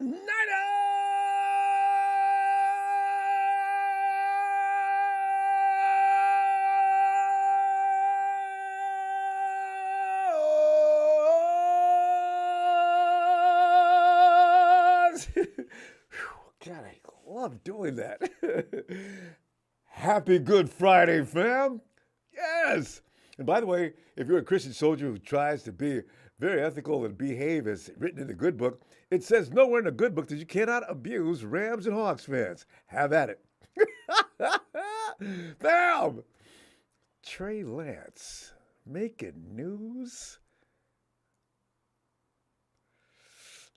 God, I love doing that. Happy Good Friday, fam. Yes. And by the way, if you're a Christian soldier who tries to be very ethical and behave as written in the good book, it says nowhere in the good book that you cannot abuse Rams and Hawks fans. Have at it. Fam! Trey Lance making news.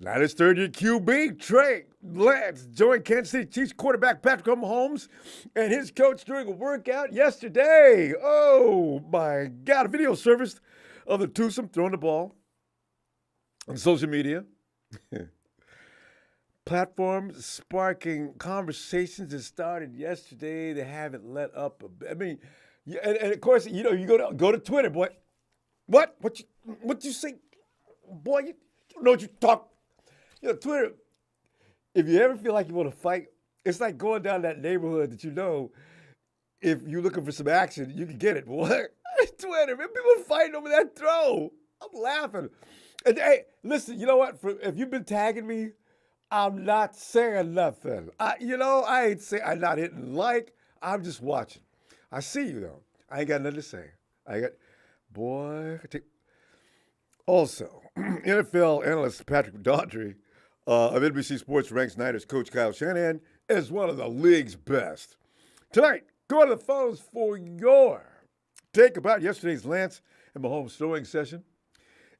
Niners third-year QB, Trey Lance, joined Kansas City Chiefs quarterback Patrick Mahomes and his coach during a workout yesterday. Oh, my God. A video surfaced of the twosome throwing the ball on social media. Platforms sparking conversations that started yesterday. They haven't let up a bit. I mean, and of course, you know, you go to Twitter, boy. What you say? Boy, you don't know what you talk. You know, Twitter, if you ever feel like you want to fight, it's like going down that neighborhood that you know if you're looking for some action, you can get it. What? Twitter, man, people fighting over that throw. I'm laughing. And hey, listen, you know what? If you've been tagging me, I'm not saying nothing. I ain't saying I'm not hitting like. I'm just watching. I see you, though. I ain't got nothing to say. Also, NFL analyst Patrick Daugherty of NBC Sports ranks Niners coach Kyle Shanahan as one of the league's best. Tonight, go to the phones for your take about yesterday's Lance and Mahomes throwing session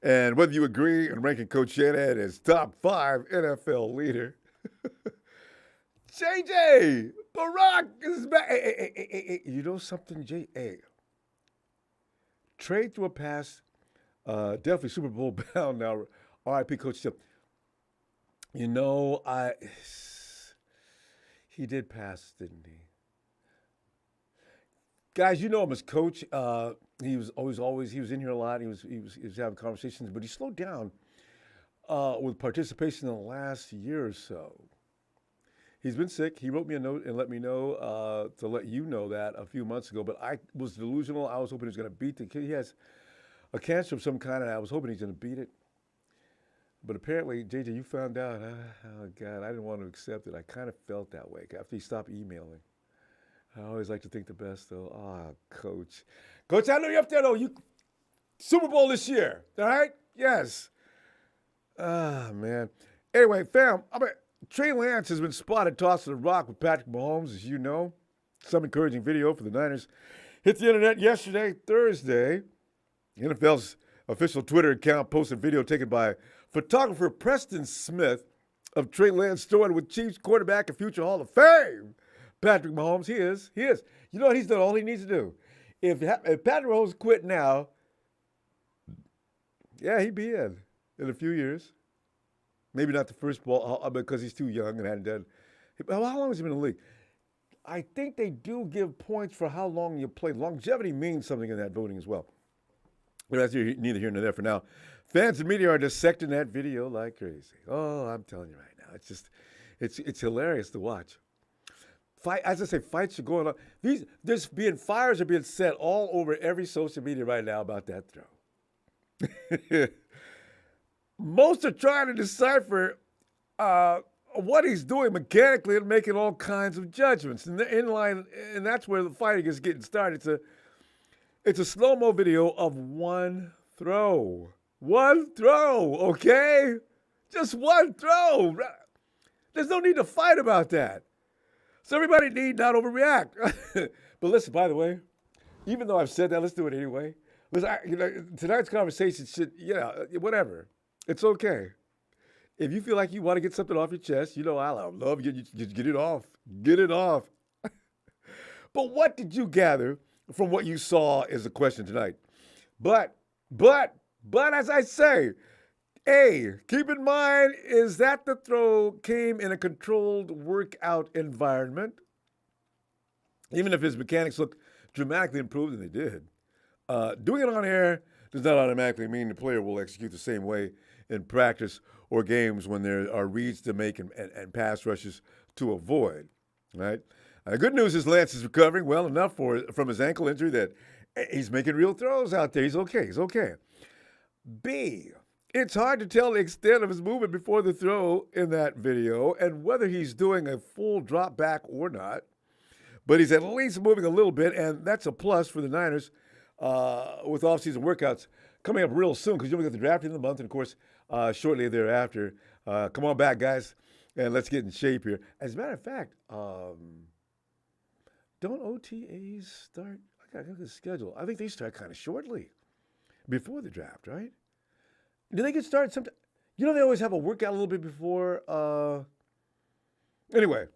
and whether you agree in ranking Coach Shanahan as top 5 NFL leader. JJ, Barack is back. Hey, you know something, Jay? Hey, Trey threw a pass, definitely Super Bowl bound now. R.I.P. Coach Tim. You know, he did pass, didn't he? Guys, you know him as coach. He was always he was in here a lot. He was having conversations, but he slowed down with participation in the last year or so. He's been sick. He wrote me a note and let me know to let you know that a few months ago. But I was delusional. I was hoping he was going to beat the kid. He has a cancer of some kind, and I was hoping he's going to beat it. But apparently, JJ, you found out. Oh, God, I didn't want to accept it. I kind of felt that way after he stopped emailing. I always like to think the best, though. Coach. Coach, I know you're up there, though. You Super Bowl this year, all right? Yes. Man. Anyway, fam, Trey Lance has been spotted tossing a rock with Patrick Mahomes, as you know. Some encouraging video for the Niners hit the internet yesterday, Thursday. The NFL's official Twitter account posted video taken by photographer Preston Smith of Trey Lance throwing with Chiefs quarterback and future Hall of Fame Patrick Mahomes. He is. You know what he's done? All he needs to do. If Patrick Mahomes quit now, yeah, he'd be in a few years. Maybe not the first ball because he's too young and hadn't done. How long has he been in the league? I think they do give points for how long you play. Longevity means something in that voting as well. But that's neither here nor there for now. Fans and media are dissecting that video like crazy. Oh, I'm telling you right now, it's hilarious to watch. As I say, fights are going on. There's fires are being set all over every social media right now about that throw. Most are trying to decipher what he's doing mechanically and making all kinds of judgments. And that's where the fighting is getting started. It's a slow-mo video of one throw. One throw, okay? Just one throw. There's no need to fight about that. So everybody need not overreact. But listen, by the way, even though I've said that, let's do it anyway. Listen, tonight's conversation should, whatever. It's okay. If you feel like you want to get something off your chest, you know I love you. Just get it off. Get it off. But what did you gather from what you saw is the question tonight? But as I say, keep in mind is that the throw came in a controlled workout environment. Even if his mechanics look dramatically improved, and they did. Doing it on air does not automatically mean the player will execute the same way in practice or games when there are reads to make and pass rushes to avoid, right? The good news is Lance is recovering well enough from his ankle injury that he's making real throws out there. He's okay. He's okay. B, it's hard to tell the extent of his movement before the throw in that video and whether he's doing a full drop back or not. But he's at least moving a little bit, and that's a plus for the Niners with offseason workouts coming up real soon because you're going to get the draft in the month, and, of course, shortly thereafter. Come on back, guys, and let's get in shape here. As a matter of fact, don't OTAs start? I got to look at the schedule. I think they start kind of shortly before the draft, right? Do they get started sometime? You know they always have a workout a little bit before. Anyway.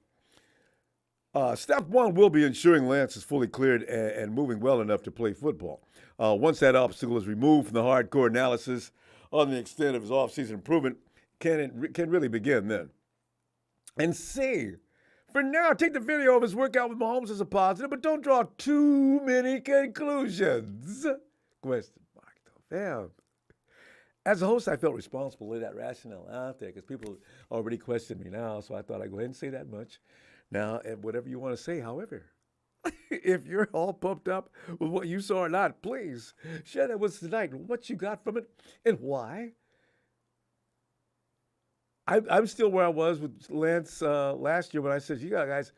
Step one will be ensuring Lance is fully cleared and moving well enough to play football. Once that obstacle is removed from the hardcore analysis on the extent of his offseason improvement, can really begin then. And C, for now, take the video of his workout with Mahomes as a positive, but don't draw too many conclusions. Question mark, though. Fam. As a host, I felt responsible to lay that rationale out there because people already question me now, so I thought I'd go ahead and say that much. Now, whatever you want to say, however, if you're all pumped up with what you saw or not, please share that with us tonight. What you got from it and why. I'm still where I was with Lance last year when I said, guys,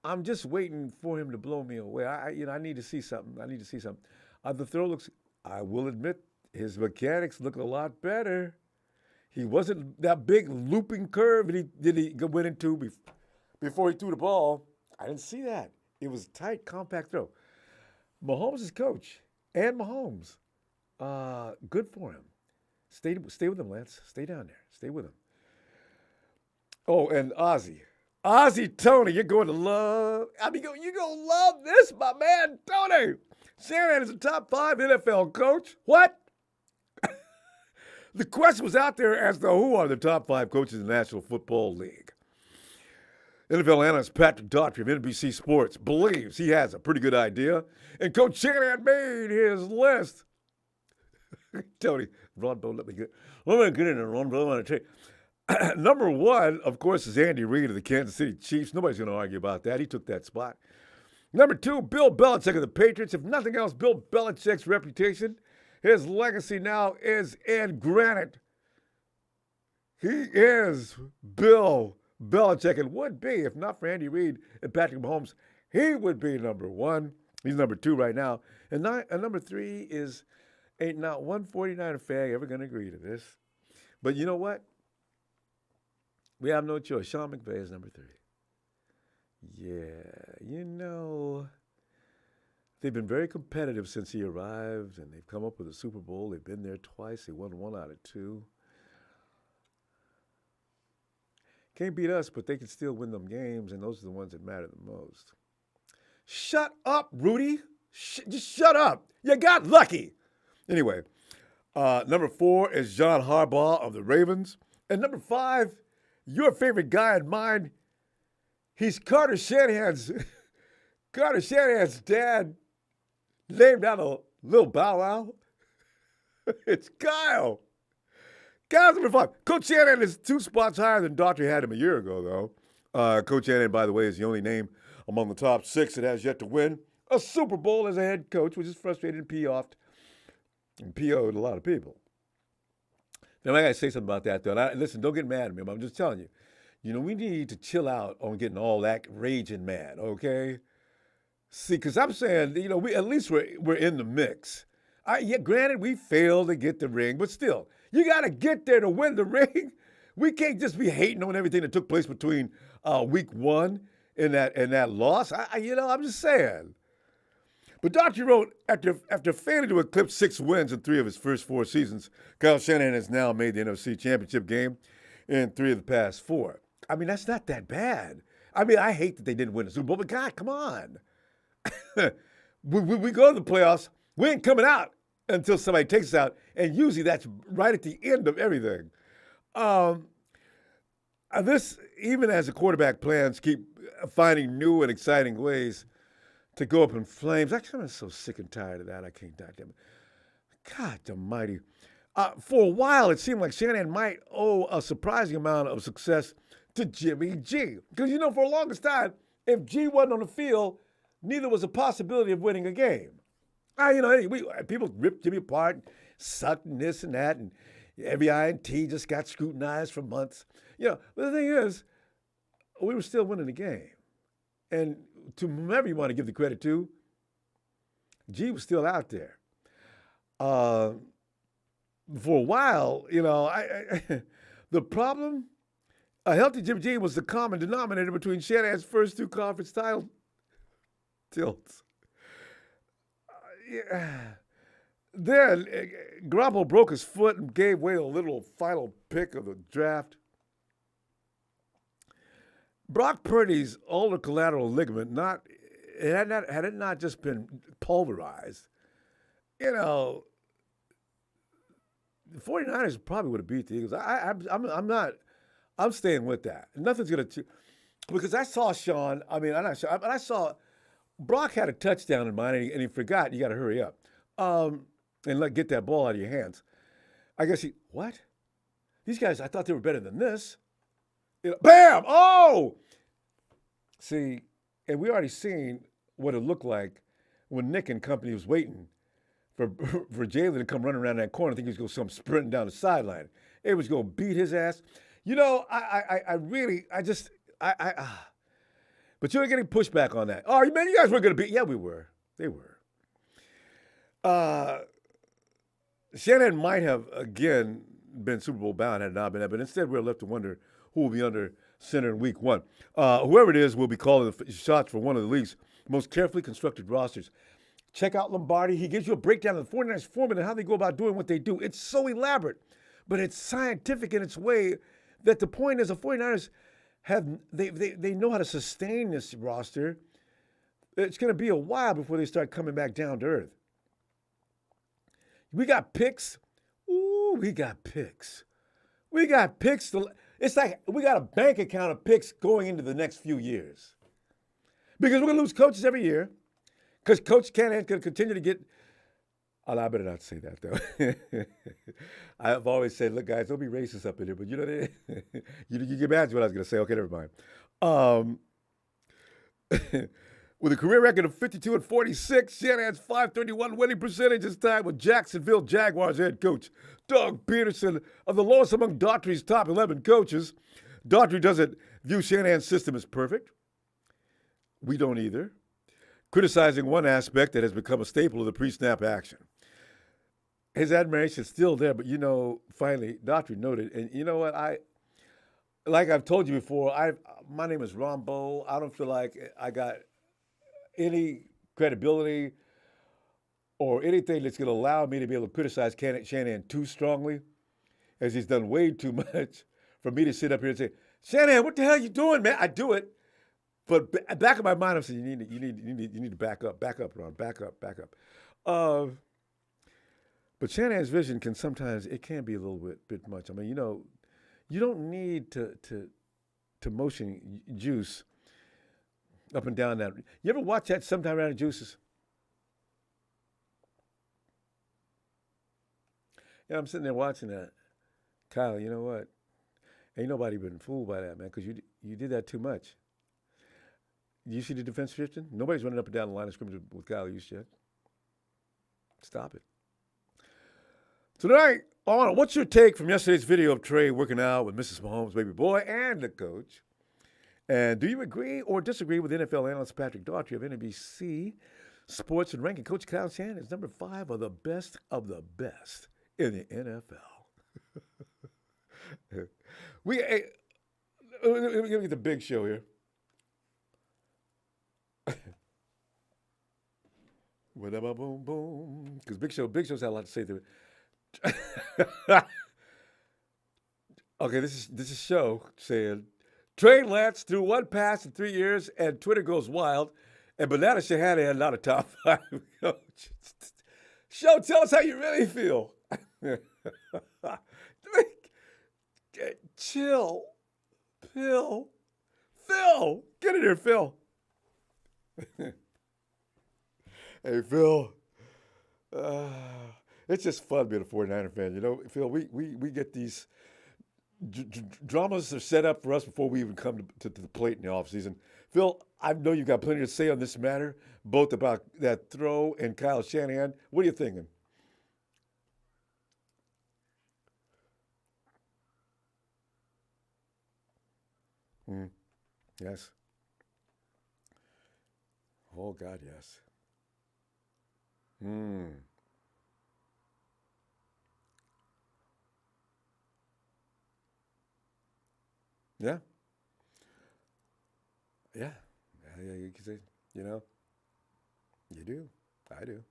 I'm just waiting for him to blow me away. I need to see something. The throw looks, I will admit, his mechanics look a lot better. He wasn't that big looping curve that he went into before he threw the ball. I didn't see that. It was a tight, compact throw. Mahomes is coach, and Mahomes. Good for him. Stay with him, Lance. Stay down there. Stay with him. Oh, and Ozzie Tony, you're going to love. You're going to love this, my man, Tony. Shanahan is a top 5 NFL coach. What? The question was out there as to who are the top 5 coaches in the National Football League. NFL analyst Patrick Daugherty of NBC Sports believes he has a pretty good idea, and Coach Shanahan made his list. Tony, Ronbo, let me get into Ronbo. I want to tell you. Number 1, of course, is Andy Reid of the Kansas City Chiefs. Nobody's going to argue about that. He took that spot. Number 2, Bill Belichick of the Patriots. If nothing else, Bill Belichick's reputation, his legacy now is in granite. He is Bill Belichick, and would be, if not for Andy Reid and Patrick Mahomes, he would be number 1. He's number 2 right now. And number 3 is, ain't not one 49er fan ever going to agree to this. But you know what? We have no choice. Sean McVay is number 3. Yeah, they've been very competitive since he arrived, and they've come up with a Super Bowl. They've been there twice. They won 1 out of 2. Can't beat us, but they can still win them games, and those are the ones that matter the most. Shut up, Rudy. Just shut up. You got lucky. Anyway, number 4 is John Harbaugh of the Ravens. And number 5, your favorite guy and mine, he's Carter Shanahan's dad, named out a little Bow Wow. It's Kyle. Kyle's number 5. Coach Shanahan is 2 spots higher than Daugherty had him a year ago, though. Coach Shanahan, by the way, is the only name among the top 6 that has yet to win a Super Bowl as a head coach, which is frustrating and PO'd a lot of people. Now, I got to say something about that, though. Listen, don't get mad at me, but I'm just telling you. We need to chill out on getting all that raging mad, okay? See, because I'm saying, we at least we're in the mix. Granted, we failed to get the ring, but still, you got to get there to win the ring. We can't just be hating on everything that took place between week 1 and that loss. I'm just saying. But Daugherty wrote, after failing to eclipse 6 wins in 3 of his first 4 seasons, Kyle Shanahan has now made the NFC Championship game in 3 of the past 4. That's not that bad. I hate that they didn't win the Super Bowl, but God, come on. we go to the playoffs, we ain't coming out until somebody takes us out, and usually that's right at the end of everything. This, even as the quarterback plans keep finding new and exciting ways to go up in flames. I'm so sick and tired of that. I can't, goddamn it. God almighty. For a while, it seemed like Shanahan might owe a surprising amount of success to Jimmy G. Because, for the longest time, if G wasn't on the field, neither was a possibility of winning a game. People ripped Jimmy apart, Sutton, this and that, and every INT just got scrutinized for months. But the thing is, we were still winning the game. And to whomever you want to give the credit to, G was still out there. For a while, the problem, a healthy Jimmy G was the common denominator between Shanahan's first two conference title tilts. Then Garoppolo broke his foot and gave away a little final pick of the draft. Brock Purdy's ulnar collateral ligament, had it not just been pulverized, the 49ers probably would have beat the Eagles. I'm staying with that. Nothing's going to, because I saw Sean, I saw Brock had a touchdown in mind, and he forgot. You got to hurry up and get that ball out of your hands. I guess what? These guys, I thought they were better than this. Bam! Oh! See, and we already seen what it looked like when Nick and company was waiting for Jalen to come running around that corner. I think he was going to come sprinting down the sideline. It was going to beat his ass. But you were getting pushback on that. Oh, man, you guys weren't going to beat. Yeah, we were. They were. Shanahan might have, again, been Super Bowl bound had it not been that, but instead we're left to wonder who will be under center in week one. Whoever it is will be calling the shots for one of the league's most carefully constructed rosters. Check out Lombardi. He gives you a breakdown of the 49ers format and how they go about doing what they do. It's so elaborate, but it's scientific in its way that the point is the 49ers they know how to sustain this roster. It's going to be a while before they start coming back down to earth. We got picks. Ooh, we got picks. We got picks. It's like we got a bank account of picks going into the next few years. Because we're going to lose coaches every year. Because Coach Shanahan can continue to get. Oh, I better not say that, though. I've always said, look, guys, don't be racist up in here. But you can imagine what I was going to say. Okay, never mind. With a career record of 52-46, Shanahan's .531 winning percentage is tied with Jacksonville Jaguars head coach Doug Peterson of the lowest among Daugherty's top 11 coaches. Daugherty doesn't view Shanahan's system as perfect. We don't either. Criticizing one aspect that has become a staple of the pre-snap action. His admiration is still there, but finally, Daugherty noted, and you know what, like I've told you before, my name is Ronbo. I don't feel like I got any credibility or anything that's going to allow me to be able to criticize Shanahan too strongly, as he's done way too much for me to sit up here and say, Shanahan, what the hell are you doing, man? I do it. But back in my mind, I'm saying you need to back up, Ron, back up. But Shanahan's vision can be a little bit much. I mean, you don't need to motion juice up and down that. You ever watch that Sometime Around the Juices? Yeah, I'm sitting there watching that. Kyle, you know what? Ain't nobody been fooled by that, man, because you did that too much. You see the defense shifting? Nobody's running up and down the line of scrimmage with Kyle Juszczyk. Stop it. Tonight, what's your take from yesterday's video of Trey working out with Mrs. Mahomes' baby boy and the coach? And do you agree or disagree with NFL analyst Patrick Daugherty of NBC Sports and ranking Coach Kyle Shanahan is number 5 of the best in the NFL? Let me get the big show here. Whatever, boom, boom. Because Big Show's had a lot to say to it. Okay, this is show saying Trey Lance threw one pass in 3 years, and Twitter goes wild. And Banana Shanahan not a top 5 coach. Show, tell us how you really feel. Chill, Phil, get in here, Phil. Hey, Phil, It's just fun being a 49er fan. You know, Phil, we get these dramas are set up for us before we even come to the plate in the offseason. Phil, I know you got plenty to say on this matter, both about that throw and Kyle Shanahan. What are you thinking? Mm, yes. Oh, God, yes. Mm, yeah. Yeah. Yeah, you can say, you know, you do. I do.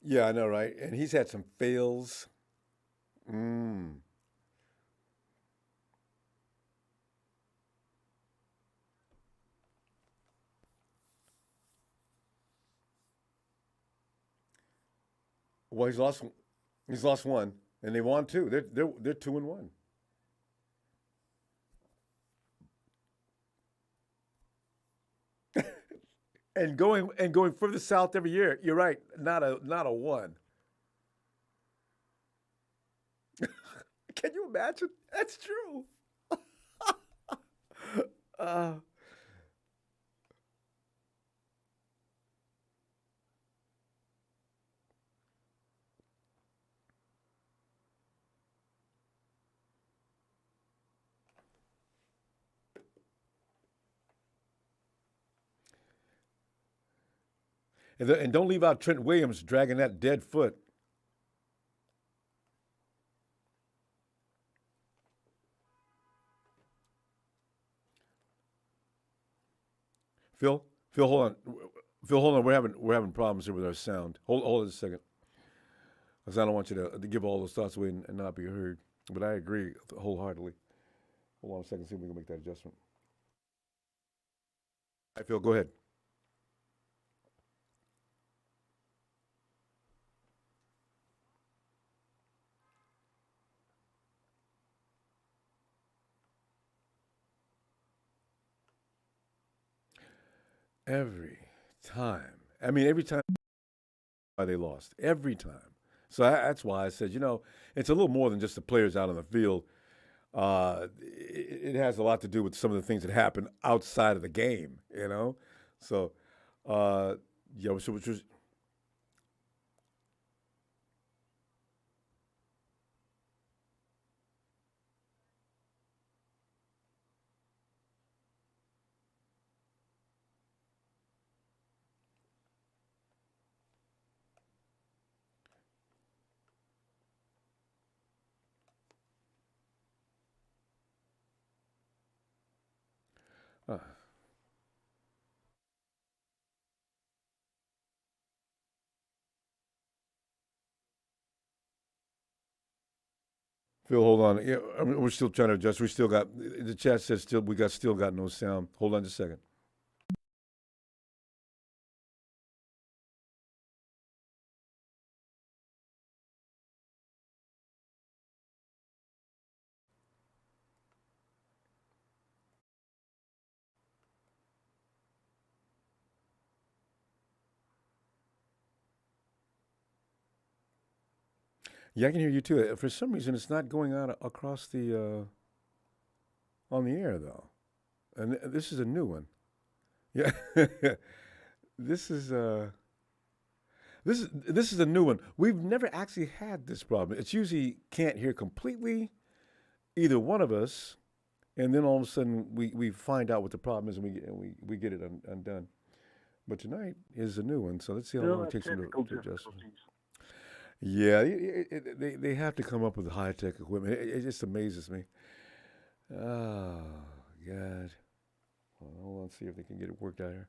Yeah, I know, right? And he's had some fails. Mm. Well, he's lost one, and they won two. They're 2-1. And going further south every year. You're right. Not a one. Can you imagine? That's true. Uh, and don't leave out Trent Williams dragging that dead foot. Phil, Phil, hold on. Phil, hold on. We're having problems here with our sound. Hold on a second, because I don't want you to give all those thoughts away and not be heard. But I agree wholeheartedly. Hold on a second. See if we can make that adjustment. I Phil, go ahead. Every time. I mean, every time they lost. Every time. So that's why I said, it's a little more than just the players out on the field. It has a lot to do with some of the things that happen outside of the game, you know? So, uh, yeah, so which was, uh, Phil, hold on. Yeah, I mean, we're still trying to adjust. We still got, the chat says still got no sound. Hold on just a second. Yeah, I can hear you too. For some reason, it's not going out across on the air though. And this is a new one. Yeah. this is this is a new one. We've never actually had this problem. It's usually can't hear completely either one of us, and then all of a sudden we find out what the problem is, and we get it undone. But tonight is a new one, so let's see how long it takes them to adjust. Yeah, they have to come up with high tech equipment. It just amazes me. Oh God. Hold on, see if they can get it worked out here.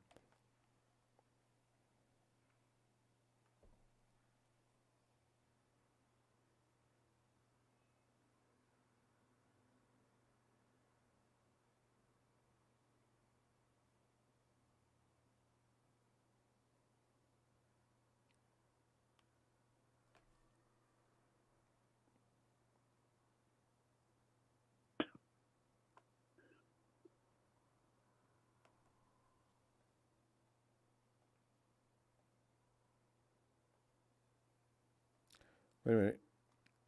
Wait a minute.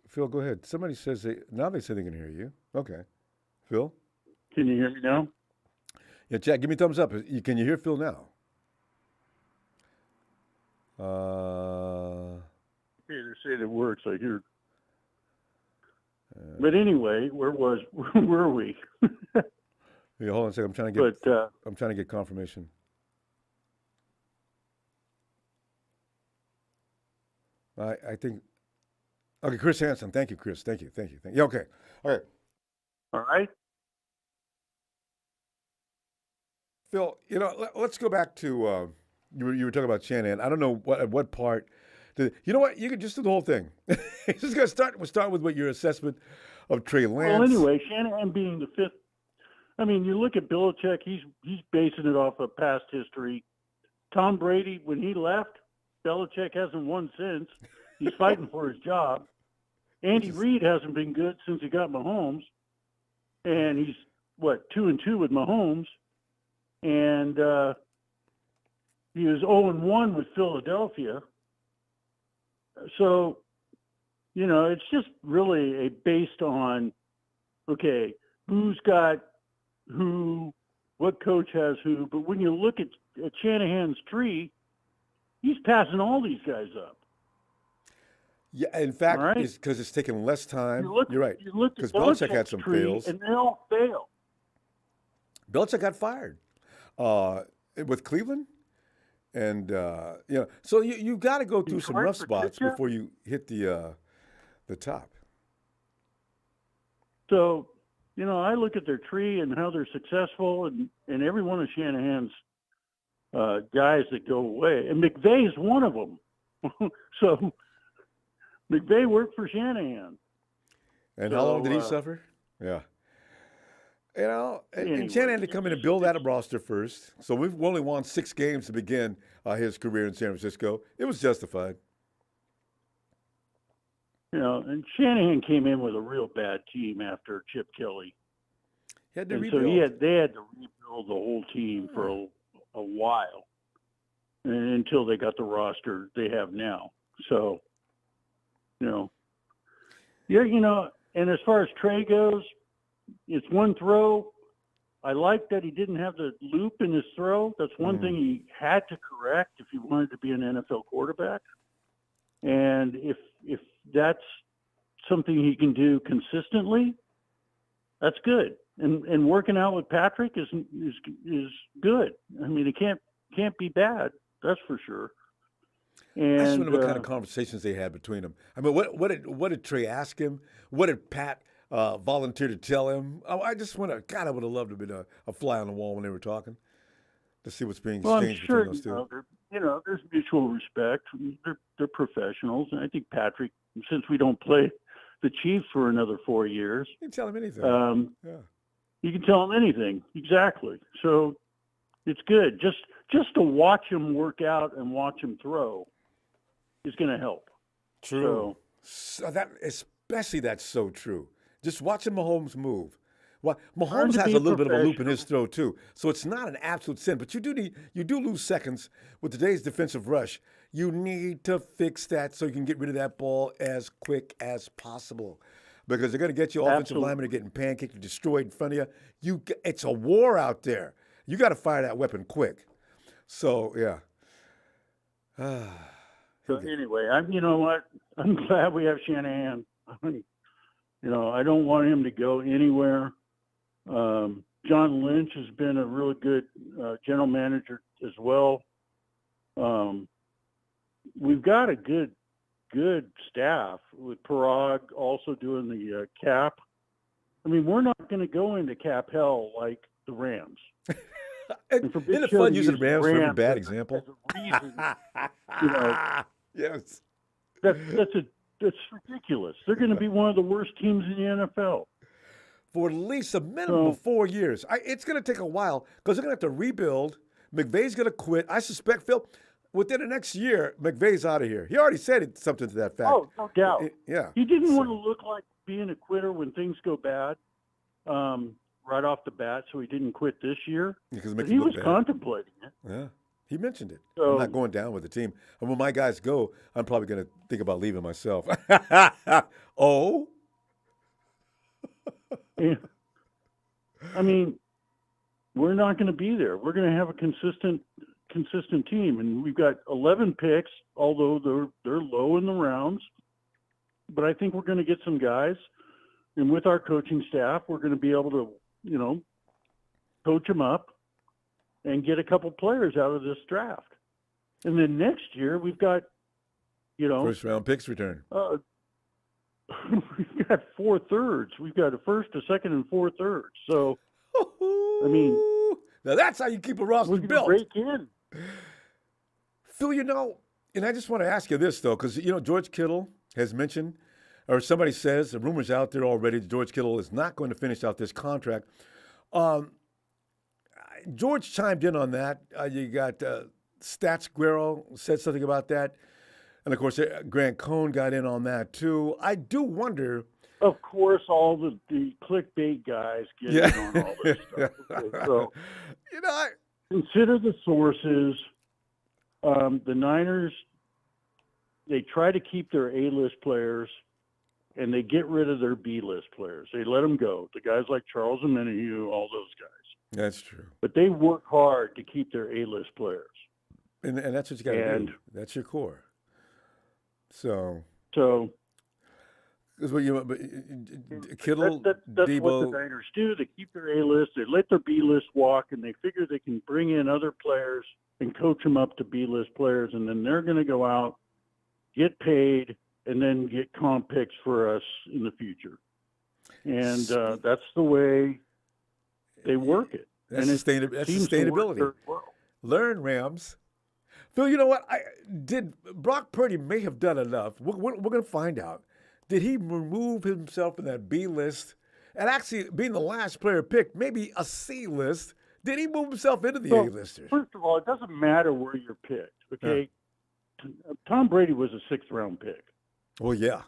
Phil, go ahead. Somebody says now they say they can hear you. Okay. Phil? Can you hear me now? Yeah, chat, give me a thumbs up. Can you hear Phil now? Okay, they're saying it works. I hear. But anyway, where were we? Yeah, hold on a second. I'm trying to get confirmation. I think. Okay, Chris Hansen. Thank you, Chris. Thank you. Yeah, okay. All right. All right. Phil, let's go back to you were talking about Shanahan. I don't know what part. You know what? You could just do the whole thing. Just gonna start. We'll start with what your assessment of Trey Lance. Well, anyway, Shanahan being the fifth. I mean, you look at Belichick. He's basing it off of past history. Tom Brady, when he left, Belichick hasn't won since. He's fighting for his job. Andy Reid hasn't been good since he got Mahomes, and he's 2-2 with Mahomes, and he was 0-1 with Philadelphia. So, it's just really based on, okay, who's got who, what coach has who. But when you look at Shanahan's tree, he's passing all these guys up. Yeah, in fact, it's because it's taking less time. You're right. Because Belichick had some fails. And they all fail. Belichick got fired with Cleveland. And, so you got to go through some rough spots before you hit the top. So, I look at their tree and how they're successful, and every one of Shanahan's guys that go away. And McVay's one of them. So McVay worked for Shanahan. And how long did he suffer? Yeah. And Shanahan had to come in and build that roster first. So we've only won 6 games to begin his career in San Francisco. It was justified. And Shanahan came in with a real bad team after Chip Kelly. He had to rebuild. So they had to rebuild the whole team for a while, until they got the roster they have now. So, and as far as Trey goes, it's one throw. I like that he didn't have the loop in his throw. That's one thing he had to correct if he wanted to be an NFL quarterback. And if that's something he can do consistently, that's good. And working out with Patrick is good. I mean, it can't be bad. That's for sure. And I just wonder what kind of conversations they had between them. I mean, what did Trey ask him? What did Pat volunteer to tell him? I just want to. God, I would have loved to have been a fly on the wall when they were talking to see what's being exchanged between those two. There's mutual respect. They're professionals, and I think Patrick, since we don't play the Chiefs for another 4 years, you can tell him anything. You can tell him anything, exactly. So it's good. Just to watch him work out and watch him throw is going to help. True. So that's so true. Just watching Mahomes move. Well, Mahomes has a little bit of a loop in his throw too, so it's not an absolute sin. But you do lose seconds with today's defensive rush. You need to fix that so you can get rid of that ball as quick as possible, because they're going to get you offensive linemen are getting pancaked and destroyed in front of you. It's a war out there. You got to fire that weapon quick. So yeah. So anyway, you know what? I'm glad we have Shanahan. I don't want him to go anywhere. John Lynch has been a really good general manager as well. We've got a good staff with Parag also doing the cap. I mean, we're not going to go into cap hell like the Rams. Isn't it fun using the Rams for a bad example? Yes. That's ridiculous. They're going to be one of the worst teams in the NFL. For at least a minimum of 4 years. It's going to take a while because they're going to have to rebuild. McVay's going to quit. I suspect, Phil, within the next year, McVay's out of here. He already said something to that fact. Oh, no doubt. Yeah. He didn't want to look like being a quitter when things go bad right off the bat, so he didn't quit this year. Because he was contemplating it. Yeah. He mentioned it. So, I'm not going down with the team. And when my guys go, I'm probably going to think about leaving myself. Oh? yeah, I mean, we're not going to be there. We're going to have a consistent team, and we've got 11 picks, although they're low in the rounds. But I think we're going to get some guys, and with our coaching staff, we're going to be able to, coach them up and get a couple players out of this draft. And then next year we've got, First round picks return. we've got 4 thirds. We've got a first, a second, and 4 thirds. So, I mean, now that's how you keep a roster we're going to built. break in. Phil, and I just want to ask you this, though, because, George Kittle has mentioned, or somebody says, the rumor's out there already, that George Kittle is not going to finish out this contract. George chimed in on that. You got Stats Guerrero said something about that. And, of course, Grant Cohn got in on that, too. I do wonder. Of course, all the clickbait guys get in on all this stuff. Okay, so, consider the sources. The Niners, they try to keep their A-list players, and they get rid of their B-list players. They let them go. The guys like Charles Omenihu, all those guys. That's true. But they work hard to keep their A-list players. And that's what you got to do. That's your core. So because Kittle, that's Debo, what the Niners do. They keep their A-list, they let their B-list walk, and they figure they can bring in other players and coach them up to B-list players, and then they're going to go out, get paid, and then get comp picks for us in the future. And that's the way they work it. That's sustainability. Well. Learn, Rams. Phil, you know what? Brock Purdy may have done enough. We're going to find out. Did he remove himself from that B list and actually being the last player picked, maybe a C list? Did he move himself into the A-listers? First of all, it doesn't matter where you're picked, okay? Yeah. Tom Brady was a 6th-round pick. Well, yeah.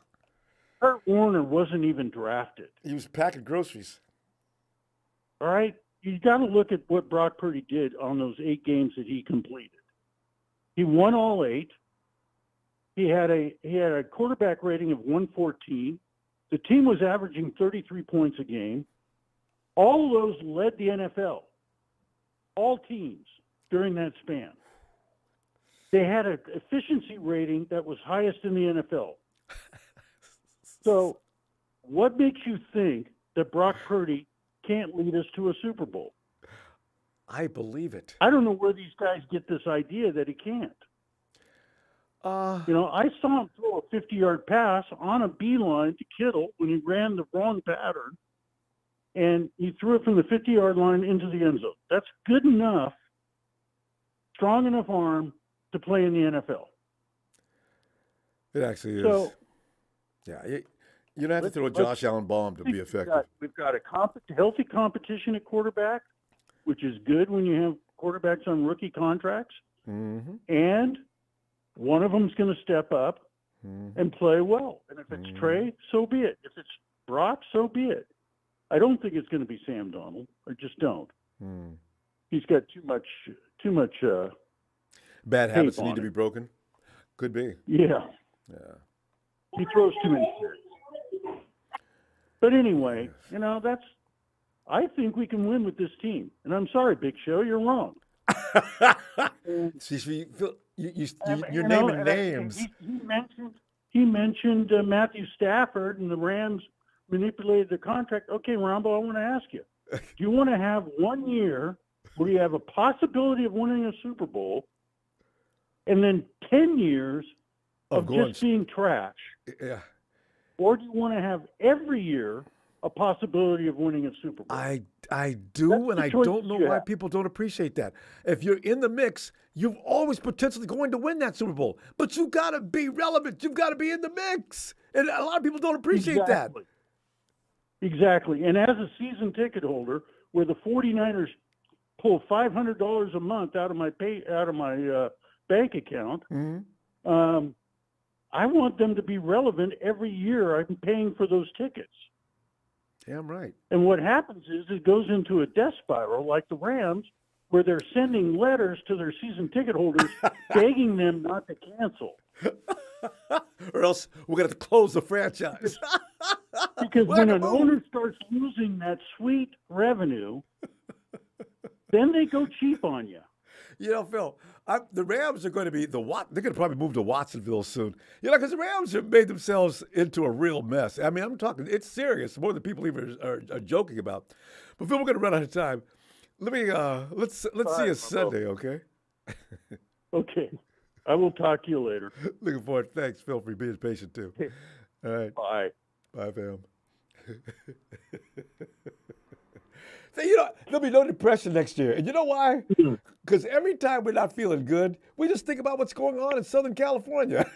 Kurt Warner wasn't even drafted. He was packing groceries. All right? You got to look at what Brock Purdy did on those 8 games that he completed. He won all 8. He had a quarterback rating of 114. The team was averaging 33 points a game. All of those led the NFL. All teams during that span. They had an efficiency rating that was highest in the NFL. So what makes you think that Brock Purdy can't lead us to a Super Bowl? I believe it. I don't know where these guys get this idea that he can't. I saw him throw a 50-yard pass on a beeline to Kittle when he ran the wrong pattern, and he threw it from the 50-yard line into the end zone. That's good enough, strong enough arm to play in the NFL. It actually is. So, yeah, you don't have to throw a Josh Allen bomb to be effective. We've got a healthy competition at quarterback, which is good when you have quarterbacks on rookie contracts. Mm-hmm. And one of them's going to step up and play well. And if it's Trey, so be it. If it's Brock, so be it. I don't think it's going to be Sam Darnold. I just don't. He's got too much bad habits need to be broken. Could be. Yeah. He throws too many tricks. But anyway, I think we can win with this team. And I'm sorry, Big Show, you're wrong. You're naming names. He mentioned Matthew Stafford, and the Rams manipulated the contract. Okay, Ronbo, I want to ask you: do you want to have 1 year where you have a possibility of winning a Super Bowl, and then 10 years of just being trash? Yeah. Or do you want to have every year a possibility of winning a Super Bowl? I do, and I don't know why people don't appreciate that. If you're in the mix, you're always potentially going to win that Super Bowl. But you got to be relevant. You've got to be in the mix. And a lot of people don't appreciate that. Exactly. And as a season ticket holder, where the 49ers pull $500 a month out of my bank account, I want them to be relevant every year. I'm paying for those tickets. Damn right. And what happens is it goes into a death spiral like the Rams, where they're sending letters to their season ticket holders begging them not to cancel. Or else we're going to have to close the franchise. Because We're when not an gonna move. owner starts losing that sweet revenue, then they go cheap on you. You know, Phil, the Rams are going to be they're going to probably move to Watsonville soon. You know, because the Rams have made themselves into a real mess. I mean, I'm talking, it's serious, more than people even are joking about. But Phil, we're going to run out of time. Let me let's see right, you Sunday, okay? Okay. I will talk to you later. Looking forward. Thanks, Phil, for being patient too. All right, Bye. bye, fam. So, you know, there'll be no depression next year. And you know why? Because every time we're not feeling good, we just think about what's going on in Southern California.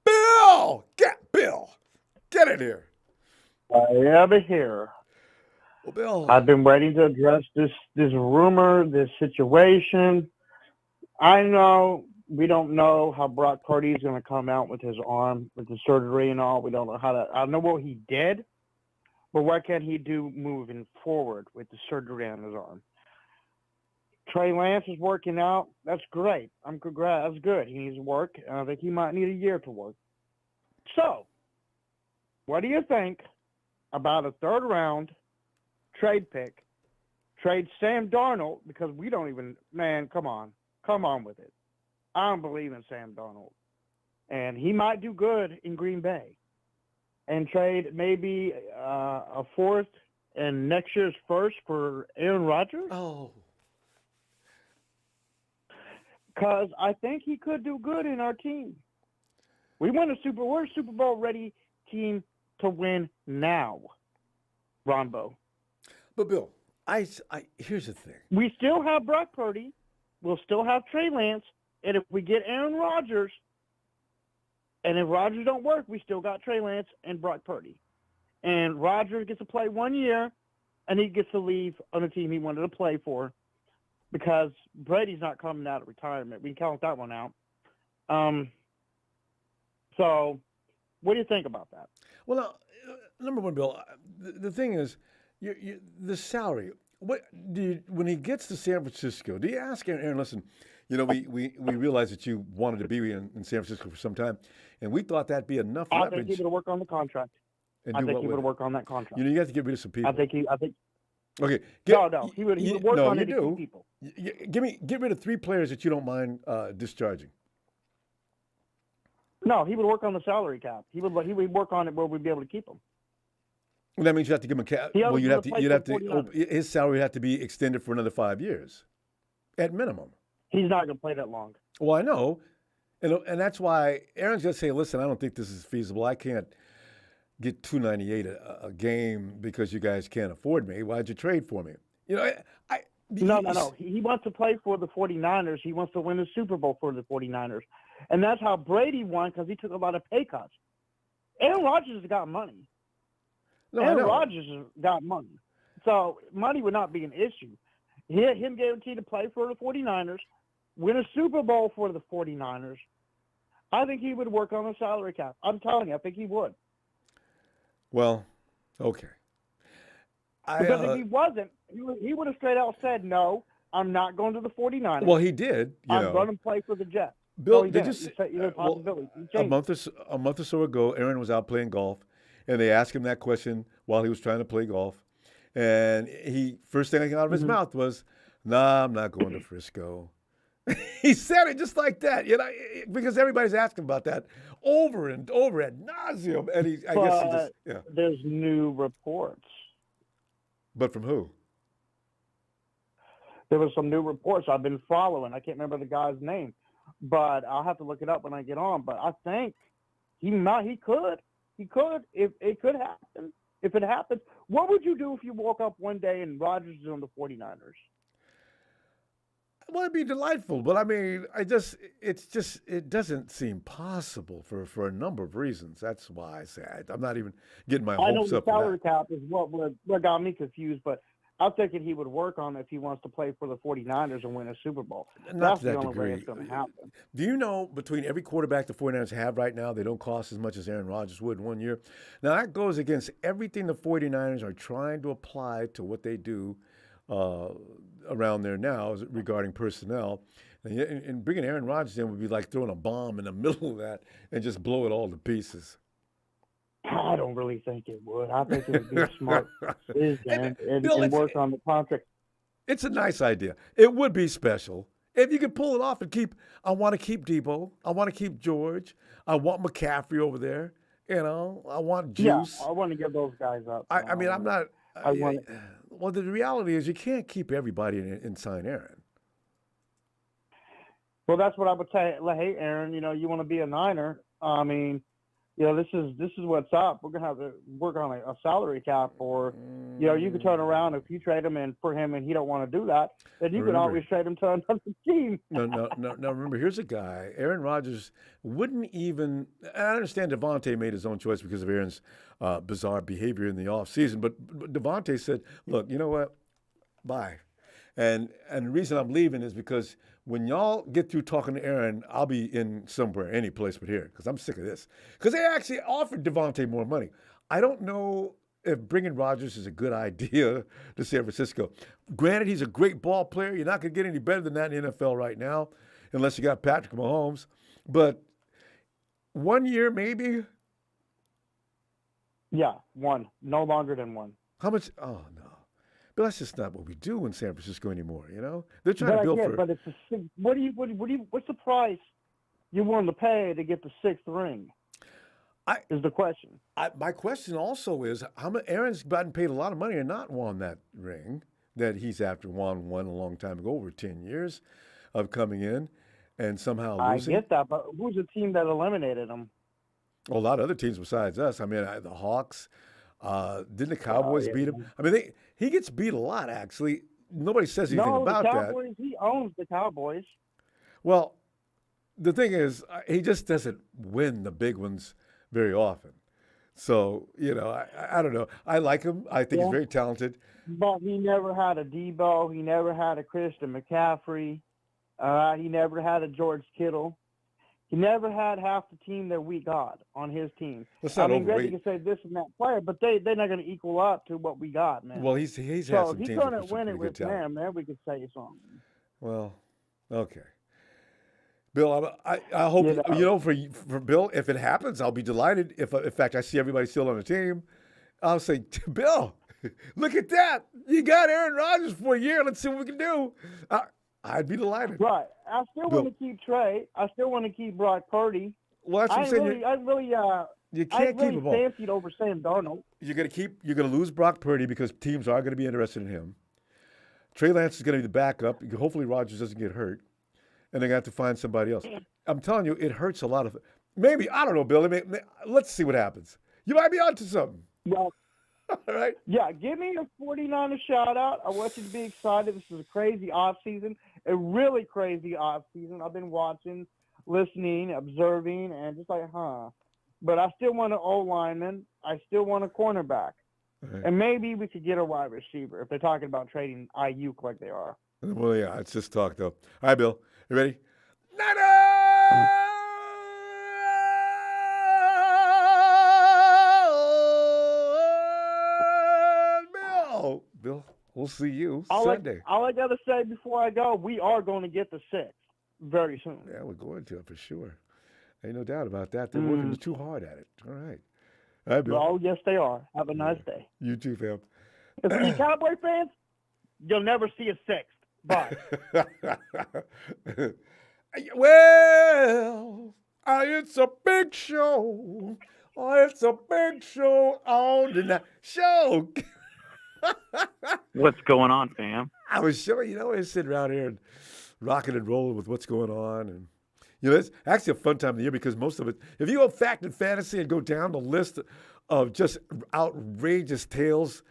Bill! Get in here. I am here. Well, Bill. I've been waiting to address this rumor, this situation. I know we don't know how Brock Purdy is going to come out with his arm, with the surgery and all. We don't know how to. I know what he did, but what can he do moving forward with the surgery on his arm? Trey Lance is working out. That's great. That's good. He needs to work. And I think he might need a year to work. So, what do you think about a third round trade pick? Trade Sam Darnold, because we don't even, man, come on with it. I don't believe in Sam Darnold. And he might do good in Green Bay. And trade maybe a fourth and next year's first for Aaron Rodgers. Oh. Because I think he could do good in our team. We're a Super Bowl ready team to win now, Ronbo. But Bill, here's the thing. We still have Brock Purdy. We'll still have Trey Lance. And if we get Aaron Rodgers, and if Rodgers don't work, we still got Trey Lance and Brock Purdy. And Rodgers gets to play 1 year, and he gets to leave on the team he wanted to play for because Brady's not coming out of retirement. We can count that one out. So what do you think about that? Well, number one, Bill, the thing is, the salary. When he gets to San Francisco, do you ask Aaron, listen, you know, we realized that you wanted to be in San Francisco for some time, and we thought that'd be enough I leverage. think he would work on the contract. And I do think what he with would it? work on that contract. You know, you have to get rid of some people. I think. Okay. No. He would work on it to keep people. Get rid of 3 players that you don't mind discharging. No, he would work on the salary cap. He would work on it where we'd be able to keep him. Well, that means you have to give him a cap. He Well, always you'd have would've to. played for the 49ers. His salary would have to be extended for another 5 years, at minimum. He's not going to play that long. Well, I know, and that's why Aaron's going to say, "Listen, I don't think this is feasible. I can't get $298 a game because you guys can't afford me. Why'd you trade for me?" You know, No. He wants to play for the 49ers. He wants to win the Super Bowl for the 49ers. And that's how Brady won because he took a lot of pay cuts. Aaron Rodgers has got money. No, I Aaron know. Rodgers has got money. So money would not be an issue. Him guaranteed to play for the 49ers, win a Super Bowl for the 49ers. I think he would work on the salary cap. I'm telling you, I think he would. Well, okay. Because if he wasn't, he would have straight out said, no, I'm not going to the 49ers. Well, he did. I'm going to play for the Jets. Bill, he did didn't. you see, He said, possibility. He a changed. month or so ago, Aaron was out playing golf, and they asked him that question while he was trying to play golf, and he first thing that came out of his mouth was, "Nah, I'm not going to Frisco." He said it just like that, you know, because everybody's asking about that over and over ad nauseum, and I guess he just, yeah. There's new reports. But from who? There was some new reports I've been following. I can't remember the guy's name, but I'll have to look it up when I get on. But I think he could. If it could happen. If it happens, what would you do if you woke up one day and Rodgers is on the 49ers? Well, it'd be delightful, but I mean, it doesn't seem possible for a number of reasons. That's why I say I'm not even getting my I know hopes the up. For salary that. cap is what got me confused, but I'm thinking he would work on it if he wants to play for the 49ers and win a Super Bowl. Not That's to the that only way degree. it's going to happen. Do you know between every quarterback the 49ers have right now, they don't cost as much as Aaron Rodgers would in 1 year? Now, that goes against everything the 49ers are trying to apply to what they do around there now regarding personnel. And bringing Aaron Rodgers in would be like throwing a bomb in the middle of that and just blow it all to pieces. I don't really think it would. I think it would be a smart decision and Bill, work on the contract. It's a nice idea. It would be special. If you could pull it off and I want to keep Debo. I want to keep George. I want McCaffrey over there. I want Juice. Yeah, I want to give those guys up. I mean, I'm not. want it. Well, the reality is you can't keep everybody and sign Aaron. Well, that's what I would say. Like, hey, Aaron, you want to be a Niner? I mean, this is what's up. We're gonna have to work on a salary cap, or you could turn around if you trade him and for him and he don't want to do that, then you can always trade him to another team. No. Remember, here's a guy. Aaron Rodgers wouldn't even. I understand Daugherty made his own choice because of Aaron's bizarre behavior in the offseason, but Daugherty said, "Look, you know what? Bye." And the reason I'm leaving is because when y'all get through talking to Aaron, I'll be in somewhere, any place but here, because I'm sick of this. Because they actually offered Daugherty more money. I don't know if bringing Rodgers is a good idea to San Francisco. Granted, he's a great ball player. You're not going to get any better than that in the NFL right now, unless you got Patrick Mahomes. But 1 year, maybe? Yeah, one. No longer than one. How much? Oh, no. But that's just not what we do in San Francisco anymore, They're trying to build for. But it's what's the price you're willing to pay to get the sixth ring? Is the question. My question also is, Aaron's gotten paid a lot of money and not won that ring that he's after won a long time ago, over 10 years of coming in and somehow losing. I get that, but who's the team that eliminated him? Well, a lot of other teams besides us. I mean, the Hawks. Didn't the Cowboys beat him? I mean, he gets beat a lot, actually. Nobody says anything about the Cowboys, that. He owns the Cowboys. Well, the thing is, he just doesn't win the big ones very often. So, I don't know. I like him. I think he's very talented. But he never had a Debo. He never had a Christian McCaffrey. He never had a George Kittle. He never had half the team that we got on his team. Let's not overrate. Greg, you can say this and that player, but they're not going to equal up to what we got, man. Well, he's had some teams. So he's going to win it with him, man. We could say something. Well, okay. Bill, I hope for Bill, if it happens, I'll be delighted. If in fact I see everybody still on the team, I'll say, Bill, look at that! You got Aaron Rodgers for a year. Let's see what we can do. I'd be delighted. Right. I still want to keep Trey. I still want to keep Brock Purdy. Well, that's what I'm saying. You can't keep them all. Fancied over Sam Darnold. You're going to lose Brock Purdy because teams are going to be interested in him. Trey Lance is going to be the backup. Hopefully Rodgers doesn't get hurt. And they're going to have to find somebody else. I'm telling you, it hurts a lot of – maybe, I don't know, Bill. Let's see what happens. You might be onto something. Well, all right? Yeah, give me a 49er shout-out. I want you to be excited. This is a crazy offseason, a really crazy offseason. I've been watching, listening, observing, and just like, But I still want an O-lineman. I still want a cornerback. Right. And maybe we could get a wide receiver if they're talking about trading Ayuk like they are. Well, yeah, it's just talk, though. All right, Bill. You ready? Niners! Bill, we'll see you Sunday. All I got to say before I go, we are going to get the 6th very soon. Yeah, we're going to, for sure. Ain't no doubt about that. They're working too hard at it. All right. All right, Bill. Oh, yes, they are. Have a nice day. You too, fam. If you're Cowboy fans, you'll never see a 6th. Bye. Well, it's a big show. It's a big show on the show. What's going on, fam? I was sure, we're sitting around here and rocking and rolling with what's going on. And, it's actually a fun time of the year because most of it, if you go fact and fantasy and go down the list of just outrageous tales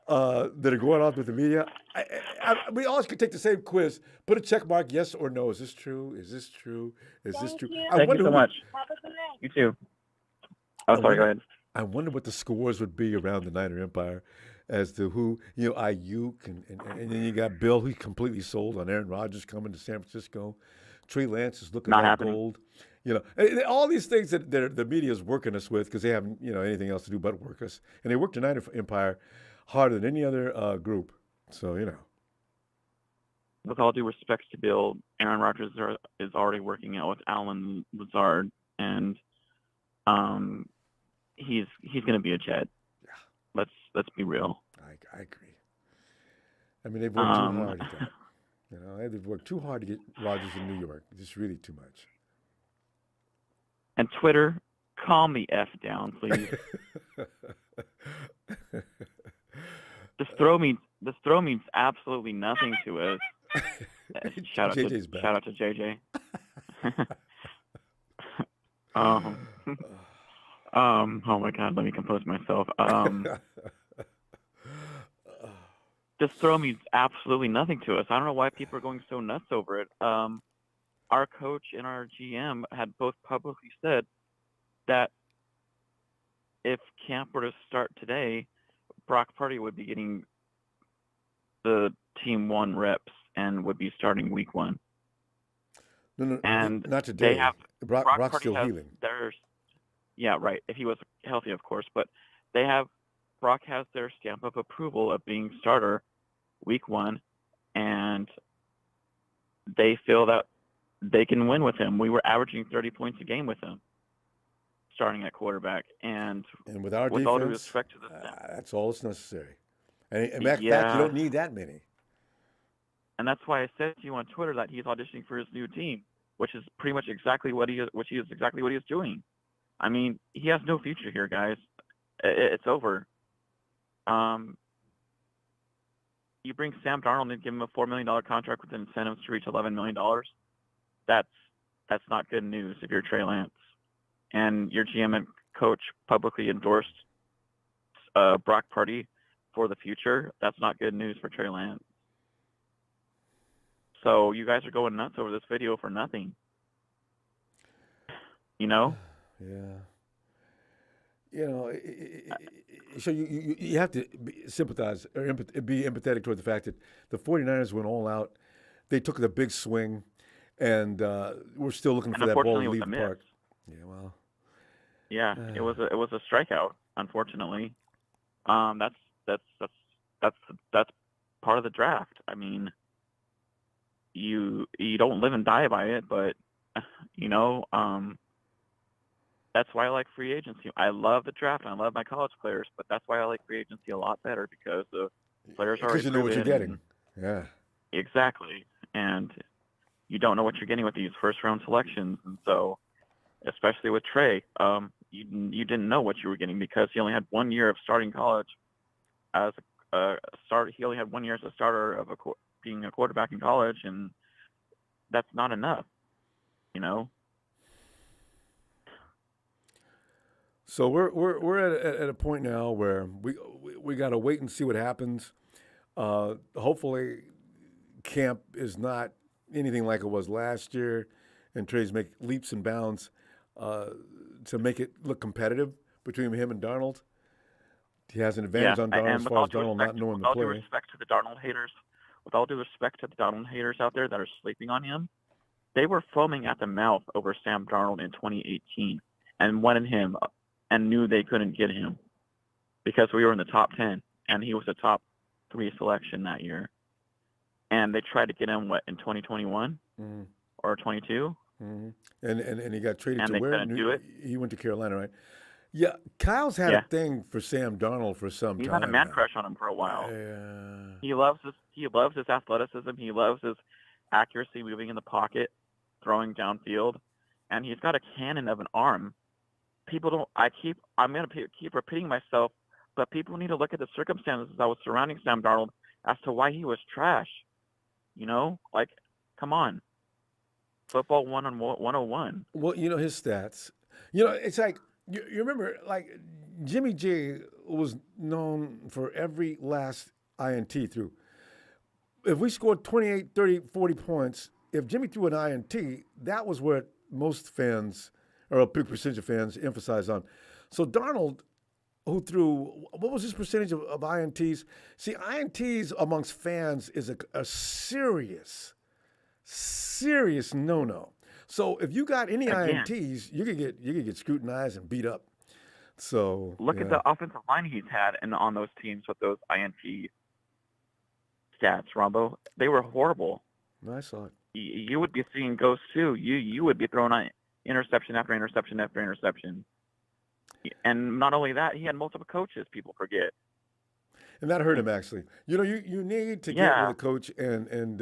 that are going on with the media, we always could take the same quiz, put a check mark, yes or no. Is this true? Is this true? Is this true? Thank you so much. You too. Oh, sorry, go ahead. I wonder what the scores would be around the Niner Empire. as to who, Ayuk, and then you got Bill, who's completely sold on Aaron Rodgers coming to San Francisco. Trey Lance is looking Not like happening. gold. And all these things that the media is working us with because they haven't, anything else to do but work us. And they work the Night Empire harder than any other group. So, With all due respect to Bill, Aaron Rodgers is already working out with Alan Lazard, and he's going to be a Jet. Yeah. Let's be real. I agree. I mean, they've worked too hard at that. They've worked too hard to get Rodgers in New York. Just really too much. And Twitter, calm the F down, please. This throw means absolutely nothing to us. Shout out to JJ. Oh my God, let me compose myself. This throw means absolutely nothing to us. I don't know why people are going so nuts over it. Our coach and our GM had both publicly said that if camp were to start today, Brock Purdy would be getting the team 1 reps and would be starting week 1. No, and not today. They have Brock's Purdy still healing. Yeah, right. If he was healthy, of course. But Brock has their stamp of approval of being starter week 1, and they feel that they can win with him. We were averaging 30 points a game with him, starting at quarterback. And with our with defense, all due respect to that's all that's necessary. And in fact, you don't need that many. And that's why I said to you on Twitter that he's auditioning for his new team, which is pretty much exactly what he is doing. I mean, he has no future here, guys. It's over. You bring Sam Darnold and give him a $4 million contract with incentives to reach $11 million. That's not good news if you're Trey Lance. And your GM and coach publicly endorsed Brock Purdy for the future. That's not good news for Trey Lance. So you guys are going nuts over this video for nothing. Yeah. So you have to sympathize or be empathetic toward the fact that the 49ers went all out. They took the big swing, and we're still looking for that ball to leave the park. Yeah, well. Yeah, it was a strikeout. Unfortunately, that's part of the draft. I mean, you don't live and die by it, but that's why I like free agency. I love the draft and I love my college players, but that's why I like free agency a lot better because the players are already because you know what you're getting. Yeah, exactly, and you don't know what you're getting with these first round selections, and so especially with Trey, you didn't know what you were getting because he only had 1 year of starting college as a starter. He only had 1 year as a starter of being a quarterback in college, and that's not enough, So we're at a point now where we got to wait and see what happens. Hopefully, camp is not anything like it was last year, and Trey's make leaps and bounds to make it look competitive between him and Darnold. He has an advantage on Darnold as far as Darnold not knowing the play. With all due respect to the Darnold haters out there that are sleeping on him, they were foaming at the mouth over Sam Darnold in 2018 and wanted him and knew they couldn't get him because we were in the top 10 and he was a top 3 selection that year. And they tried to get him, in 2021 or 22? Mm-hmm. And he got traded and to where? Do it. He went to Carolina, right? Yeah, Kyle's had a thing for Sam Darnold for some time. He's had a man crush on him for a while. He loves his athleticism. He loves his accuracy, moving in the pocket, throwing downfield, and he's got a cannon of an arm. I'm going to keep repeating myself, but people need to look at the circumstances that was surrounding Sam Darnold as to why he was trash. Come on. Football 101. Well, his stats. It's like, you remember, like, Jimmy G was known for every last INT through. If we scored 28, 30, 40 points, if Jimmy threw an INT, that was what most fans, or a big percentage of fans, emphasize on. So Darnold, who threw, what was his percentage of INTs? See, INTs amongst fans is a serious no-no. So if you got any Again. INTs, you could get scrutinized and beat up. So Look at the offensive line he's had on those teams with those INT stats, Ronbo. They were horrible. I saw it. You would be seeing ghosts too. You would be throwing on interception after interception after interception. And not only that, he had multiple coaches. People forget. And that hurt him actually. You know, you need to get with a coach and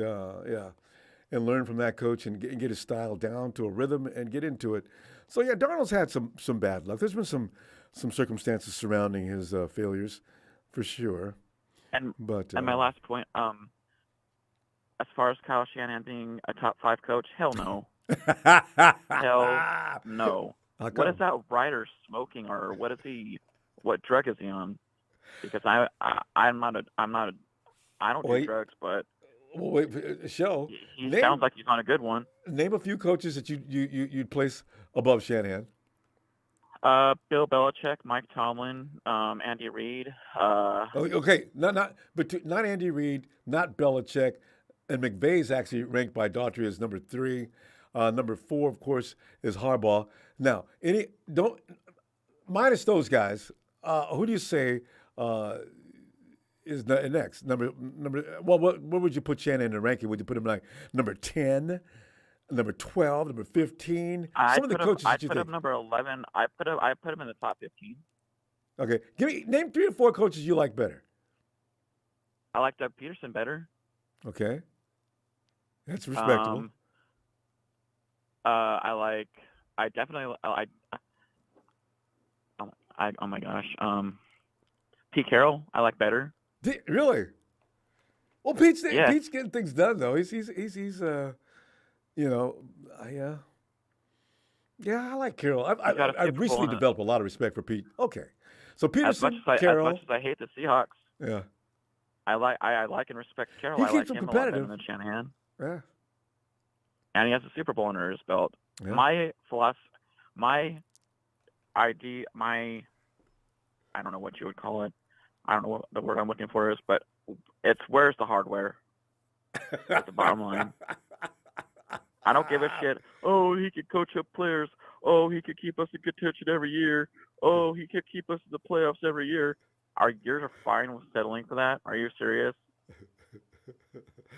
learn from that coach and get his style down to a rhythm and get into it. So yeah, Darnold's had some bad luck. There's been some circumstances surrounding his failures, for sure. And but my last point, as far as Kyle Shanahan being a top 5 coach, hell no. Hell no. What is that writer smoking, or what is he? What drug is he on? Because I don't do drugs, but well, wait, show. He sounds like he's on a good one. Name a few coaches that you'd place above Shanahan. Bill Belichick, Mike Tomlin, Andy Reid. Okay, not Andy Reid, not Belichick, and McVay's actually ranked by Daugherty as number 3. Number 4, of course, is Harbaugh. Now, minus those guys, who do you say is next? Number. Well, what would you put Shanahan in the ranking? Would you put him like number 10, number 12, number 15? Some of the coaches I put him number 11. I put him in the top 15. Okay, name 3 or 4 coaches you like better. I like Doug Peterson better. Okay, that's respectable. Oh my gosh. Pete Carroll, I like better. Really? Well, Pete's getting things done though. He's I like Carroll. I've recently developed a lot of respect for Pete. Okay, so Peterson, Carroll. As much as I hate the Seahawks, yeah, I like and respect Carroll. He I keeps like him him competitive. a lot better than Shanahan. Yeah. And he has a Super Bowl under his belt. Yeah. My philosophy, I don't know what you would call it. I don't know what the word I'm looking for is, but it's where's the hardware? That's the bottom line. I don't give a shit. Oh, he could coach up players. Oh, he could keep us in contention every year. Oh, he could keep us in the playoffs every year. Our years are fine with settling for that. Are you serious?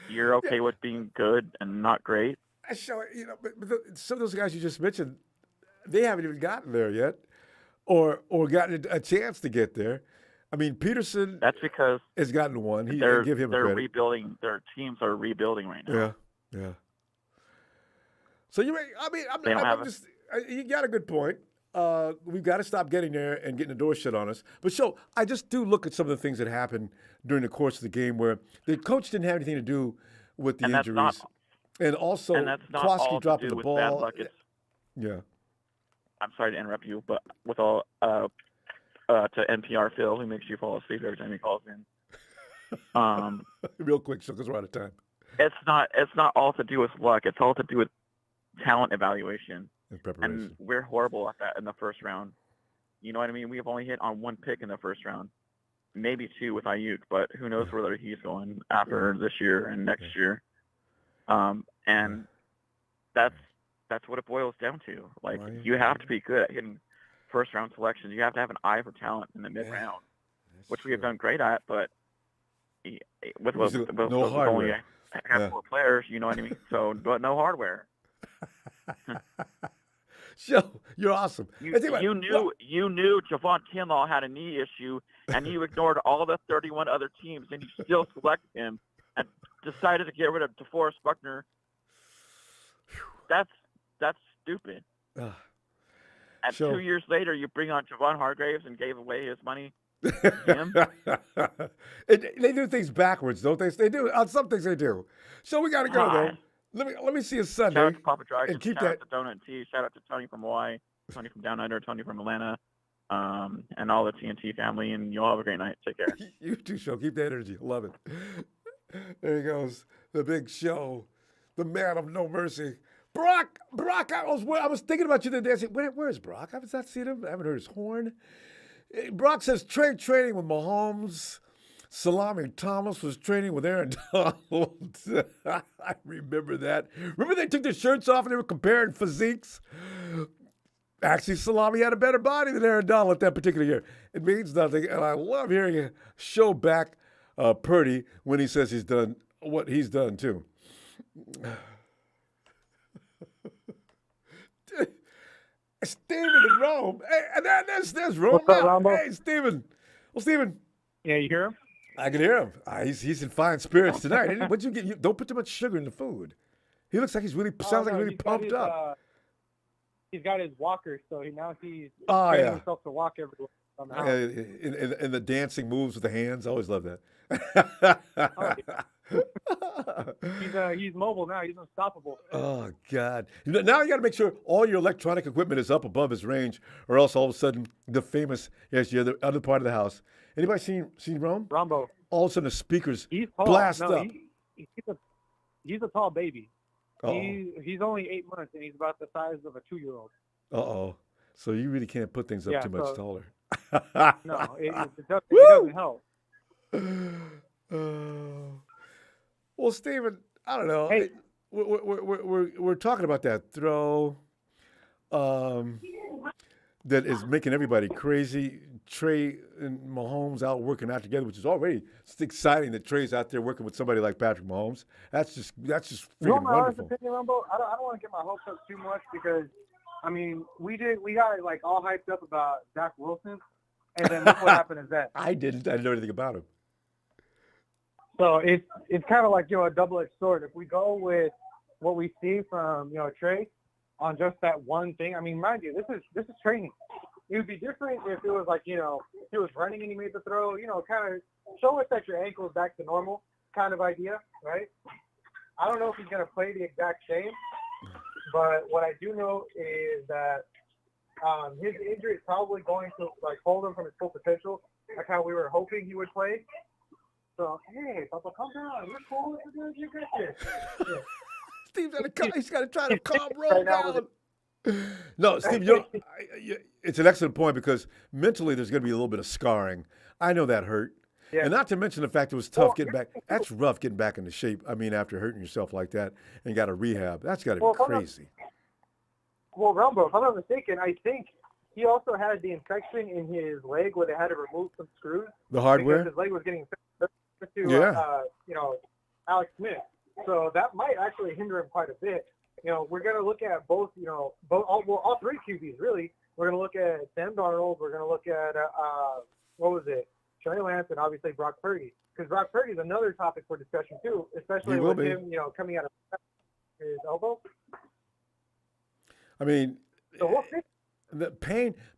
You're okay with being good and not great? So, but some of those guys you just mentioned, they haven't even gotten there yet, or gotten a chance to get there. I mean, Peterson. That's because has gotten one. They're give him credit. Rebuilding. Their teams are rebuilding right now. Yeah. So you got a good point. We've got to stop getting there and getting the door shut on us. But I just do look at some of the things that happened during the course of the game where the coach didn't have anything to do with the injuries. And also, Klosky dropping the ball. Bad luck. Yeah. I'm sorry to interrupt you, but with all to NPR Phil, who makes you fall asleep every time he calls in. Real quick, because we're out of time. It's not all to do with luck. It's all to do with talent evaluation. And preparation. And we're horrible at that in the first round. You know what I mean? We've only hit on 1 pick in the first round, maybe 2 with Ayuk, but who knows whether he's going after this year and next year. And that's what it boils down to. Like, you have to be good at hitting first-round selections. You have to have an eye for talent in the mid-round, which we have done great at, but with only a handful of players, you know what I mean? So, but no hardware. You're awesome. You knew Javon Kinlaw had a knee issue, and you ignored all the 31 other teams, and you still selected him and decided to get rid of DeForest Buckner. That's stupid. And 2 years later, you bring on Javon Hargraves and gave away his money to him. They do things backwards, don't they? They do. On some things they do. So we got to go, though. Let me see you Sunday. Shout out to Papa Dragon. And keep shout out to Donut and Tea. Shout out to Tony from Hawaii, Tony from Down Under, Tony from Atlanta, and all the TNT family. And you'll have a great night. Take care. You too, Show. Keep that energy. Love it. There he goes. The big Show. The man of no mercy. Brock, I was thinking about you the other day. I said, where's Brock? I have not seen him. I haven't heard his horn. Brock says Trey training with Mahomes. Salami Thomas was training with Aaron Donald. I remember that. Remember they took their shirts off and they were comparing physiques? Actually, Salami had a better body than Aaron Donald that particular year. It means nothing, and I love hearing a show back Purdy when he says he's done what he's done too. Steven in Rome. Hey, and there's Rome. What's up, now. Ronbo? Hey, Steven. Well, Steven. Yeah, you hear him? I can hear him. He's in fine spirits tonight. What'd you get? You don't put too much sugar in the food. He looks like he's really sounds like really pumped up. He's got his walker, so he's Oh, training yeah. himself to walk everywhere. Somehow. In the dancing moves with the hands. I always love that. He's mobile now. He's unstoppable. Oh, God. Now you got to make sure all your electronic equipment is up above his range, or else all of a sudden the famous, the other part of the house. Anybody seen Rome? Ronbo. All of a sudden the speakers He's tall. blast No, up. He's a tall baby. Uh-oh. He's only 8 months, and he's about the size of a 2-year-old. Uh-oh. So you really can't put things up too much taller. No, it doesn't help. Well, Steven, I don't know. Hey. We're talking about that throw that is making everybody crazy. Trey and Mahomes out working out together, which is already exciting that Trey's out there working with somebody like Patrick Mahomes. That's just freaking my honest wonderful. opinion, Ronbo? I don't want to get my hopes up too much because, I mean, we got like all hyped up about Zach Wilson, and then look what happened is that. I didn't know anything about him. So it's kind of like, a double-edged sword. If we go with what we see from, Trey on just that one thing, I mean, mind you, this is training. It would be different if it was like, he was running and he made the throw, kind of show us that your ankle is back to normal kind of idea, right? I don't know if he's going to play the exact same, but what I do know is that his injury is probably going to like hold him from his full potential, like how we were hoping he would play. So, hey, Papa, calm down. You're cool. You got this. Yeah. He's got to try to calm Rome down. No, Steve, it's an excellent point because mentally there's going to be a little bit of scarring. I know that hurt. Yeah. And not to mention the fact it was tough getting back. That's rough getting back into shape. I mean, after hurting yourself like that and got a rehab. That's got to be crazy. Well, Ronbo, if I'm not mistaken, I think he also had the infection in his leg where they had to remove some screws. The hardware? Because his leg was getting infected to, Alex Smith. So that might actually hinder him quite a bit. We're going to look at both, all three QBs, really. We're going to look at Sam Darnold. We're going to look at, Trey Lance, and obviously Brock Purdy. Because Brock Purdy is another topic for discussion, too, especially with him, coming out of his elbow. I mean, so we'll see. the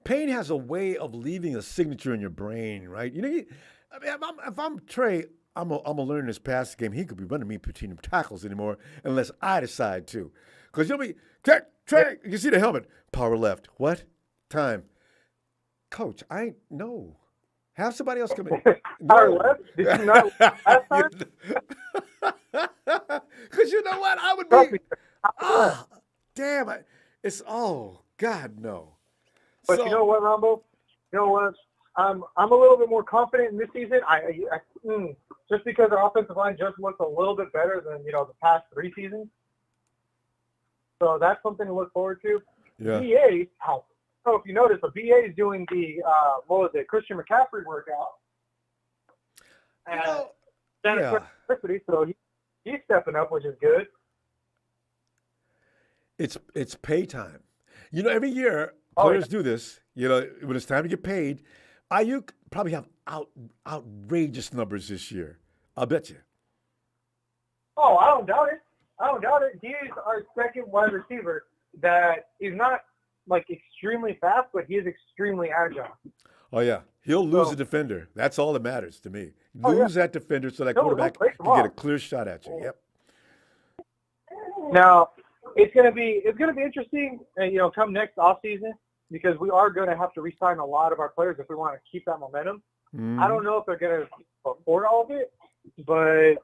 pain has a way of leaving a signature in your brain, right? If I'm Trey, I'm gonna learn this pass game. He could be running me between the tackles anymore unless I decide to. Because you'll be, Trey, you see the helmet. Power left. What? Time. Coach, I ain't, no. Have somebody else come in. Power left? Did you not last time? Because you know what? I would be, damn it. God, no. But you know what, Ronbo? You know what? I'm a little bit more confident in this season. Just because our offensive line just looks a little bit better than the past 3 seasons. So that's something to look forward to. Yeah. BA, I don't know if you noticed, but BA is doing the Christian McCaffrey workout at Santa University. So he's stepping up, which is good. It's pay time. Every year players do this. When it's time to get paid. Ayuk probably have outrageous numbers this year. I'll bet you. Oh, I don't doubt it. He is our second wide receiver that is not like extremely fast, but he is extremely agile. Oh yeah, he'll lose a defender. That's all that matters to me. Lose that defender so that quarterback can get a clear shot at you. Yep. Now it's gonna be interesting, come next offseason. Because we are going to have to re-sign a lot of our players if we want to keep that momentum. I don't know if they're going to afford all of it, but,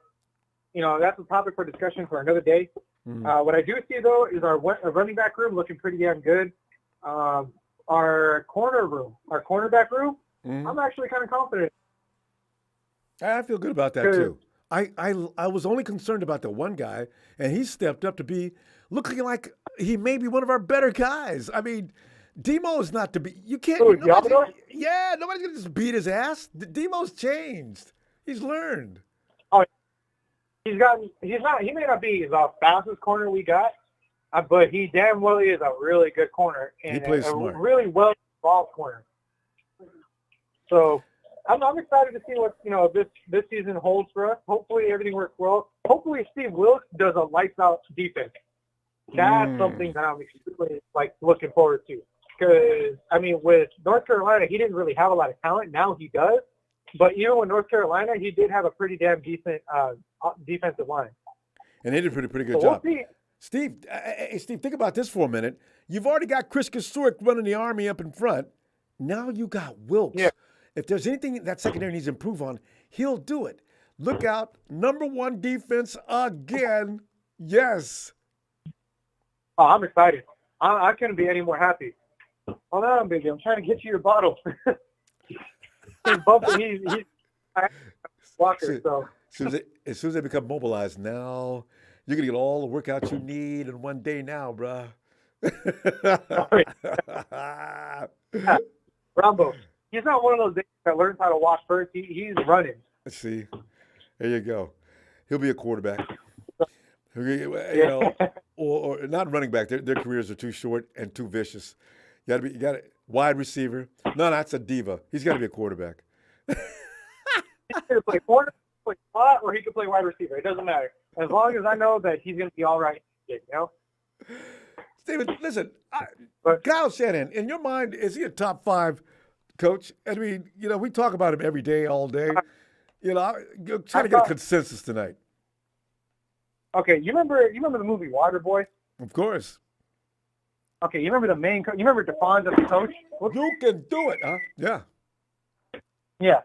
that's a topic for discussion for another day. What I do see, though, is our running back room looking pretty damn good. Our cornerback room I'm actually kind of confident. I feel good about that too. I was only concerned about the one guy, and he stepped up to be looking like he may be one of our better guys. I mean, Demo is not to be. You can't. Who, Nobody's, Diablo? yeah, nobody's gonna just beat his ass. Demo's changed. He's learned. He may not be the fastest corner we got, but he damn well is a really good corner and He plays a smart. really well involved corner. So I'm excited to see what this season holds for us. Hopefully everything works well. Hopefully Steve Wilkes does a lights out defense. That's something that I'm extremely looking forward to. Because with North Carolina, he didn't really have a lot of talent. Now he does. But with North Carolina, he did have a pretty damn decent defensive line. And they did a pretty good So job. we'll see. Steve, Steve, think about this for a minute. You've already got Chris Kasurik running the Army up in front. Now you got Wilkes. Yeah. If there's anything that secondary needs to improve on, he'll do it. Look out. Number one defense again. Yes. Oh, I'm excited. I couldn't be any more happy. Hold on, baby. I'm trying to get you your bottle. He's Walker, so. As soon as they become mobilized, now you're going to get all the workouts you need in one day now, bruh. Ronbo. He's not one of those guys that learns how to walk first. He's running. See, there you go. He'll be a quarterback. Or not running back. Their careers are too short and too vicious. You got to wide receiver. No, that's a diva. He's got to be a quarterback. He can play corner, play slot, or he can play wide receiver. It doesn't matter. As long as I know that he's going to be all right. Steven, listen, Kyle Shanahan, in your mind, is he a top 5 coach? I mean, we talk about him every day, all day. I'm trying to get a consensus tonight. Okay, you remember the movie Waterboy? Of course. Okay, you remember the main coach? You remember DeFon's as the coach? You can do it, huh? Yeah. Yeah.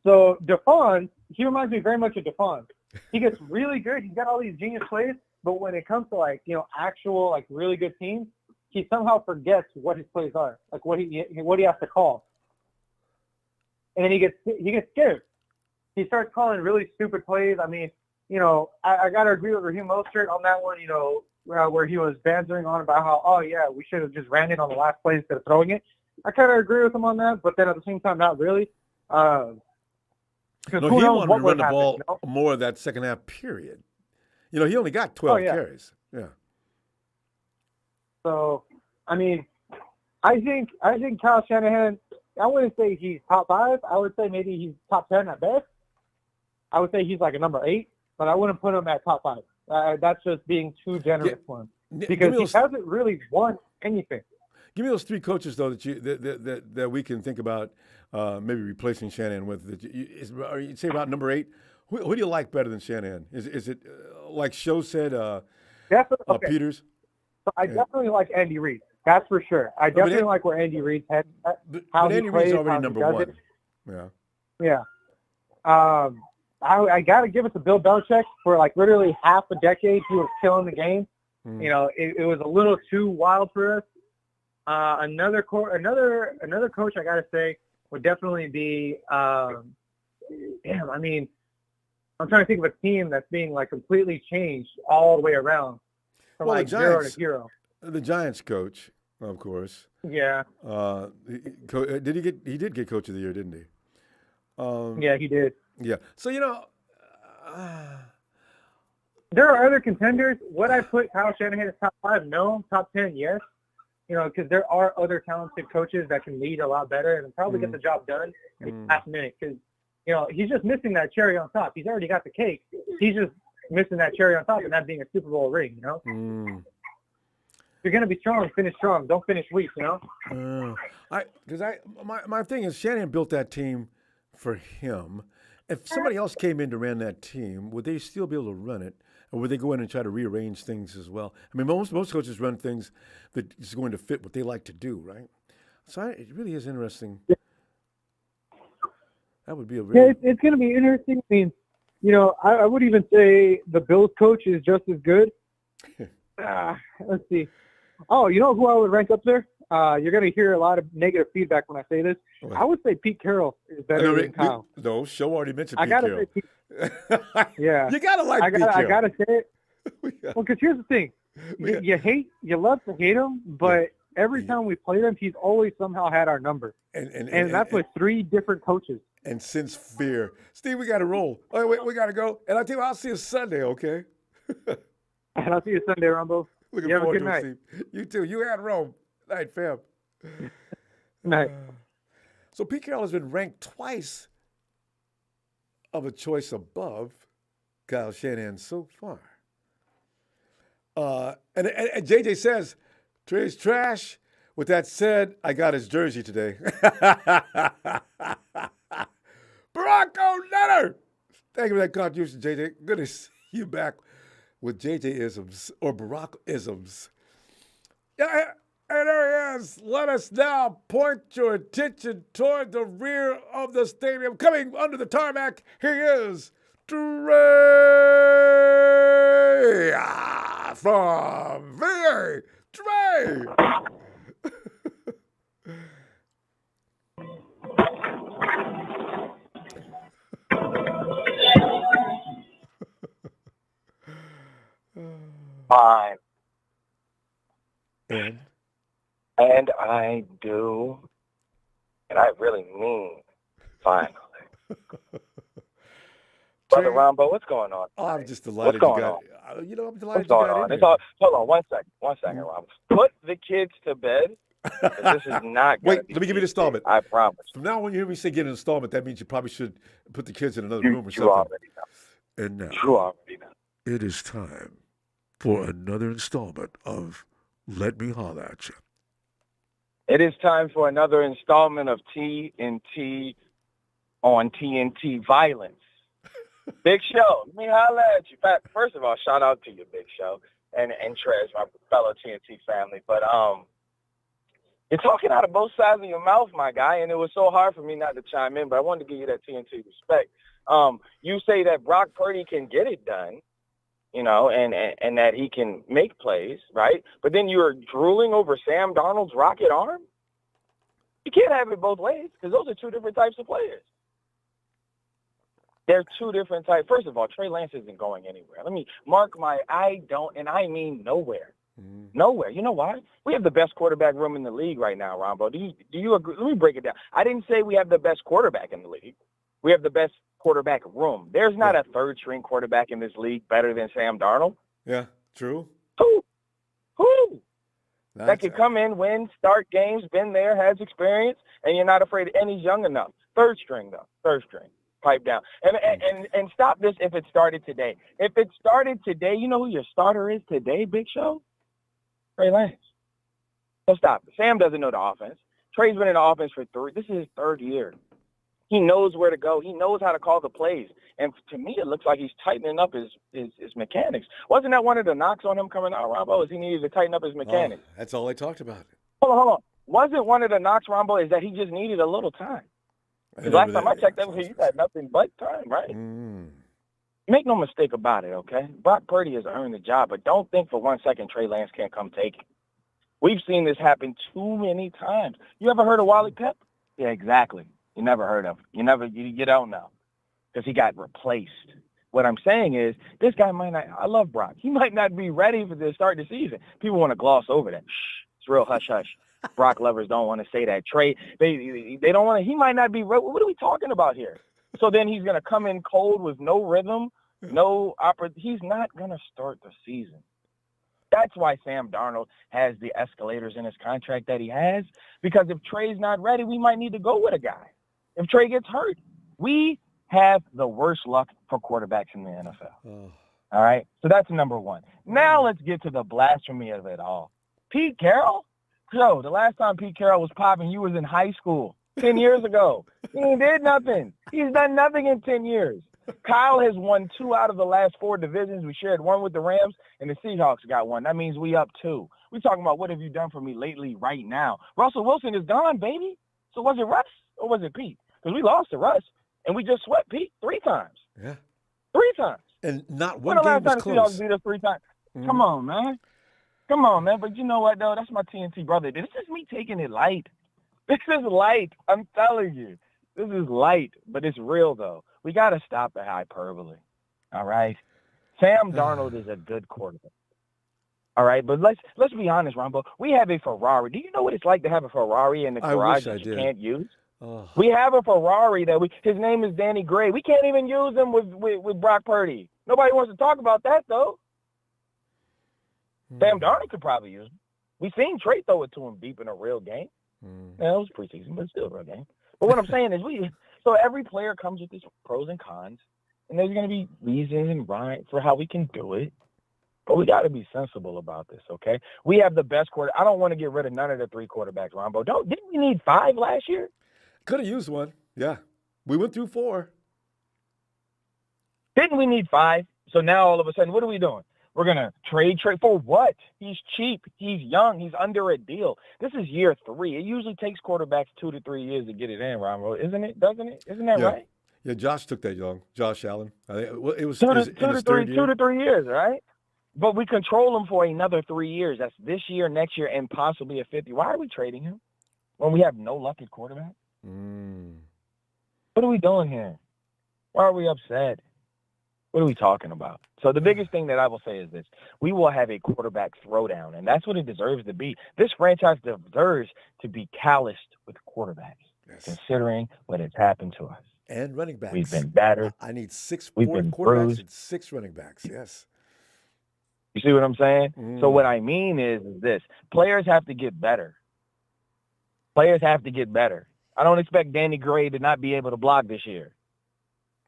So DeFon, he reminds me very much of DeFon. He gets really good. He's got all these genius plays, but when it comes to actual really good teams, he somehow forgets what his plays are, what he has to call, and then he gets scared. He starts calling really stupid plays. I mean, I got to agree with Raheem Mostert on that one. Where he was bantering on about how, we should have just ran it on the last play instead of throwing it. I kind of agree with him on that, but then at the same time, not really. No, he wanted to run the ball more of that second half period. He only got 12 carries. Yeah. So, I mean, I think Kyle Shanahan, I wouldn't say he's top 5. I would say maybe he's top 10 at best. I would say he's like a number 8, but I wouldn't put him at top 5. That's just being too generous for him because he hasn't really won anything. Give me those 3 coaches though that we can think about maybe replacing Shanahan with. You say about number 8. Who do you like better than Shanahan? Is it like Show said? Peters. So I definitely like Andy Reid. That's for sure. I definitely like where Andy Reid's head. How he Andy plays, Reid's already how number he 1. does it. Yeah. Yeah. I got to give it to Bill Belichick for literally half a decade. He was killing the game. It was a little too wild for us. Another coach I got to say would definitely be I'm trying to think of a team that's being completely changed all the way around from zero to hero. The Giants coach, of course. Yeah. He did get coach of the year, didn't he? Yeah, he did. Yeah. So, there are other contenders. Would I put Kyle Shanahan as top 5? No. Top 10, yes. Because there are other talented coaches that can lead a lot better and probably get the job done in the last minute. Because, he's just missing that cherry on top. He's already got the cake. He's just missing that cherry on top and that being a Super Bowl ring, If you're going to be strong, finish strong. Don't finish weak, My thing is Shanahan built that team for him. If somebody else came in to run that team, would they still be able to run it? Or would they go in and try to rearrange things as well? I mean, most coaches run things that is going to fit what they like to do, right? So it really is interesting. That would be a really... Yeah, it's going to be interesting. I mean, I would even say the Bills coach is just as good. Let's see. Oh, you know who I would rank up there? you're going to hear a lot of negative feedback when I say this. What? I would say Pete Carroll is better than Kyle. No, Show already mentioned I Pete gotta Carroll. say Pete, yeah. You gotta like Pete I Carroll. gotta say it. Yeah. Well, because here's the thing: you love to hate him, but every time we played him, he's always somehow had our number, and that's with 3 different coaches. And since fear, Steve, we got to roll. Oh, wait, we got to go. And I'll tell you, I'll see you Sunday, okay? And I'll see you Sunday, Ronbo. Looking You have a forward good to night. it, Steve. You too. You and Rome. Night, fam. Night. So Pete Carroll has been ranked twice of a choice above Kyle Shanahan so far. And JJ says, Trey's trash. With that said, I got his jersey today. Bronco Nutter! Thank you for that contribution, JJ. Good to see you back with JJ-isms or Barack-isms. Yeah, and there he is. Let us now point your attention toward the rear of the stadium. Coming under the tarmac, here he is, Trey from VA. Trey! Fine. And I do. And I really mean finally. Brother Ronbo, what's going on? Oh, I'm just delighted What's you going got. You know, I'm delighted What's going you got on? in It's here. all, hold on, 1 second. 1 second, Ronbo. Put the kids to bed. 'Cause this is not going Wait, let me give you an installment. I promise. From now on, when you hear me say get an installment, that means you probably should put the kids in another room or You something. already know. And now, You already know. it is time for another installment of Let Me Holler at You. It is time for another installment of TNT on TNT Violence. Big Show, let me holler at you. First of all, shout out to you, Big Show, and Trez, my fellow TNT family. But you're talking out of both sides of your mouth, my guy, and it was so hard for me not to chime in, but I wanted to give you that TNT respect. You say that Brock Purdy can get it done, you know, and that he can make plays, right? But then you're drooling over Sam Darnold's rocket arm? You can't have it both ways because those are 2 different types of players. They're 2 different types. First of all, Trey Lance isn't going anywhere. Let me mark my I don't, and I mean nowhere. Nowhere. You know why? We have the best quarterback room in the league right now, Ronbo. Do you agree? Let me break it down. I didn't say we have the best quarterback in the league. We have the best quarterback room. There's not a 3rd-string quarterback in this league better than Sam Darnold. Yeah, true. Who? That could come in, win, start games, been there, has experience, and you're not afraid, and he's young enough. 3rd string, though. 3rd string. Pipe down. And stop this if it started today. If it started today, you know who your starter is today, Big Show? Trey Lance. So stop it. Sam doesn't know the offense. Trey's been in the offense for 3. This is his 3rd year. He knows where to go. He knows how to call the plays. And to me, it looks like he's tightening up his mechanics. Wasn't that one of the knocks on him coming out, Ronbo, is he needed to tighten up his mechanics? Oh, that's all I talked about. Hold on. Wasn't one of the knocks, Ronbo, is that he just needed a little time? Because last time I checked, you had nothing but time, right? Make no mistake about it, okay? Brock Purdy has earned the job, but don't think for 1 second Trey Lance can't come take it. We've seen this happen too many times. You ever heard of Wally Pep? Yeah, exactly. You never heard of him. You don't know because he got replaced. What I'm saying is this guy might not – I love Brock. He might not be ready for the start of the season. People want to gloss over that. Shh, it's real hush-hush. Brock lovers don't want to say that. Trey, they don't want to – he might not be – what are we talking about here? So then he's going to come in cold with no rhythm, no – he's not going to start the season. That's why Sam Darnold has the escalators in his contract that he has, because if Trey's not ready, we might need to go with a guy. If Trey gets hurt, we have the worst luck for quarterbacks in the NFL. All right? So that's number 1. Now let's get to the blasphemy of it all. Pete Carroll? Joe, the last time Pete Carroll was popping, you was in high school 10 years ago. He did nothing. He's done nothing in 10 years. Kyle has won 2 out of the last 4 divisions. We shared 1 with the Rams, and the Seahawks got 1. That means we up 2. We're talking about what have you done for me lately right now. Russell Wilson is gone, baby. So was it Russ or was it Pete? Because we lost to Russ, and we just swept Pete 3 times. Yeah. 3 times. And not when one the game last was time the close. Seahawks beat us 3 times? Come on, man. Come on, man. But you know what, though? That's my TNT brother. This is me taking it light. This is light. I'm telling you. This is light, but it's real, though. We got to stop the hyperbole. All right? Sam Darnold is a good quarterback. All right? But let's be honest, Ronbo. We have a Ferrari. Do you know what it's like to have a Ferrari in the garage that you can't use? Oh. We have a Ferrari that his name is Danny Gray. We can't even use him with Brock Purdy. Nobody wants to talk about that, though. Sam Darnold could probably use him. We seen Trey throw it to him deep in a real game. Yeah, it was preseason, but still a real game. But what I'm saying is so every player comes with these pros and cons, and there's going to be reasons and rhymes for how we can do it. But we got to be sensible about this, okay? We have the best quarter. I don't want to get rid of none of the 3 quarterbacks, Ronbo. Didn't we need 5 last year? Could have used one. Yeah. We went through 4. Didn't we need 5? So now all of a sudden, what are we doing? We're going to trade for what? He's cheap. He's young. He's under a deal. This is year 3. It usually takes quarterbacks 2 to 3 years to get it in, Ronbo. Isn't it? Doesn't it? Isn't that right? Yeah, Josh took that long. Josh Allen. I think it was 2 to 3 years, right? But we control him for another 3 years. That's this year, next year, and possibly a 50. Why are we trading him when we have no luck at quarterback? What are we doing here? Why are we upset? What are we talking about? So the biggest thing that I will say is this. We will have a quarterback throwdown, and that's what it deserves to be. This franchise deserves to be calloused with quarterbacks, considering what has happened to us. And running backs. We've been battered. I need 6 We've quarterbacks been bruised. and 6 running backs, yes. You see what I'm saying? So what I mean is this. Players have to get better. Players have to get better. I don't expect Danny Gray to not be able to block this year.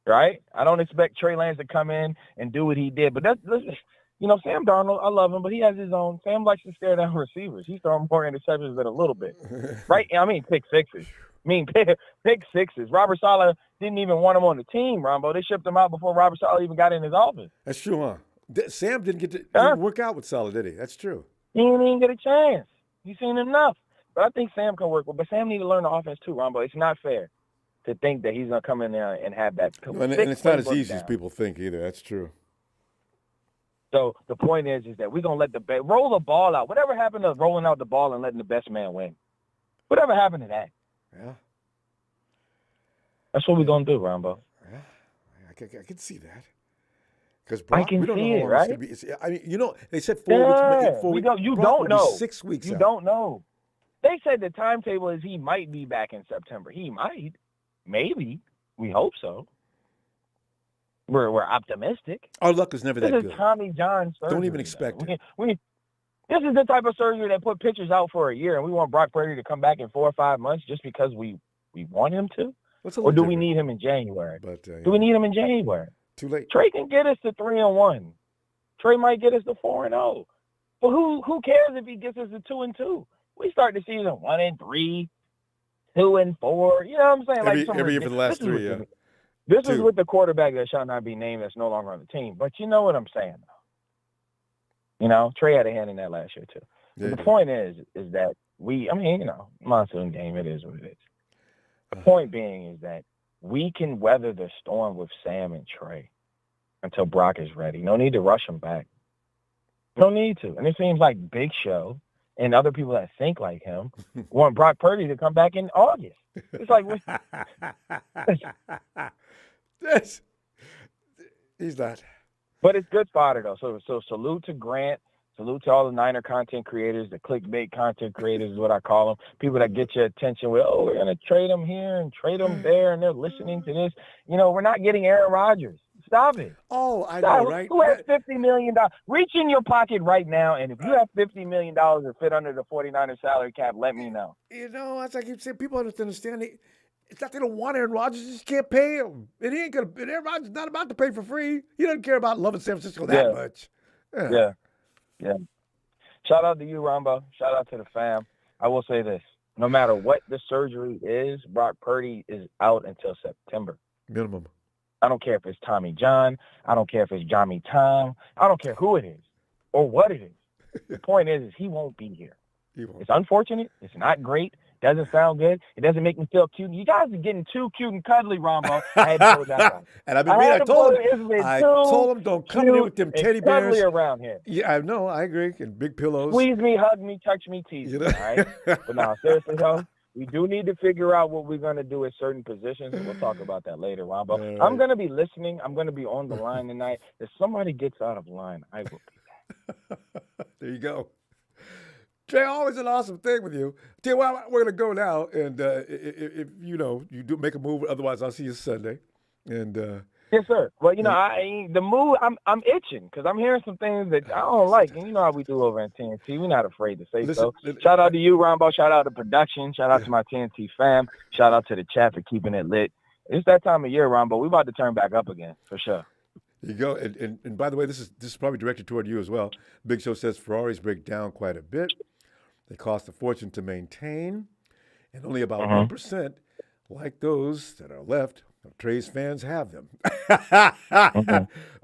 Right? I don't expect Trey Lance to come in and do what he did. But Sam Darnold, I love him, but he has his own. Sam likes to stare down receivers. He's throwing more interceptions than a little bit. Right? I mean, pick sixes. Pick sixes. Robert Saleh didn't even want him on the team, Ronbo. They shipped him out before Robert Saleh even got in his office. That's true, huh? Sam didn't get to work out with Saleh, did he? That's true. He didn't even get a chance. He's seen enough. But I think Sam can work with. But Sam needs to learn the offense too, Ronbo. It's not fair to think that he's going to come in there and have that. And it's not as easy as people think either. That's true. So the point is that we're going to let roll the ball out. Whatever happened to rolling out the ball and letting the best man win? Whatever happened to that? Yeah. That's what we're going to do, Ronbo. Yeah. I can see that. Because I can we don't see know how it, long right? it's going to be. I mean, they said 4 weeks. 4 weeks. You don't know. 6 weeks You out. don't know. They said the timetable is he might be back in September. He might. Maybe. We hope so. We're optimistic. Our luck is never that good. This is Tommy John surgery. Don't even expect it. This is the type of surgery that put pitchers out for a year, and we want Brock Purdy to come back in 4 or 5 months just because we want him to? Or do we need him in January? Do we need him in January? Too late. Trey can get us to 3-1. Trey might get us to 4-0. But who cares if he gets us to 2-2? We start the season 1-3, 2-4. You know what I'm saying? Every year for the last 3, yeah. This is with the quarterback that shall not be named that's no longer on the team. But you know what I'm saying, though. Trey had a hand in that last year, too. Yeah, the point is that monsoon game, it is what it is. The point being is that we can weather the storm with Sam and Trey until Brock is ready. No need to rush him back. No need to. And it seems like Big Show and other people that think like him want Brock Purdy to come back in August. It's like he's not. But it's good fodder though. So salute to Grant. Salute to all the Niner content creators, the clickbait content creators is what I call them. People that get your attention with, we're going to trade them here and trade them there, and they're listening to this. We're not getting Aaron Rodgers. Stop it. Oh, I know, right? Who has $50 million? Reach in your pocket right now, and if you have $50 million to fit under the 49er salary cap, let me know. As I keep saying, people have to understand it's not they don't want Aaron Rodgers, they just can't pay him. And Aaron Rodgers is not about to pay for free. He doesn't care about loving San Francisco that much. Yeah. Shout out to you, Ronbo. Shout out to the fam. I will say this. No matter what the surgery is, Brock Purdy is out until September. Minimum. I don't care if it's Tommy John. I don't care if it's Johnny Tom. I don't care who it is or what it is. The point is he won't be here. It's unfortunate. It's not great. Doesn't sound good. It doesn't make me feel cute. You guys are getting too cute and cuddly, Rombo. I had to pull that out. And I told him don't come in here with them teddy bears. Cuddly around here. Yeah, I know. I agree. And big pillows. Squeeze me, hug me, touch me, tease me. All right. But no, seriously though, we do need to figure out what we're gonna do at certain positions. We'll talk about that later, Rombo. Right. I'm gonna be listening. I'm gonna be on the line tonight. If somebody gets out of line, I will be back. There you go. Trey, always an awesome thing with you. Tell you what, we're going to go now, and if you do make a move, otherwise I'll see you Sunday. And yes, sir. Well, the move, I'm itching because I'm hearing some things that I don't like, and you know how we do over at TNT. We're not afraid to say so. Shout out to you, Ronbo. Shout out to production. Shout out to my TNT fam. Shout out to the chat for keeping it lit. It's that time of year, Ronbo. We're about to turn back up again for sure. There you go. And by the way, this is probably directed toward you as well. Big Show says Ferraris break down quite a bit. They cost a fortune to maintain, and only about 1%, like those that are left of Trey's fans, have them. But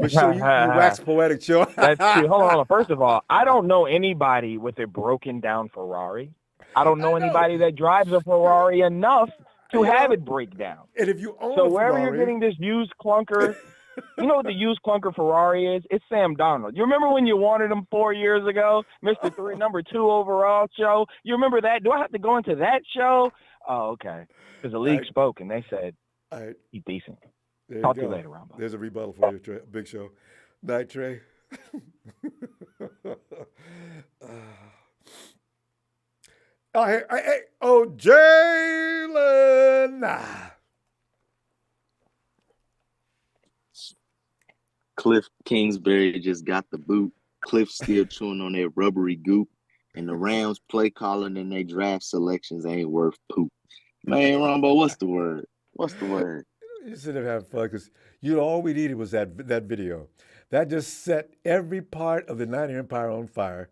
sure, you wax poetic, Joe. That's true. Hold on. First of all, I don't know anybody with a broken down Ferrari. I don't know anybody that drives a Ferrari enough to have it break down. And if you own so a wherever Ferrari, you're getting this used clunker. You know what the used clunker Ferrari is? It's Sam Darnold. You remember when you wanted him 4 years ago, Mr. 3, number 2 overall show? You remember that? Do I have to go into that show? Oh, okay. Because the league spoke and they said he's decent. Talk to you later, Ronbo. There's a rebuttal for you, Trey. Big Show. Night, Trey. Jalen. Cliff Kingsbury just got the boot. Cliff still chewing on that rubbery goop. And the Rams play calling and they draft selections ain't worth poop. Man, Ronbo, what's the word? What's the word? You should have had fun because all we needed was that video. That just set every part of the Niner Empire on fire.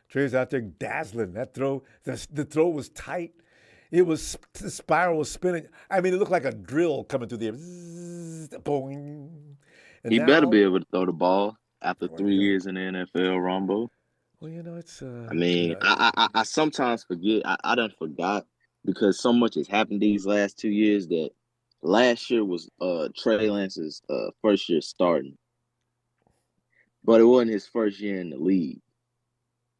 Trey's out there dazzling. That throw, the throw was tight. The spiral was spinning. I mean, it looked like a drill coming through the air. Zzz, boing. And he better be able to throw the ball after 3 years in the NFL, Ronbo. Well, it's. I mean, I sometimes forget. I done forgot because so much has happened these last 2 years that last year was Trey Lance's first year starting, but it wasn't his first year in the league.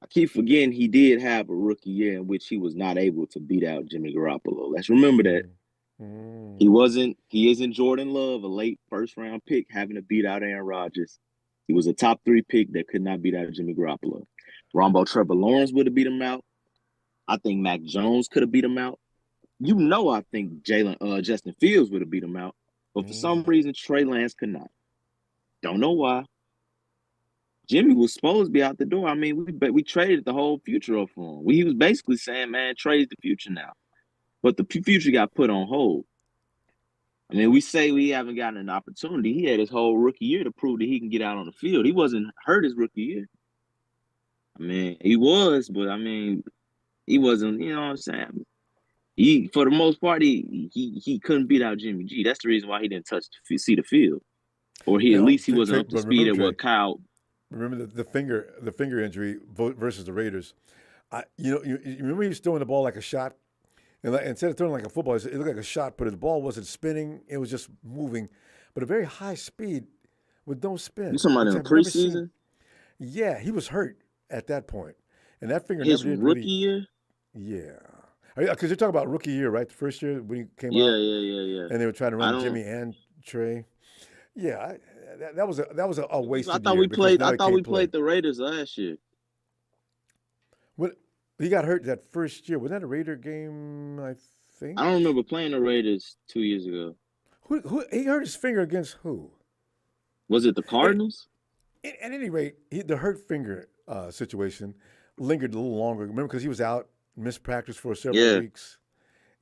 I keep forgetting he did have a rookie year in which he was not able to beat out Jimmy Garoppolo. Let's remember that. He isn't Jordan Love, a late first-round pick, having to beat out Aaron Rodgers. He was a top 3 pick that could not beat out Jimmy Garoppolo. Ronbo Trevor Lawrence would have beat him out. I think Mac Jones could have beat him out. I think Justin Fields would have beat him out. But for some reason, Trey Lance could not. Don't know why. Jimmy was supposed to be out the door. I mean, we traded the whole future up for him. He was basically saying, man, Trey's the future now. But the future got put on hold. I mean, we say we haven't gotten an opportunity. He had his whole rookie year to prove that he can get out on the field. He wasn't hurt his rookie year. I mean, he was, but I mean, he wasn't, you know what I'm saying? For the most part, he couldn't beat out Jimmy G. That's the reason why he didn't see the field. Or at least he wasn't up to speed at what Kyle. Remember the finger injury versus the Raiders. You remember he was throwing the ball like a shot? And instead of throwing like a football, it looked like a shot, but the ball wasn't spinning. It was just moving, but a very high speed with no spin. You talking about in the preseason? Yeah, he was hurt at that point. And that finger his never did rookie year? Yeah. Because you're talking about rookie year, right? The first year when he came out? Yeah. And they were trying to run Jimmy and Trey. Yeah, that was a wasted I thought year. I thought we played the Raiders last year. What? He got hurt that first year. Was that a Raider game, I think? I don't remember playing the Raiders 2 years ago. Who he hurt his finger against who? Was it the Cardinals? At any rate, the hurt finger situation lingered a little longer. Remember, because he was out, missed practice for several weeks.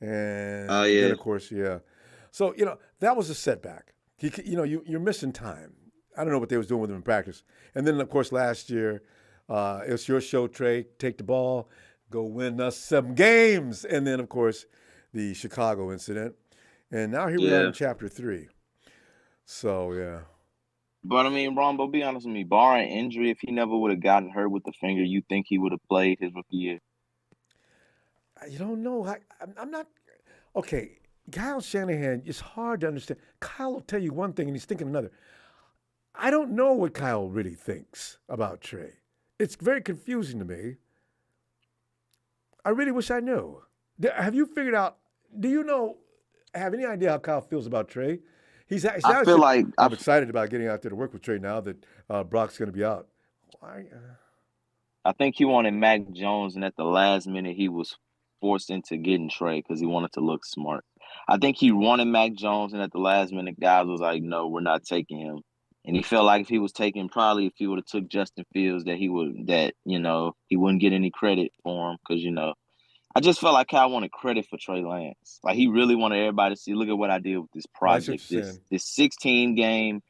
And then, of course, So, that was a setback. You're missing time. I don't know what they was doing with him in practice. And then, of course, last year, it was your show, Trey. Take the ball, go win us some games. And then, of course, the Chicago incident. And now here we are in Chapter 3. So, yeah. But, I mean, Ronbo, be honest with me. Barring injury, if he never would have gotten hurt with the finger, you think he would have played his rookie year? You don't know. I'm not. Okay, Kyle Shanahan, it's hard to understand. Kyle will tell you one thing and he's thinking another. I don't know what Kyle really thinks about Trey. It's very confusing to me. I really wish I knew. Have you figured out, do you know, have any idea how Kyle feels about Trey? I feel like I'm excited about getting out there to work with Trey now that Brock's going to be out. Why? I think he wanted Mac Jones, and at the last minute, he was forced into getting Trey because he wanted to look smart. I think he wanted Mac Jones, and at the last minute, guys was like, "No, we're not taking him." And he felt like if he was taking, probably if he would have took Justin Fields, that he wouldn't get any credit for him because I just felt like Kyle wanted credit for Trey Lance. Like he really wanted everybody to see, look at what I did with this project, this 16 game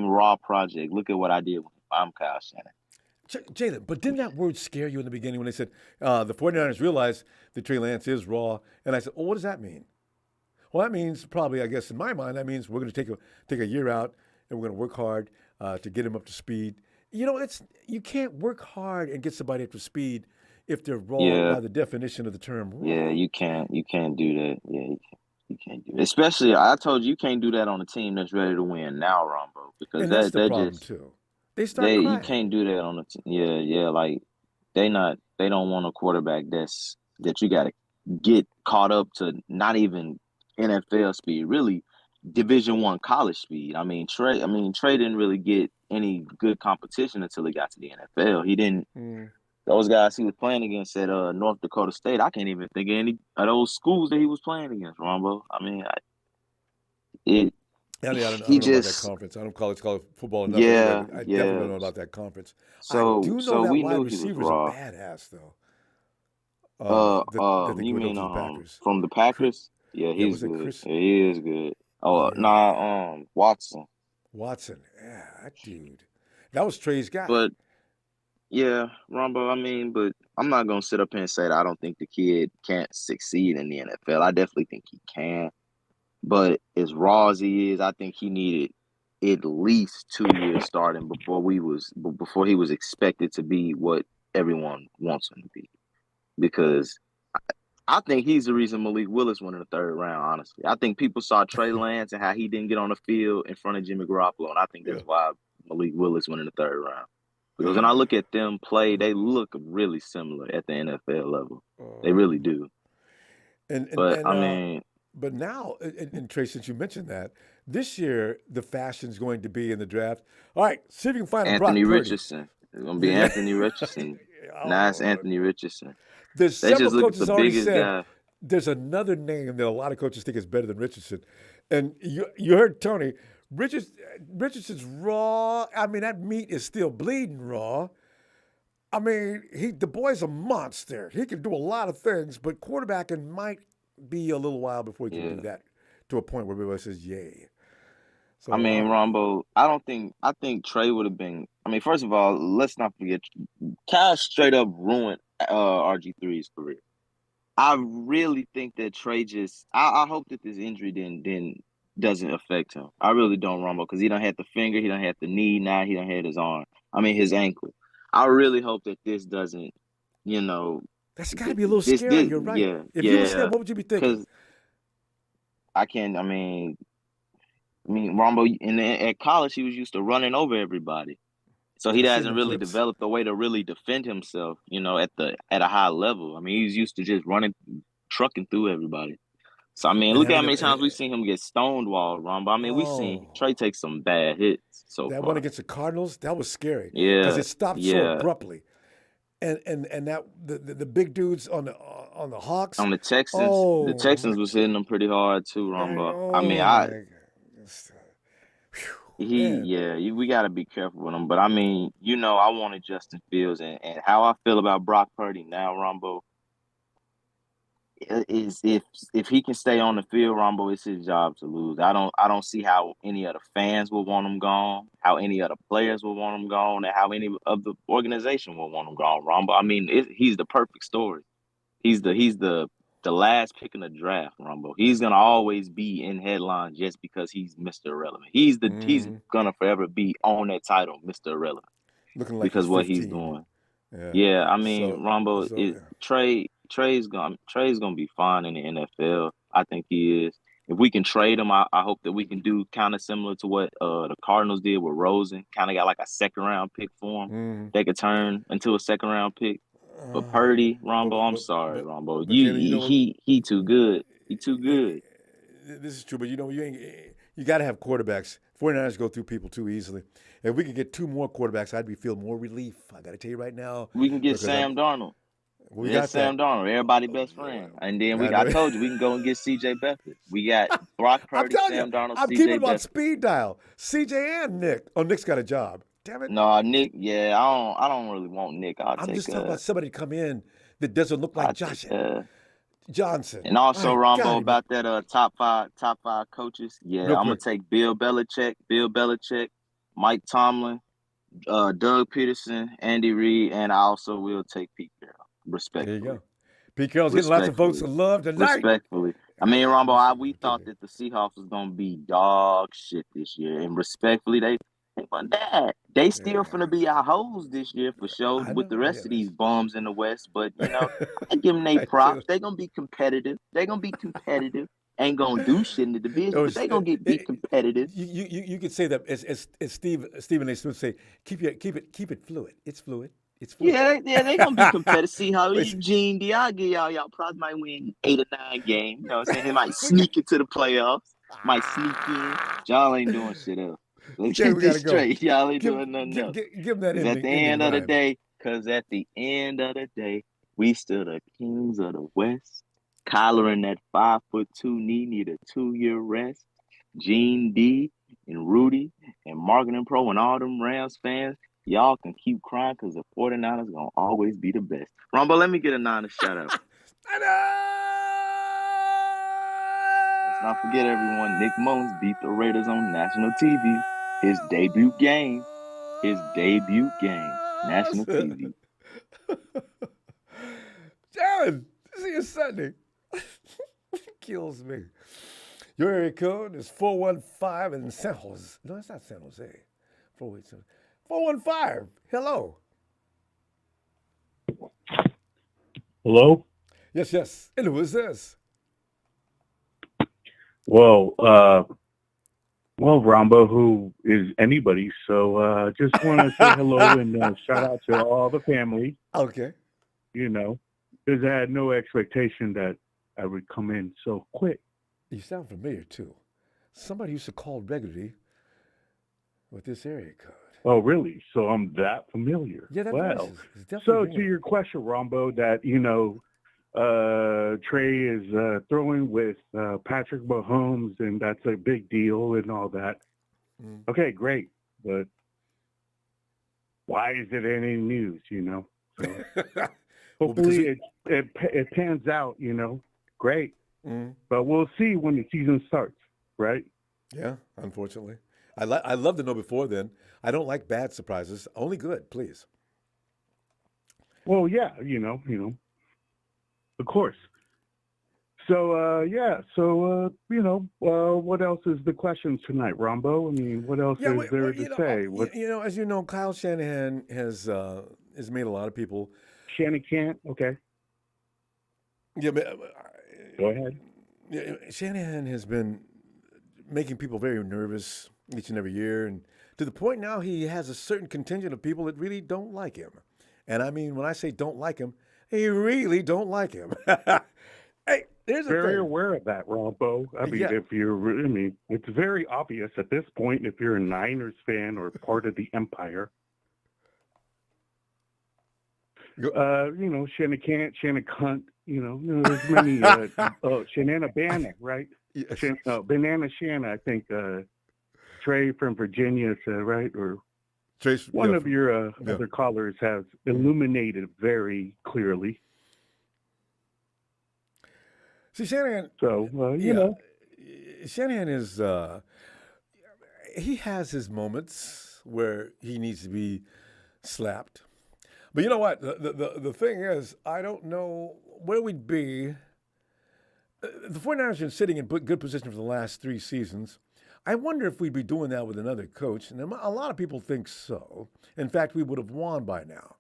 raw project. Look at what I did with him. I'm Kyle Shanahan. Jalen, but didn't that word scare you in the beginning when they said the 49ers realized that Trey Lance is raw? And I said, well, what does that mean? Well, that means probably, I guess in my mind, that means we're going to take a year out and we're going to work hard to get him up to speed. You can't work hard and get somebody up to speed if they're raw by the definition of the term raw. Yeah, you can't do that. Yeah, you can't do that. Especially, I told you can't do that on a team that's ready to win now, Ronbo, because that's the problem too. You can't do that on a team. Yeah, like they don't want a quarterback that you got to get caught up to not even NFL speed, really Division I college speed. Trey didn't really get any good competition until he got to the NFL. He didn't. Those guys he was playing against at North Dakota State, I can't even think of any of those schools that he was playing against, Ronbo. I don't know about that conference. I don't college football enough. I definitely don't know about that conference. So, I do know that we wide knew receiver's he was raw. A badass, though. You mean from the Packers? Yeah, he's good. Yeah, he is good. Watson. Watson, yeah, that dude. That was Trey's guy. But yeah, Ronbo. But I'm not gonna sit up here and say that I don't think the kid can't succeed in the NFL. I definitely think he can. But as raw as he is, I think he needed at least 2 years starting before he was expected to be what everyone wants him to be. Because I think he's the reason Malik Willis went in the third round, honestly. I think people saw Trey Lance and how he didn't get on the field in front of Jimmy Garoppolo, and I think that's why Malik Willis went in the third round. Because when I look at them play, they look really similar at the NFL level. They really do. But now, and Trey, since you mentioned that, this year the fashion's going to be in the draft. All right, see if you can find Anthony Richardson. It's going to be Anthony Richardson. Now it's Anthony Richardson. There's several coaches already said there's another name that a lot of coaches think is better than Richardson. And you heard Tony. Richardson's raw. That meat is still bleeding raw. The boy's a monster. He can do a lot of things, but quarterbacking might be a little while before he can do that to a point where everybody says yay. So, Ronbo, I think Trey would have been. First of all, let's not forget, Kyle straight up ruined RG3's career. I really think that Trey I hope that this injury doesn't affect him. I really don't, Ronbo, because he don't have the finger, he don't have the knee, now he don't have his arm. His ankle. I really hope that this doesn't, That's got to be a little scary. You're right. Yeah, if you were there, what would you be thinking? Because Ronbo, at college, he was used to running over everybody. So he hasn't really developed a way to really defend himself, at a high level. He's used to just trucking through everybody. So, look at how many times we've seen him get stonewalled, Ronbo. We've seen Trey take some bad hits so far. That one against the Cardinals, that was scary. Yeah. Because it stopped so abruptly. And that the big dudes on the Hawks. On the Texans. The Texans was hitting them pretty hard too, Ronbo. We got to be careful with him. But I wanted Justin Fields, and how I feel about Brock Purdy now, Ronbo, is if he can stay on the field, Ronbo, it's his job to lose. I don't see how any of the fans will want him gone, how any of the players will want him gone, and how any of the organization will want him gone, Ronbo. He's the perfect story. He's the last pick in the draft, Ronbo. He's gonna always be in headlines just because he's Mr. Irrelevant. He's gonna forever be on that title, Mr. Irrelevant, looking like because what he's doing. Yeah, Ronbo, Trey Trey's gonna be fine in the NFL. I think he is. If we can trade him, I hope that we can do kind of similar to what the Cardinals did with Rosen. Kind of got like a second-round pick for him. They could turn into a second-round pick. But Purdy, Ronbo, I'm sorry, Ronbo. He too good. He too good. This is true, but you got to have quarterbacks. 49ers go through people too easily. If we could get 2 more quarterbacks, I'd feel more relief. I got to tell you right now. We can get Sam Darnold. We got Sam Darnold, everybody's best friend. And then I told you, we can go and get C.J. Beathard. We got Brock Purdy, Sam Darnold, I'm C.J. keeping about Beathard. speed dial. C.J. and Nick. Oh, Nick's got a job. Damn it. No, Nick, yeah, I don't really want Nick. I'm just talking about somebody to come in that doesn't look like Johnson. And also, Ronbo, about that top five coaches. Yeah, I'm going to take Bill Belichick, Mike Tomlin, Doug Peterson, Andy Reid, and I also will take Pete Carroll. Respectfully. There you go. Pete Carroll's getting lots of votes of love tonight. Respectfully. I mean, Ronbo, we thought that the Seahawks was going to be dog shit this year. And respectfully, they still finna be our hoes this year for sure with the rest of these bums in the West. But, I give them their props. They're going to be competitive. Ain't going to do shit in the division, but they're going to be competitive. You could say that as Stephen A. Smith say, keep it fluid. It's fluid. Yeah, they're going to be competitive. See how Eugene D, I'll give y'all probably might win 8 or 9 games. You know what I'm saying? They might sneak into the playoffs. Might sneak in. Y'all ain't doing shit else. Let's get this straight. Y'all ain't doing nothing else. Give that at the end of the day, because at the end of the day, we still the kings of the West. Kyler in that 5'2" knee need a 2-year rest. Gene D and Rudy and Marketing Pro and all them Rams fans, y'all can keep crying because the 49ers going to always be the best. Ronbo, let me get a Niners shout out. Let's not forget, everyone, Nick Mullins beat the Raiders on national TV. His debut game. National TV. Jared, see you Sunday. Kills me. Your area code is 415 in San Jose. No, it's not San Jose. 487. 415. Hello. Hello? Yes. And who is this? Well, Ronbo, who is anybody? So just want to say hello and shout out to all the family. Okay. Because I had no expectation that I would come in so quick. You sound familiar, too. Somebody used to call regularly with this area code. Oh, really? So I'm that familiar? Yeah, that's well. So to your question, Ronbo, that, Trey is throwing with Patrick Mahomes, and that's a big deal and all that. Okay, great. But why is it any news, So, hopefully it pans out, great. But we'll see when the season starts, right? Yeah, unfortunately. I'd love to know before then. I don't like bad surprises. Only good, please. Well, yeah, of course. So, what else is the question tonight, Ronbo? I mean, what else is there to say? As you know, Kyle Shanahan has made a lot of people. Shanahan, okay. Yeah, go ahead. Yeah, Shanahan has been making people very nervous each and every year, and to the point now he has a certain contingent of people that really don't like him. And I mean, when I say don't like him, they really don't like him. Hey, there's very aware of that, Ronbo. I mean, it's very obvious at this point if you're a Niners fan or part of the empire. Shanahan, there's many, Shanana, right? Yes. Banana Shanna, I think, Trey from Virginia said, right? Or Trace, one of your other callers has illuminated very clearly. See, Shanahan. So, Shanahan is, he has his moments where he needs to be slapped. But you know what? The thing is, I don't know where we'd be. The 49ers have been sitting in good position for the last 3 seasons. I wonder if we'd be doing that with another coach. And a lot of people think so. In fact, we would have won by now.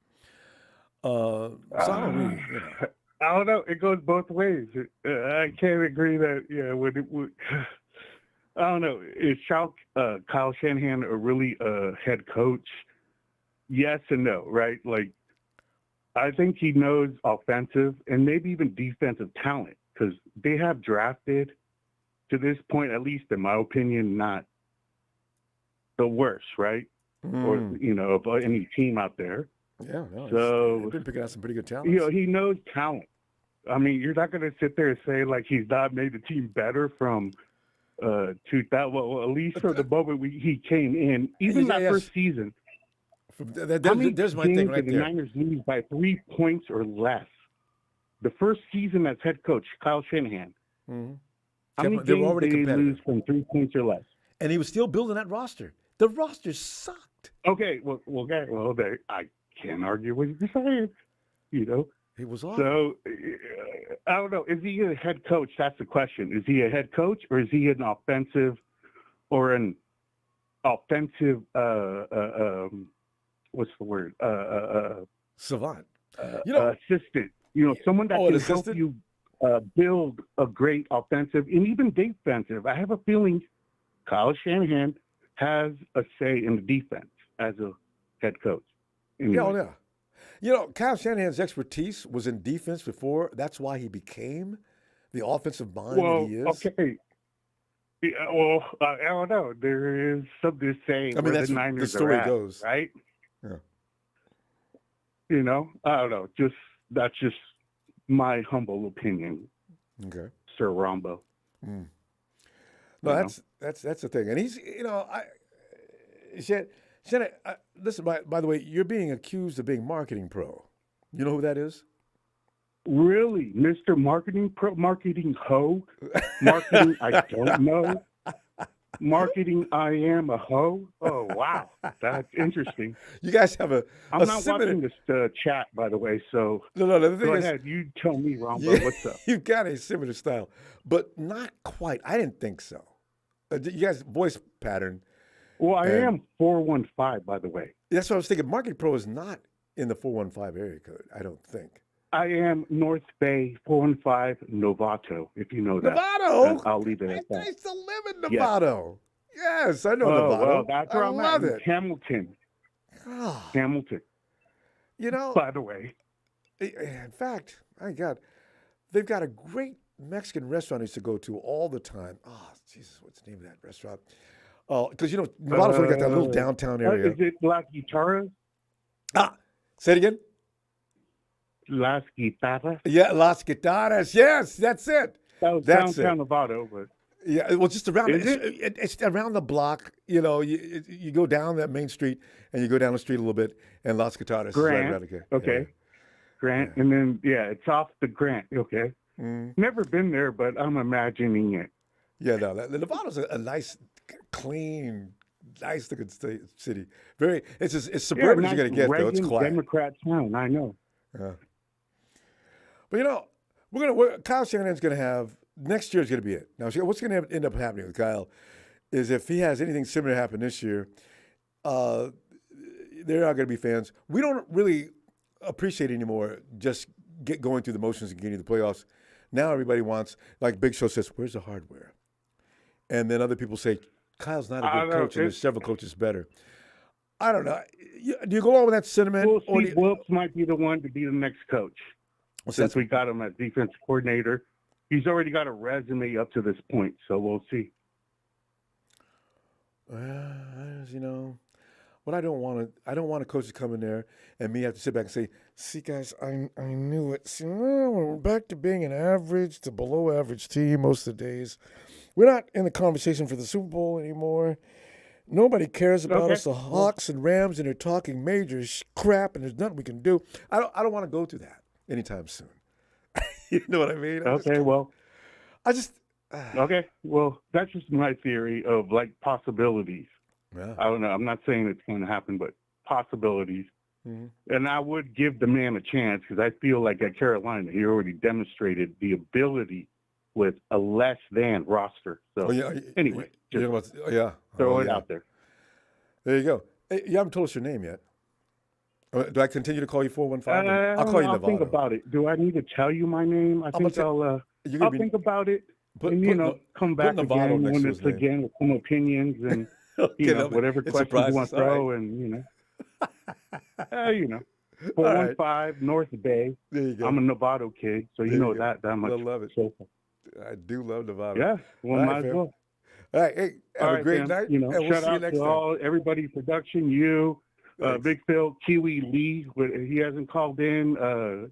So I don't really, I don't know. It goes both ways. I can't agree that, I don't know. Is Kyle Shanahan a really head coach? Yes and no, right? Like, I think he knows offensive and maybe even defensive talent because they have drafted, to this point, at least in my opinion, not the worst, right? Or, of any team out there. Yeah, no, so he's been picking out some pretty good talents. He knows talent. I mean, you're not going to sit there and say, like, he's not made the team better from 2000. Well, at least from the moment he came in, even that first season. There's my thing right there. The there. Niners lose by 3 points or less. The first season as head coach, Kyle Shanahan. Mm-hmm. How many games did he lose from 3 points or less? And he was still building that roster. The roster sucked. Okay, I can't argue with you saying. He was awful. So, I don't know. Is he a head coach? That's the question. Is he a head coach or is he an offensive what's the word? Savant. Assistant. Someone that can help you build a great offensive and even defensive. I have a feeling Kyle Shanahan has a say in the defense as a head coach. Anyway. Yeah. Kyle Shanahan's expertise was in defense before. That's why he became the offensive mind that he is. Okay. Yeah, I don't know. There is something to say where the Niners the story are at, goes. Right? Yeah. I don't know. That's just my humble opinion. Okay. Sir Ronbo. Mm. No, that's the thing. And he's, Shannon, listen, by the way, you're being accused of being marketing pro. You know who that is? Really? Mr. Marketing Pro? Marketing hoe? Marketing I don't know? Marketing I am a hoe? Oh, wow. That's interesting. You guys have I'm not watching this chat, by the way, so no, the thing go is, ahead. You tell me, Ronbo, what's up? You've got a similar style, but not quite. I didn't think so. You guys' voice pattern. Well, I am 415, by the way. That's what I was thinking. Marketing Pro is not in the 415 area code, I don't think. I am North Bay 415 Novato, if you know that. Novato? I'll leave it at that. I used to live in Novato. Yes, I know Novato. Well, that's where I'm love at. it. Hamilton. Oh. Hamilton. By the way. In fact, my God, they've got a great Mexican restaurant I used to go to all the time. Oh, Jesus, what's the name of that restaurant? Because, Nevada's only got that little downtown area. Is it Las Guitarras? Say it again. Las Guitarras? Yeah, Las Guitarras. Yes, that's it. That was downtown Nevada, but... Yeah, well, just around it's around the block. You go down that main street and you go down the street a little bit, and Las Guitarras is right around here. Okay. Yeah. Grant, and then it's off the Grant. Okay. Never been there, but I'm imagining it. Yeah, no, Nevada's a nice, clean, nice looking city. It's suburban as you're gonna get though. It's quiet. Democrat town, I know. Yeah. But Kyle Shanahan's gonna have. Next year is going to be it. Now, what's going to end up happening with Kyle is if he has anything similar happen this year, there are going to be fans. We don't really appreciate anymore just going through the motions and getting to the playoffs. Now everybody wants, like Big Show says, where's the hardware? And then other people say, Kyle's not a good coach, and there's several coaches better. I don't know. Do you go along with that sentiment? Well, Steve Wilkes might be the one to be the next coach. Since we got him as defense coordinator. He's already got a resume up to this point, so we'll see. What I don't want a coach to come in there and me have to sit back and say, see, guys, I knew it. See, we're back to being an average to below average team most of the days. We're not in the conversation for the Super Bowl anymore. Nobody cares about us, the Hawks and Rams, and they're talking major crap, and there's nothing we can do. I don't want to go through that anytime soon. You know what I mean? Okay, that's just my theory of possibilities. Yeah. I don't know. I'm not saying it's going to happen, but possibilities. Mm-hmm. And I would give the man a chance because I feel like at Carolina, he already demonstrated the ability with a less than roster. So anyway, throw it out there. There you go. Hey, you haven't told us your name yet. Do I continue to call you 415? I'll call you I'll think Nevada. about it. Do I need to tell you my name? I think I'll think about it and, come back again when it's again with some opinions and, whatever questions you want to throw and, 415 North Bay. There you go. I'm a Novato kid, so you know that much. I love it. So, I do love Nevada. yeah, well, might as well. All right, hey, have a great night. And we'll shout see you out next to time. everybody production, you, Big Phil, Kiwi Lee, he hasn't called in,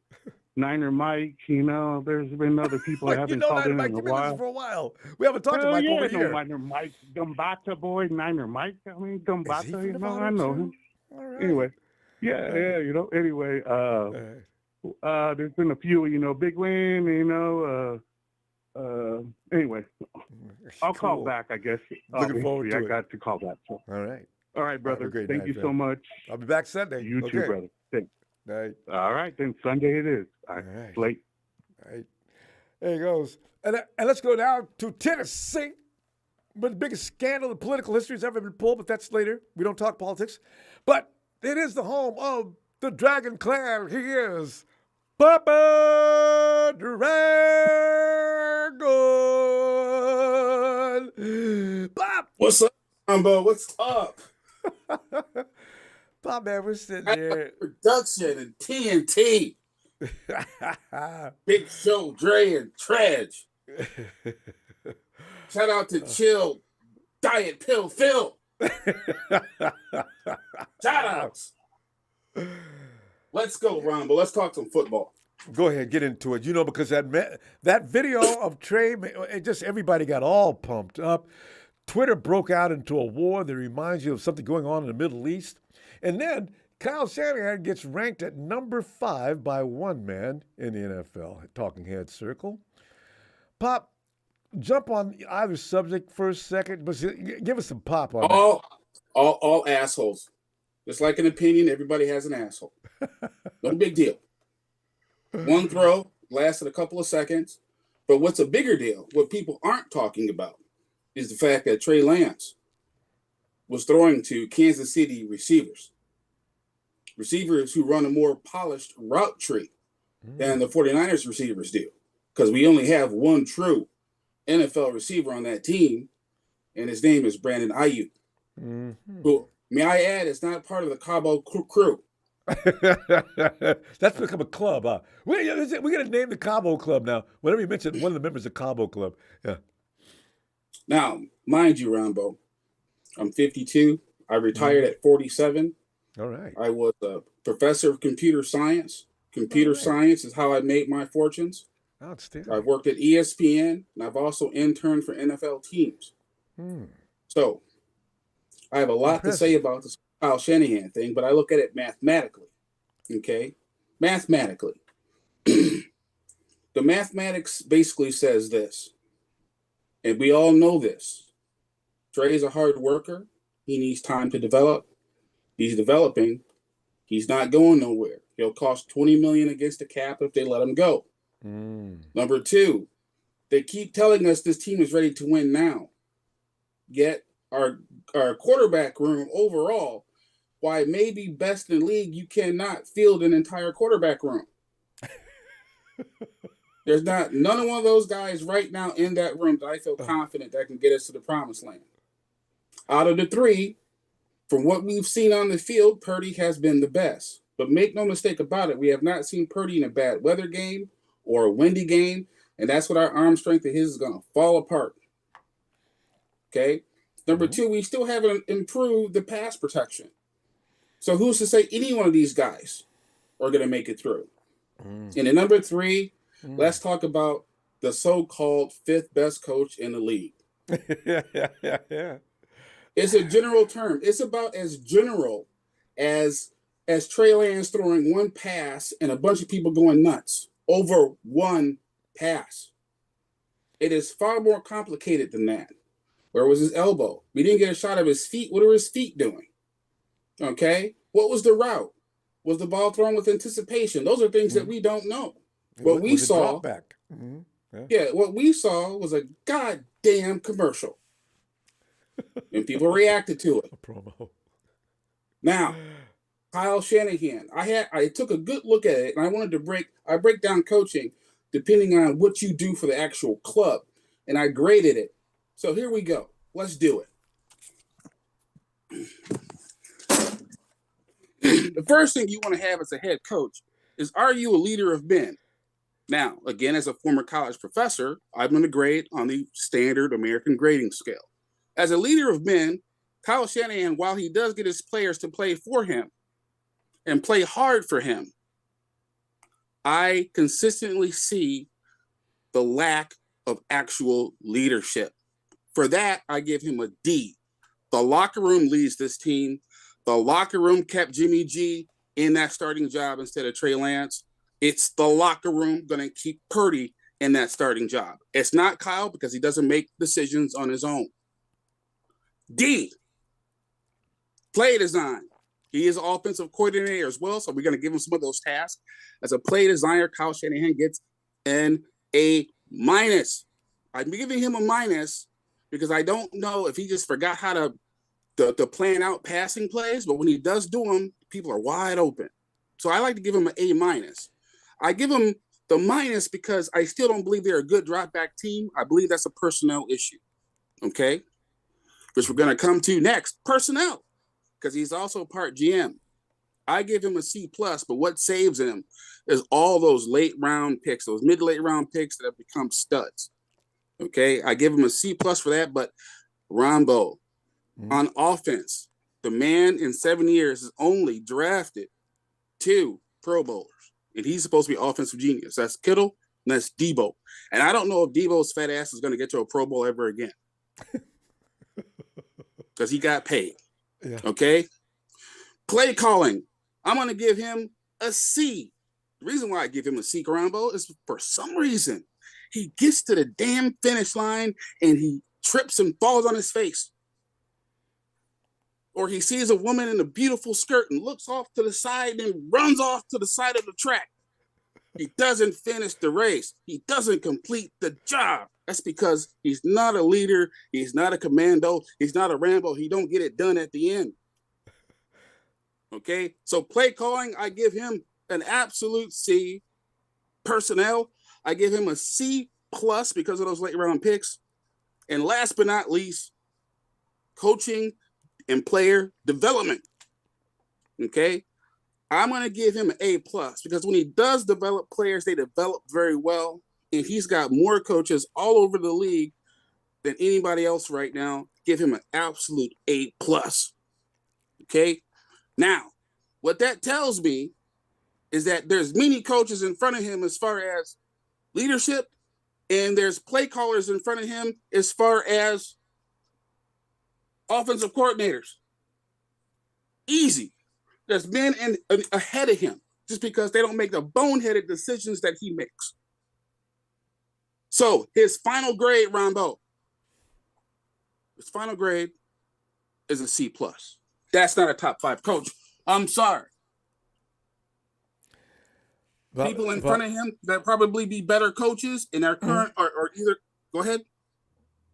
Niner Mike, there's been other people that haven't called in Mike, a you've been while. for a while. We haven't talked to Mike over here. Niner Mike, Gambata boy, Niner Mike. I mean, Gambata, I know him. All right. Anyway, anyway, there's been a few, Big Win, anyway, I'll call back, I guess. Looking forward to it. I got to call back. So. All right, brother. Thank you so much. I'll be back Sunday. You too, brother. Thanks. Night. All right, then Sunday it is. All right. Late. All right. There he goes. And let's go now to Tennessee. But the biggest scandal in political history has ever been pulled, but that's later. We don't talk politics. But it is the home of the Dragon Clan. He is Papa Dragon. Pop. What's up, Ronbo? What's up? Pop, man, we're sitting there. Production and TNT. Big Show, Dre, and Tredge. Shout out to Chill, Diet Pill Phil. Shout outs. Let's go, Ronbo. Let's talk some football. Go ahead, get into it. Because that video of Trey, just everybody got all pumped up. Twitter broke out into a war that reminds you of something going on in the Middle East. And then Kyle Shanahan gets ranked at number 5 by one man in the NFL, Talking Head Circle. Pop, jump on either subject for a second, but give us some pop on that. All assholes. Just like an opinion, everybody has an asshole. No big deal. One throw lasted a couple of seconds. But what's a bigger deal, what people aren't talking about, is the fact that Trey Lance was throwing to Kansas City receivers who run a more polished route tree than the 49ers receivers do, because we only have one true NFL receiver on that team, and his name is Brandon Ayuk, who, may I add, is not part of the Cabo crew. That's become a club, huh? We're going to name the Cabo Club now. Whenever you mention one of the members of Cabo Club. Yeah. Now, mind you, Ronbo, I'm 52. I retired at 47. All right. I was a professor of computer science. Computer science is how I made my fortunes. Outstanding. I've worked at ESPN, and I've also interned for NFL teams. So I have a lot to say about this Kyle Shanahan thing, but I look at it mathematically. Okay? Mathematically. The mathematics basically says this, and we all know this. Trey's a hard worker. He needs time to develop. He's developing. He's not going nowhere. He'll cost $20 million against the cap if they let him go. Number 2, they keep telling us this team is ready to win now. Yet our quarterback room overall, why it may be best in the league, you cannot field an entire quarterback room. There's none of one of those guys right now in that room that I feel confident that can get us to the promised land. Out of the 3, from what we've seen on the field, Purdy has been the best. But make no mistake about it, we have not seen Purdy in a bad weather game or a windy game, and that's what our arm strength of his is going to fall apart. Okay? Number 2, we still haven't improved the pass protection. So who's to say any one of these guys are going to make it through? And at number 3, let's talk about the so-called 5th best coach in the league. Yeah. It's a general term. It's about as general as Trey Lance throwing one pass and a bunch of people going nuts over one pass. It is far more complicated than that. Where was his elbow? We didn't get a shot of his feet. What are his feet doing? Okay. What was the route? Was the ball thrown with anticipation? Those are things that we don't know. What we saw, what we saw was a goddamn commercial. And people reacted to it. A promo. Now, Kyle Shanahan. I took a good look at it, and I wanted to break down coaching depending on what you do for the actual club, and I graded it. So here we go. Let's do it. The first thing you want to have as a head coach is, are you a leader of men? Now, again, as a former college professor, I'm going to grade on the standard American grading scale. As a leader of men, Kyle Shanahan, while he does get his players to play for him and play hard for him, I consistently see the lack of actual leadership. For that, I give him a D. The locker room leads this team. The locker room kept Jimmy G in that starting job instead of Trey Lance. It's the locker room going to keep Purdy in that starting job. It's not Kyle because he doesn't make decisions on his own. D, play design. He is an offensive coordinator as well, so we're going to give him some of those tasks. As a play designer, Kyle Shanahan gets an A-. I'm giving him a minus because I don't know if he just forgot how to plan out passing plays, but when he does do them, people are wide open. So I like to give him an A-. I give him the minus because I still don't believe they're a good drop back team. I believe that's a personnel issue, okay? Which we're going to come to next, personnel, because he's also part GM. I give him a C+, but what saves him is all those late round picks, those mid-late round picks that have become studs, okay? I give him a C+ for that, but Ronbo, on offense, the man in 7 years has only drafted 2 Pro Bowlers, and he's supposed to be offensive genius. That's Kittle and that's Debo. And I don't know if Debo's fat ass is going to get to a Pro Bowl ever again because he got paid. Yeah. Okay? Play calling, I'm going to give him a C. The reason why I give him a C, Ronbo, is for some reason he gets to the damn finish line and he trips and falls on his face. Or he sees a woman in a beautiful skirt and looks off to the side and runs off to the side of the track. He doesn't finish the race. He doesn't complete the job. That's because he's not a leader. He's not a commando. He's not a Rambo. He don't get it done at the end. Okay? So play calling, I give him an absolute C. Personnel, I give him a C+ because of those late round picks. And last but not least, coaching and player development. Okay? I'm going to give him an A+ because when he does develop players, they develop very well. And he's got more coaches all over the league than anybody else right now. Give him an absolute A+. Okay? Now, what that tells me is that there's many coaches in front of him as far as leadership, and there's play callers in front of him as far as offensive coordinators. Easy. There's men ahead of him just because they don't make the boneheaded decisions that he makes. So his final grade, Ronbo, his final grade is a C+. That's not a top 5 coach. I'm sorry. People in front of him that probably be better coaches in our current or either. Go ahead.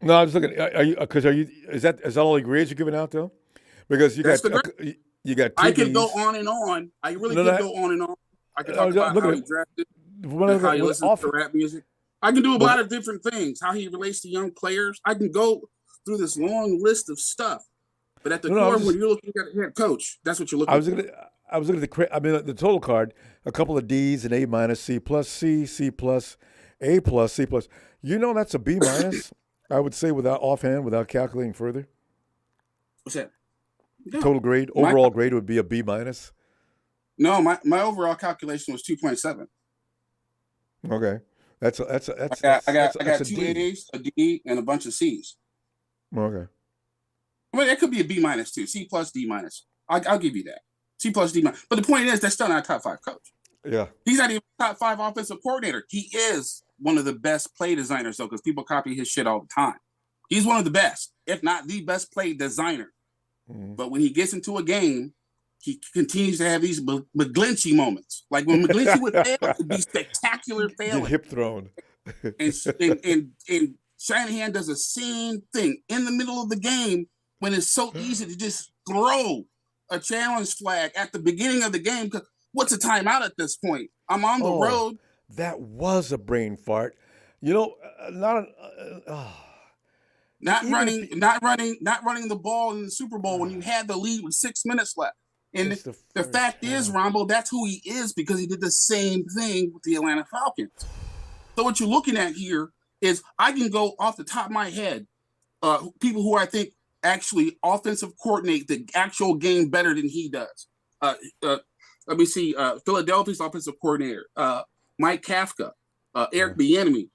No, I was looking. Is that all the grades you're giving out though? Because you got two. I could go on and on. I really could go on and on. I could talk about how he drafted, how he listens to rap music. I can do a lot of different things. How he relates to young players. I can go through this long list of stuff. But at the core, when you're looking at a head coach, that's what you're looking for. I was looking at the total card, a couple of D's, an A-, C+, C+, A+, C+, C+. You know that's a B-, I would say, without calculating further. What's that? No. Total grade, overall grade would be a B-. No, my overall calculation was 2.7. Okay. I got 2 A's, a D, and a bunch of C's. Okay. Well, that could be a B- too. C+, D-. I'll give you that. C+, D-. But the point is, that's still not a top 5 coach. Yeah. He's not even a top 5 offensive coordinator. He is one of the best play designers, though, because people copy his shit all the time. He's one of the best, if not the best play designer. Mm-hmm. But when he gets into a game, he continues to have these McGlinchey moments. Like when McGlinchey would fail, it'd be spectacular failing. Get hip thrown. and Shanahan does the same thing in the middle of the game when it's so easy to just throw a challenge flag at the beginning of the game. What's a timeout at this point? I'm on the road. That was a brain fart. You know, not running the ball in the Super Bowl when you had the lead with 6 minutes left. And the fact is, Ronbo, that's who he is because he did the same thing with the Atlanta Falcons. So what you're looking at here is I can go off the top of my head, people who I think actually offensive coordinate the actual game better than he does. Let me see. Philadelphia's offensive coordinator, Mike Kafka, Eric Bieniemy,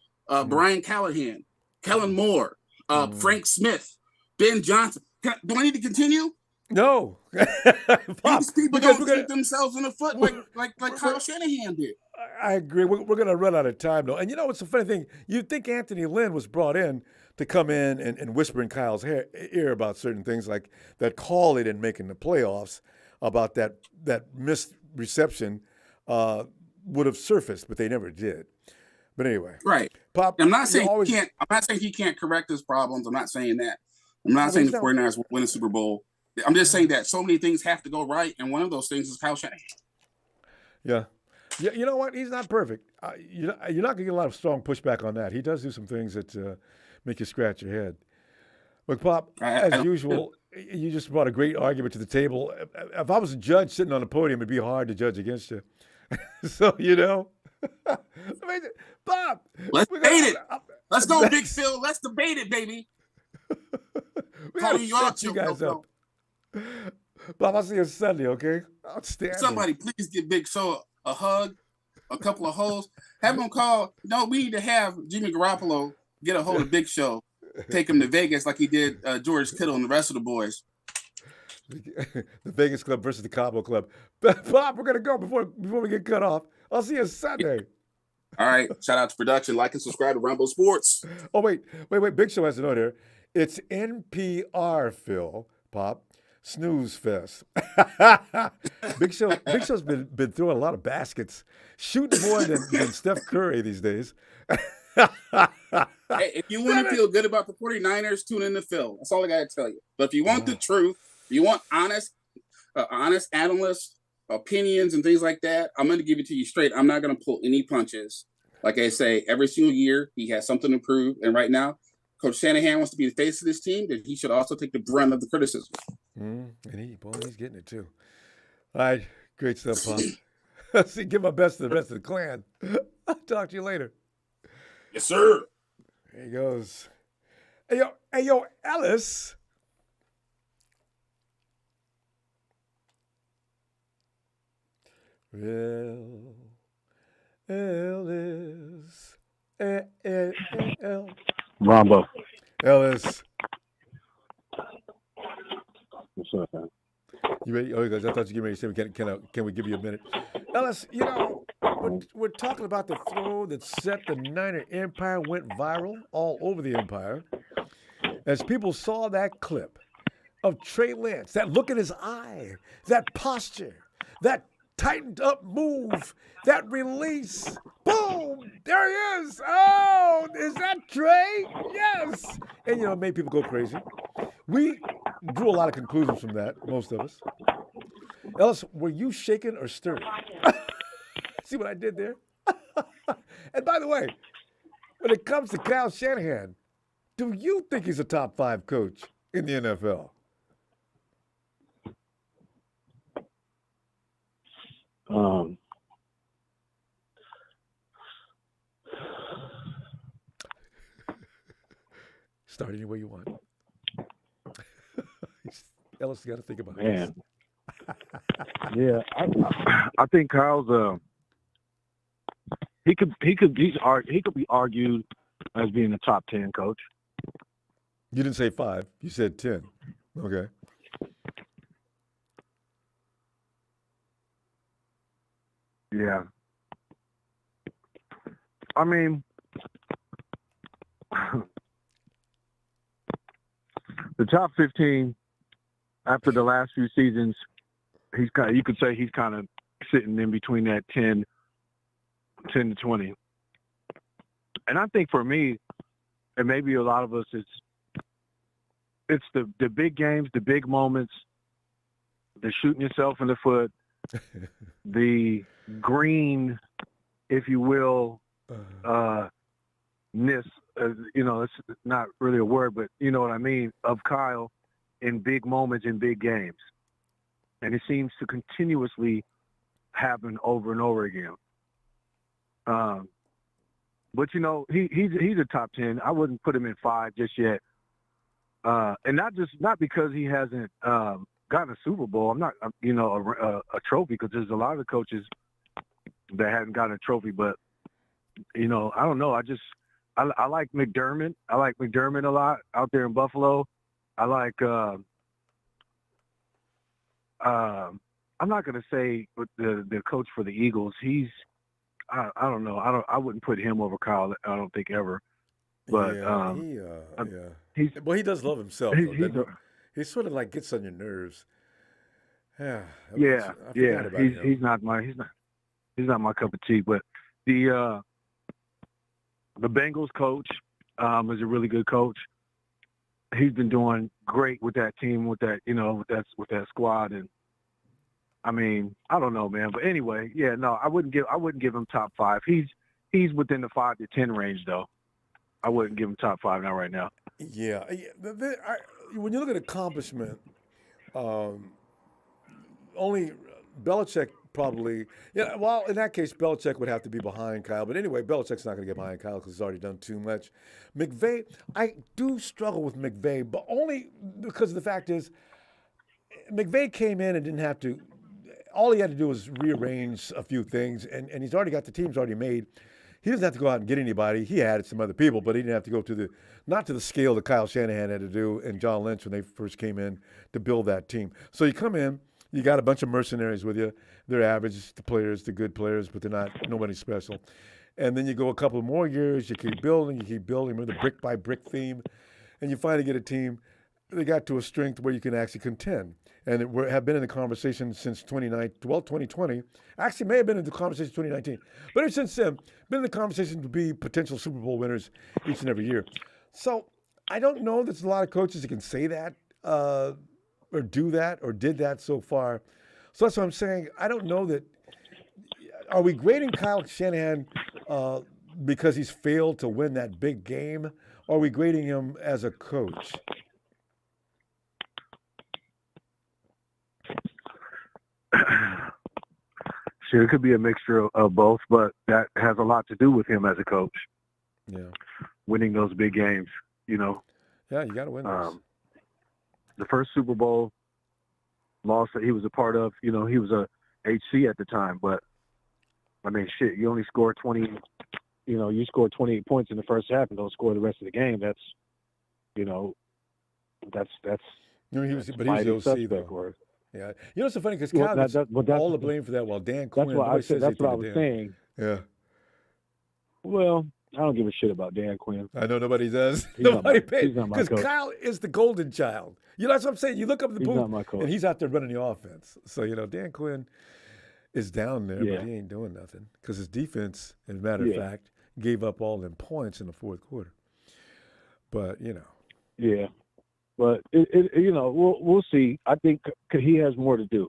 Brian Callahan, Kellen Moore, Frank Smith, Ben Johnson. Do I need to continue? No. These people don't shoot themselves in the foot like Kyle Shanahan did. I agree. We're going to run out of time, though. And you know what's the funny thing? You'd think Anthony Lynn was brought in to come in and whisper in Kyle's ear about certain things like that call they didn't make in the playoffs, about that missed reception would have surfaced, but they never did. But anyway. Right. Pop, I'm not saying he can't correct his problems. I'm not saying that. I'm not saying the 49ers will win a Super Bowl. I'm just saying that so many things have to go right, and one of those things is Kyle Shanahan. Yeah. Yeah, you know what? He's not perfect. You're not going to get a lot of strong pushback on that. He does do some things that make you scratch your head. But, Pop, as usual, you just brought a great argument to the table. If I was a judge sitting on the podium, it'd be hard to judge against you. So, you know. Bob. Let's debate it. Let's go, Big Phil. Let's debate it, baby. We got to set you guys up. Bob, I'll see you Sunday, okay? Outstanding. Somebody please give Big Phil a hug, a couple of holes. Have him call. No, we need to have Jimmy Garoppolo get a hold of Big Show, take him to Vegas like he did George Kittle and the rest of the boys. The Vegas Club versus the Cabo Club. Bob, we're going to go before we get cut off. I'll see you Sunday. All right. Shout out to production. Like and subscribe to Ronbo Sports. Oh, wait. Big Show has to know there. It's NPR, Phil, Pop. Snooze fest. Big Show's been throwing a lot of baskets, shooting more than Steph Curry these days. Hey, if you want to feel good about the 49ers, tune in to Phil. That's all I got to tell you. But if you want the truth, if you want honest analysts, opinions, and things like that, I'm going to give it to you straight. I'm not going to pull any punches. Like I say, every single year he has something to prove, and right now, Coach Shanahan wants to be the face of this team, that he should also take the brunt of the criticism. And he's getting it too. All right, great stuff, Pop. See, give my best to the rest of the clan. I'll talk to you later. Yes, sir. There he goes. Hey, yo, Ellis. Well, Ellis. Ronbo. Ellis. What's up, man? You ready? Oh, guys, I thought you were getting ready to say, can we give you a minute? Ellis, you know, we're talking about the throw that set the Niner Empire, went viral all over the empire. As people saw that clip of Trey Lance, that look in his eye, that posture, that tightened up move, that release. Boom! There he is! Oh, is that Trey? Yes! And, you know, it made people go crazy. We drew a lot of conclusions from that, most of us. Ellis, were you shaken or stirred? See what I did there? And by the way, when it comes to Kyle Shanahan, do you think he's a top 5 coach in the NFL? Start any way you want. Ellis, you got to think about it. Yeah, I think Kyle's he could be argued as being a top 10 coach. You didn't say 5. You said 10. Okay. Yeah. I mean, the top 15 after the last few seasons, you could say he's kind of sitting in between that 10 to 20. And I think for me, and maybe a lot of us, it's the big games, the big moments, the shooting yourself in the foot, the green, if you will, ness, it's not really a word, but you know what I mean, of Kyle in big moments in big games. And it seems to continuously happen over and over again. But he's a top 10. I wouldn't put him in 5 just yet. And not because he hasn't gotten a Super Bowl. I'm not, a trophy, because there's a lot of coaches that haven't gotten a trophy. But I don't know. I like McDermott. I like McDermott a lot out there in Buffalo. I like. I'm not going to say the coach for the Eagles. I don't know. I wouldn't put him over Kyle. I don't think ever. But he does love himself. He sort of like gets on your nerves. Yeah. He's not my cup of tea. But the Bengals coach is a really good coach. He's been doing great with that team, with that squad, and I mean, I don't know, man. But anyway, I wouldn't give him top 5. He's within the 5 to 10 range, though. I wouldn't give him top 5 now, right now. Yeah. When you look at accomplishment, only Belichick probably. Yeah. Well, in that case, Belichick would have to be behind Kyle. But anyway, Belichick's not going to get behind Kyle because he's already done too much. McVay, I do struggle with McVay, but only because the fact is, McVay came in and didn't have to. All he had to do was rearrange a few things, and he's already got the teams already made. He doesn't have to go out and get anybody. He added some other people, but he didn't have to go to not to the scale that Kyle Shanahan had to do and John Lynch when they first came in to build that team. So you come in, you got a bunch of mercenaries with you. They're average, the players, the good players, but they're not nobody special. And then you go a couple more years, you keep building. Remember the brick by brick theme, and you finally get a team. They got to a strength where you can actually contend. And have been in the conversation since 2020. Actually, may have been in the conversation 2019. But ever since then, been in the conversation to be potential Super Bowl winners each and every year. So I don't know there's a lot of coaches that can say that or do that or did that so far. So that's what I'm saying. I don't know that. Are we grading Kyle Shanahan because he's failed to win that big game? Or are we grading him as a coach? Sure, it could be a mixture of both, but that has a lot to do with him as a coach. Yeah, winning those big games. Yeah, you got to win those. The first Super Bowl loss that he was a part of, he was a HC at the time, but I mean, shit, you only scored 20. You scored 28 points in the first half and don't score the rest of the game. That's. He was the OC though. Yeah, it's so funny because Kyle gets all the blame for that. While Dan Quinn, that's what I was saying. Yeah. Well, I don't give a shit about Dan Quinn. I know nobody does. Nobody pays because Kyle is the golden child. That's what I'm saying. You look up the booth, and he's out there running the offense. So Dan Quinn is down there, but he ain't doing nothing because his defense, as a matter of fact, gave up all them points in the fourth quarter. But Yeah. But we'll see. I think he has more to do.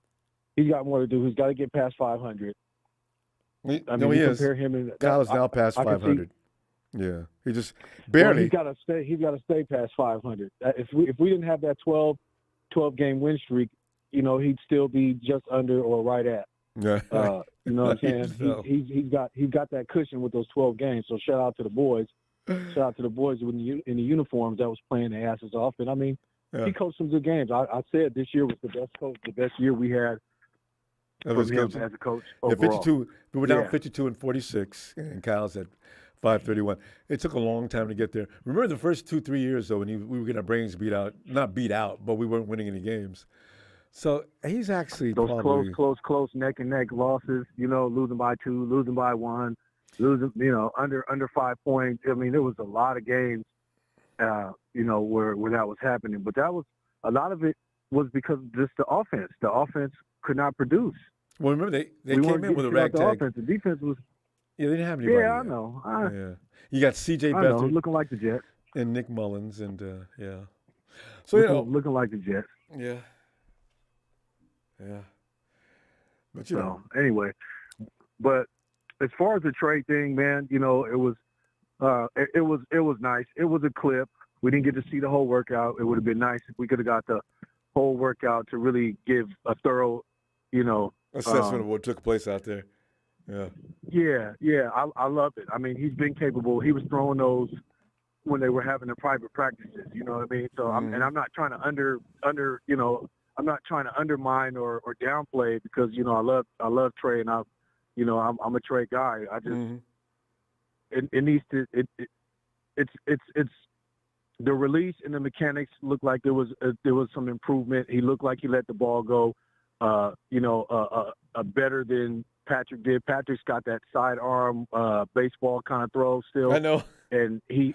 He's got more to do. He's got to get past 500. He is. Kyle is now past 500. Yeah, he just barely. Well, he's got to stay past 500. If we didn't have that 12 game win streak, he'd still be just under or right at. Yeah. You know what I'm saying? He's got that cushion with those 12 games. So shout out to the boys. Shout out to the boys in the uniforms that was playing their asses off. And I mean, he coached some good games. I said this year was the best year we had from him as a coach overall. 52. We were down 52-46, and Kyle's at 531. It took a long time to get there. Remember the first 2-3 years though, when we were getting our brains not beat out, but we weren't winning any games. So he's actually those close neck and neck losses. Losing by 2, losing by 1. Losing, under 5 points. I mean, there was a lot of games, where that was happening. But that was a lot of it was because of just the offense. The offense could not produce. Well, remember they came in with a ragtag. The defense was. Yeah, they didn't have anybody. Yeah, I know. You got C.J. Beathard, looking like the Jets, and Nick Mullins, and So looking like the Jets. Yeah. Yeah. But So anyway, but as far as the trade thing, man, it was it was nice. It was a clip. We didn't get to see the whole workout. It would have been nice if we could have got the whole workout to really give a thorough, assessment of what took place out there. Yeah. Yeah. I love it. I mean, he's been capable. He was throwing those when they were having the private practices. You know what I mean? So I'm not trying to I'm not trying to undermine or downplay because I love Trey and I'm a Trey guy. I just it needs to it's the release and the mechanics look like there was some improvement. He looked like he let the ball go better than Patrick did. Patrick's got that sidearm baseball kind of throw still. I know. And he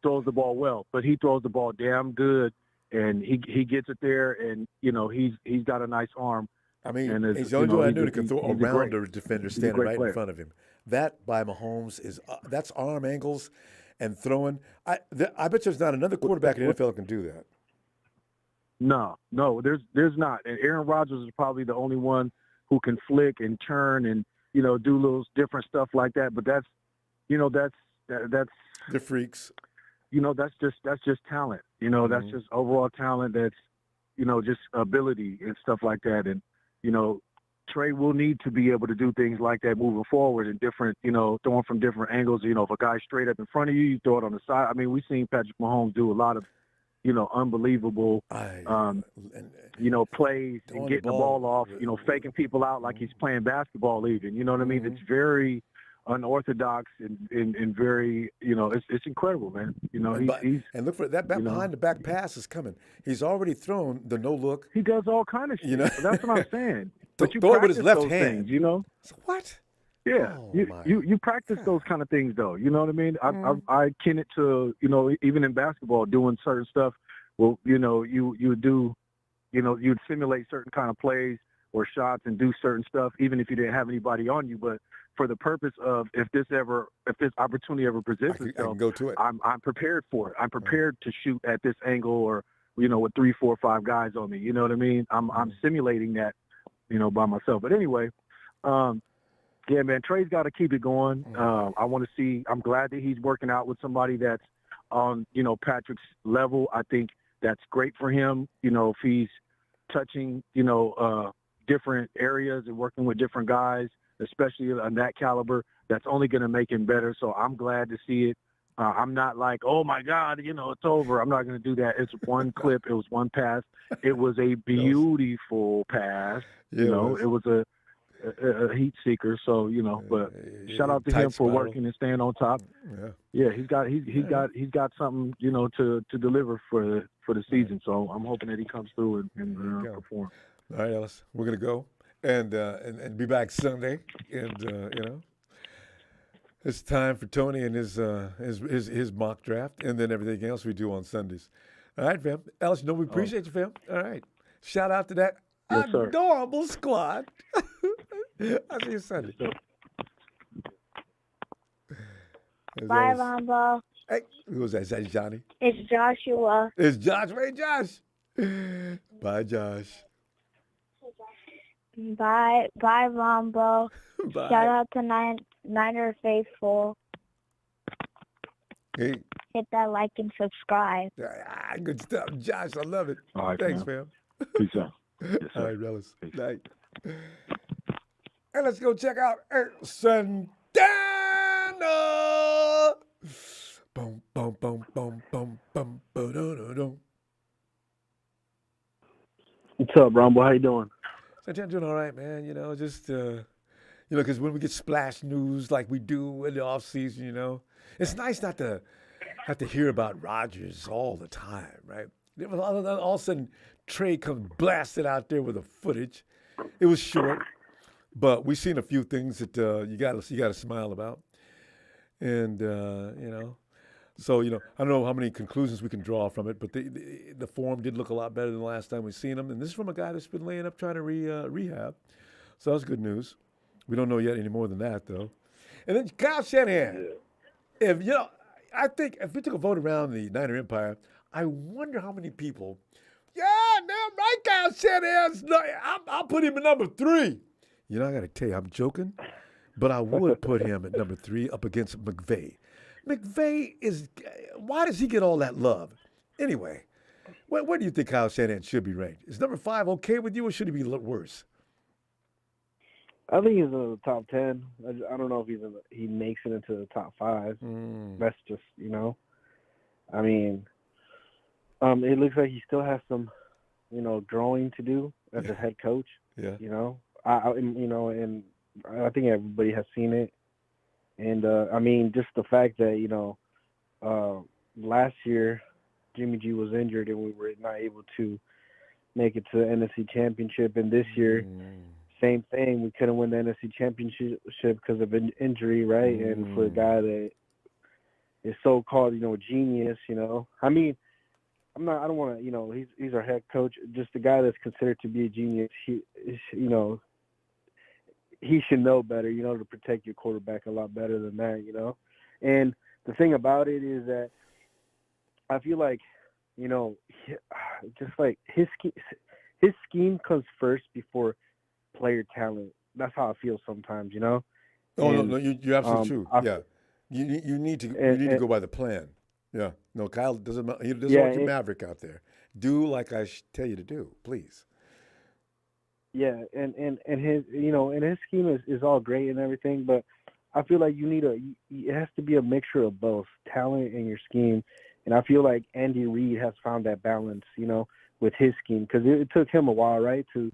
throws the ball well, but he throws the ball damn good, and he gets it there, and he's got a nice arm. I mean, and he's the only one I knew that can throw around a a defender standing right in front of him. That by Mahomes is that's arm angles and throwing. I bet there's not another quarterback in the NFL that can do that. No, there's not. And Aaron Rodgers is probably the only one who can flick and turn and do little different stuff like that. But that's the freaks. That's just talent. That's just overall talent. That's just ability and stuff like that. And Trey will need to be able to do things like that moving forward and different, throwing from different angles. If a guy's straight up in front of you, you throw it on the side. I mean, we've seen Patrick Mahomes do a lot of unbelievable, plays and getting the ball off, faking people out like he's playing basketball even. You know what I mean? It's very unorthodox and very, it's incredible, man. He's and look for that behind the back pass is coming. He's already thrown the no look. He does all kind of shit. That's what I'm saying. But you throw it with his left those hand. Things, What? Yeah, you practice those kind of things though. You know what I mean? I kin it to even in basketball doing certain stuff. Well, you would do, you'd simulate certain kind of plays or shots and do certain stuff even if you didn't have anybody on you. But for the purpose of if this opportunity ever presents itself, I can go to it. I'm prepared for it. I'm prepared to shoot at this angle or with 3, 4, 5 guys on me. You know what I mean? I'm simulating that by myself. But anyway. Yeah, man, Trey's got to keep it going. I want to see – I'm glad that he's working out with somebody that's on, Patrick's level. I think that's great for him, if he's touching, different areas and working with different guys, especially on that caliber. That's only going to make him better. So I'm glad to see it. I'm not like, oh, my God, it's over. I'm not going to do that. It's one clip. It was one pass. It was a beautiful pass. It was a heat seeker, so but shout out to him for working and staying on top. Yeah, he's got something to deliver for the season. So I'm hoping that he comes through and perform. All right, Ellis, we're gonna go and be back Sunday, and it's time for Tony and his mock draft, and then everything else we do on Sundays. All right, fam. Ellis, we appreciate you, fam. All right, shout out to that adorable squad. I'll see you Sunday. Bye, Ronbo. Hey, who was that? Is that Johnny? It's Joshua. It's Josh. Hey, Josh. Bye, Josh. Bye, Ronbo. Bye. Shout out to Niner Faithful. Hey. Hit that like and subscribe. Good stuff, Josh. I love it. All right, thanks, fam. Peace out. Yes, all right, Rellis. Night. And let's go check out Santana. Boom, boom, boom, boom, boom, boom, boom. What's up, Ronbo? How you doing? Santana doing all right, man. Just because when we get splash news like we do in the off season, it's nice not to have to hear about Rodgers all the time, right? All of a sudden, Trey comes blasted out there with the footage. It was short, but we've seen a few things that you got to smile about, and so I don't know how many conclusions we can draw from it, but the form did look a lot better than the last time we've seen him, and this is from a guy that's been laying up trying to rehab, so that's good news. We don't know yet any more than that though. And then Kyle Shanahan, I think if we took a vote around the Niner Empire, I wonder how many people Yeah, damn right, Kyle Shanahan's. I'll put him at number 3. You know, I got to tell you, I'm joking, but I would put him at number 3 up against McVay. McVay is. Why does he get all that love? Anyway, where do you think Kyle Shanahan should be ranked? Is number 5 okay with you, or should he be worse? I think he's in the top 10. I don't know if he makes it into the top 5. That's just, I mean, it looks like he still has some, growing to do as a head coach. Yeah. And I think everybody has seen it. And, I mean, just the fact that, last year Jimmy G was injured and we were not able to make it to the NFC Championship. And this year, same thing. We couldn't win the NFC Championship because of an injury, right? And for a guy that is so-called, genius, I mean, I don't want to, he's our head coach. Just the guy that's considered to be a genius, he should know better, to protect your quarterback a lot better than that, And the thing about it is that I feel like, just like his scheme comes first before player talent. That's how I feel sometimes, Oh, no, you're absolutely true. Yeah, you need to go by the plan. Yeah, no, Kyle doesn't want you maverick out there. Do like I tell you to do, please. Yeah, and his and his scheme is all great and everything, but I feel like it has to be a mixture of both talent and your scheme, and I feel like Andy Reid has found that balance, with his scheme because it took him a while, right, to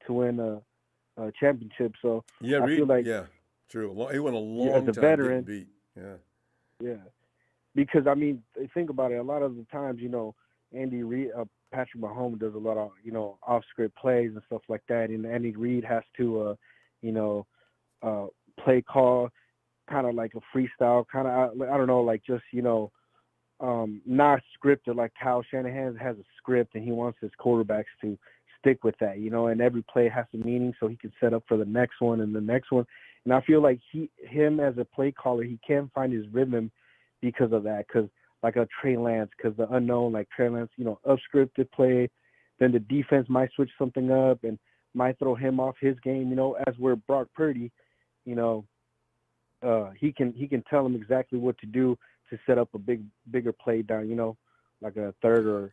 win a championship. So yeah, I feel like true. He went a long time veteran, getting beat. Yeah. Because I mean, think about it. A lot of the times, Andy Reid, Patrick Mahomes does a lot of off-script plays and stuff like that, and Andy Reid has to play call kind of like a freestyle, kind of I don't know, like just not scripted. Like Kyle Shanahan has a script, and he wants his quarterbacks to stick with that, and every play has a meaning, so he can set up for the next one and the next one. And I feel like him as a play caller, he can find his rhythm because of that. Because like a Trey Lance, because the unknown, like Trey Lance, up-scripted play, then the defense might switch something up and might throw him off his game. As we're Brock Purdy, he can tell him exactly what to do to set up a bigger play down. Like a third or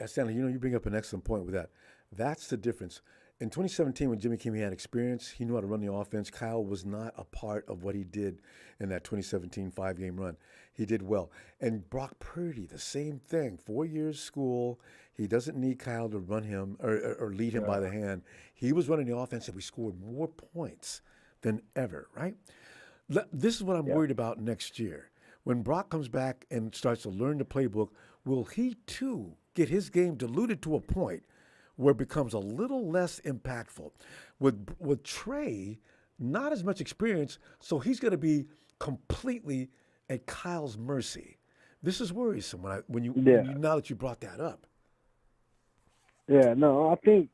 Stanley, you bring up an excellent point with that. That's the difference. In 2017, when Jimmy came, he had experience. He knew how to run the offense. Kyle was not a part of what he did in that 2017 5-game run. He did well. And Brock Purdy, the same thing. 4 years school. He doesn't need Kyle to run him or lead him by the hand. He was running the offense, and we scored more points than ever, right? This is what I'm worried about next year. When Brock comes back and starts to learn the playbook, will he too get his game diluted to a point where it becomes a little less impactful? With Trey, not as much experience, so he's going to be completely at Kyle's mercy. This is worrisome now that you brought that up. Yeah, no, I think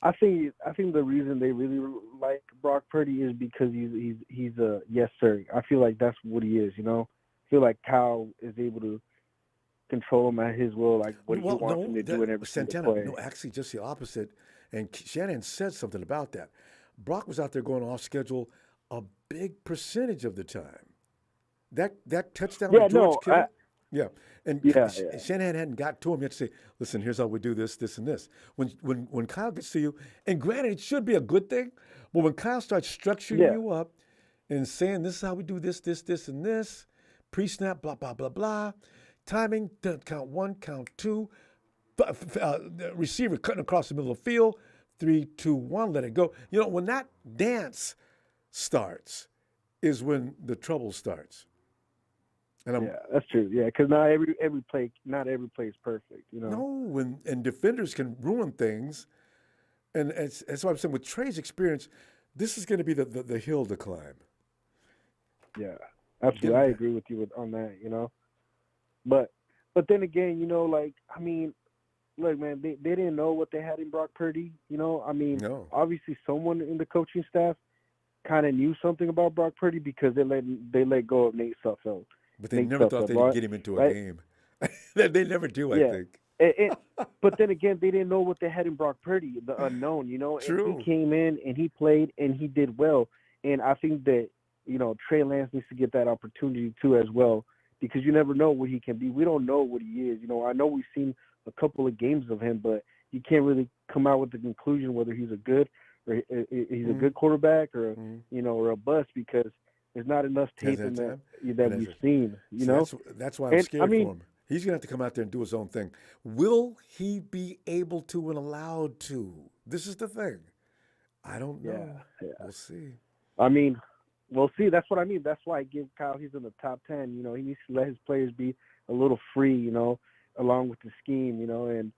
the reason they really like Brock Purdy is because he's a yes sir. I feel like that's what he is. I feel like Kyle is able to control him at his will, like what he wants him to do in every single play. No, actually, just the opposite. And Shanahan said something about that. Brock was out there going off schedule a big percentage of the time. That touchdown with George Kittle. Shanahan hadn't got to him yet to say, listen, here's how we do this, this, and this. When Kyle gets to you, and granted, it should be a good thing, but when Kyle starts structuring you up and saying, this is how we do this, this, this, and this, pre-snap, blah, blah, blah, blah, timing, count 1, count 2, receiver cutting across the middle of the field, 3, 2, 1, let it go. When that dance starts is when the trouble starts. And that's true. Yeah, because not every play is perfect. No, and defenders can ruin things, and that's why I'm saying with Trey's experience, this is going to be the hill to climb. Yeah, absolutely. I agree with you on that. But then again, look, man, they didn't know what they had in Brock Purdy. Obviously someone in the coaching staff kind of knew something about Brock Purdy because they let go of Nate Sudfeld. But they never thought they'd get him into a game. They never do, I think. But then again, they didn't know what they had in Brock Purdy, the unknown, you know. True. And he came in and he played and he did well. And I think that, you know, Trey Lance needs to get that opportunity too as well, because you never know what he can be. We don't know what he is. You know, I know we've seen a couple of games of him, but you can't really come out with the conclusion whether he's a good or he's a good quarterback or you know, or a bust, because there's not enough tape in that we've seen. You know, that's why I'm scared for him. He's gonna have to come out there and do his own thing. Will he be able to and allowed to? This is the thing. I don't know. Yeah. We'll see. I mean, we'll see. That's what I mean. That's why I give Kyle. He's in the top 10. You know, he needs to let his players be a little free. You know, along with the scheme. You know, and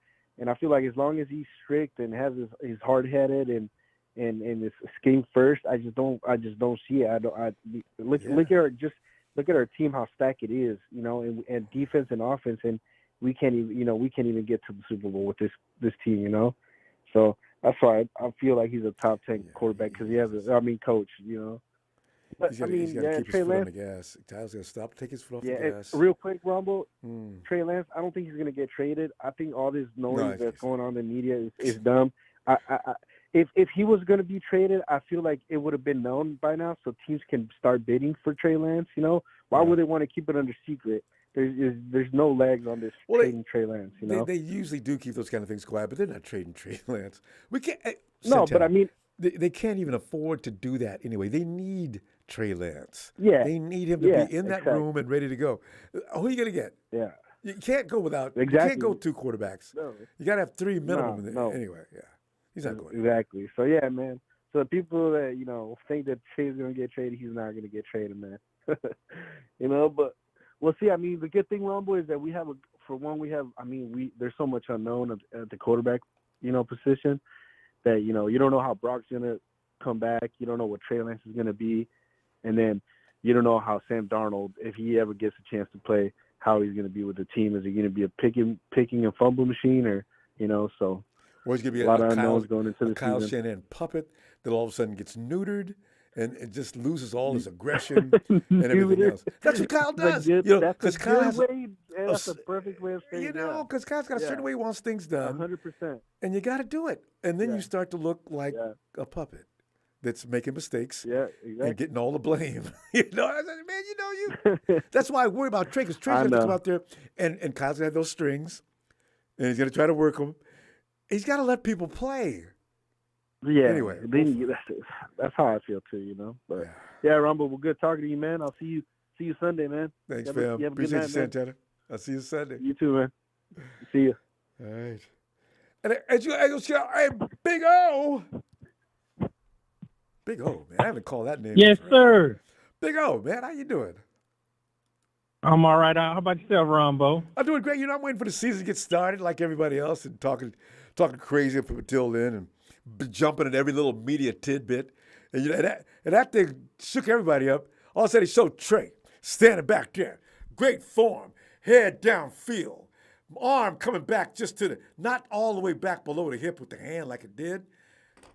I feel like as long as he's strict and has his hard-headed and his scheme first, I just don't see it. Look at our team, how stacked it is. You know, and defense and offense, and we can't even get to the Super Bowl with this team. You know, so that's why I feel like he's a top 10 quarterback, because he has coach. You know. But he's gotta keep his Trey foot Lance, on the gas. Kyle's got to stop, take his foot off the gas. Real quick, Ronbo, Trey Lance, I don't think he's going to get traded. I think all this noise that's going on in the media is dumb. If he was going to be traded, I feel like it would have been known by now, so teams can start bidding for Trey Lance. You know, why would they want to keep it under secret? There's no legs on this trading Trey Lance. You know, they usually do keep those kind of things quiet, but they're not trading Trey Lance. We can't. No, but I mean, they can't even afford to do that anyway. They need Trey Lance. Yeah, they need him to be in that room and ready to go. Who are you going to get? Yeah, you can't go without. Exactly. You can't go 2 quarterbacks. No. You got to have 3 minimum. No. Anyway, yeah, he's not going. Exactly. So yeah, man. So the people that think that Trey's going to get traded, he's not going to get traded, man. You know, but we'll see. I mean, the good thing, Ronbo, is that we have there's so much unknown at the quarterback, position that you don't know how Brock's going to come back. You don't know what Trey Lance is going to be, and then you don't know how Sam Darnold, if he ever gets a chance to play, how he's going to be with the team. Is he going to be a picking and fumble machine, or so? Or he's going to be a lot of unknowns going into the Kyle season. Shanahan puppet that all of a sudden gets neutered and it just loses all his aggression and everything else. That's what Kyle does. That's a perfect way of saying it. Because Kyle's got a certain way he wants things done. 100%. And you got to do it. And then you start to look like a puppet that's making mistakes and getting all the blame. That's why I worry about Trey, because Trey's going to come out there and Kyle's going to have those strings and he's going to try to work them. He's got to let people play. Yeah. Anyway, that's how I feel too, But Ronbo, we're good talking to you, man. I'll see you Sunday, man. Thanks, fam. Appreciate you, Santana. I'll see you Sunday. You too, man. See you. All right. And hey, Big O. Big O, man. I haven't called that name. Yes, sir. Big O, man. How you doing? I'm all right. How about yourself, Ronbo? I'm doing great. I'm waiting for the season to get started like everybody else and talking crazy up until then and jumping at every little media tidbit. And that thing shook everybody up. All of a sudden, he showed Trey standing back there. Great form. Head downfield. Arm coming back just not all the way back below the hip with the hand like it did.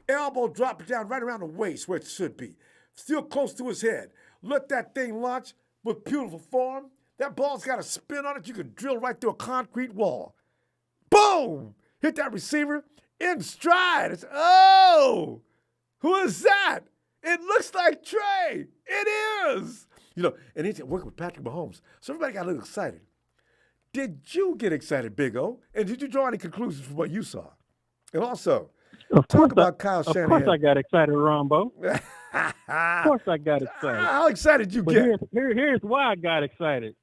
Elbow dropping down right around the waist where it should be. Still close to his head. Let that thing launch with beautiful form. That ball's got a spin on it. You can drill right through a concrete wall. Boom! Hit that receiver in stride. It's, who is that? It looks like Trey. It is. And he's working with Patrick Mahomes. So everybody got a little excited. Did you get excited, Big O? And did you draw any conclusions from what you saw? And also, talk about Kyle Shanahan. Of course I got excited, Ronbo. Of course I got excited. How excited did you get? Here's why I got excited.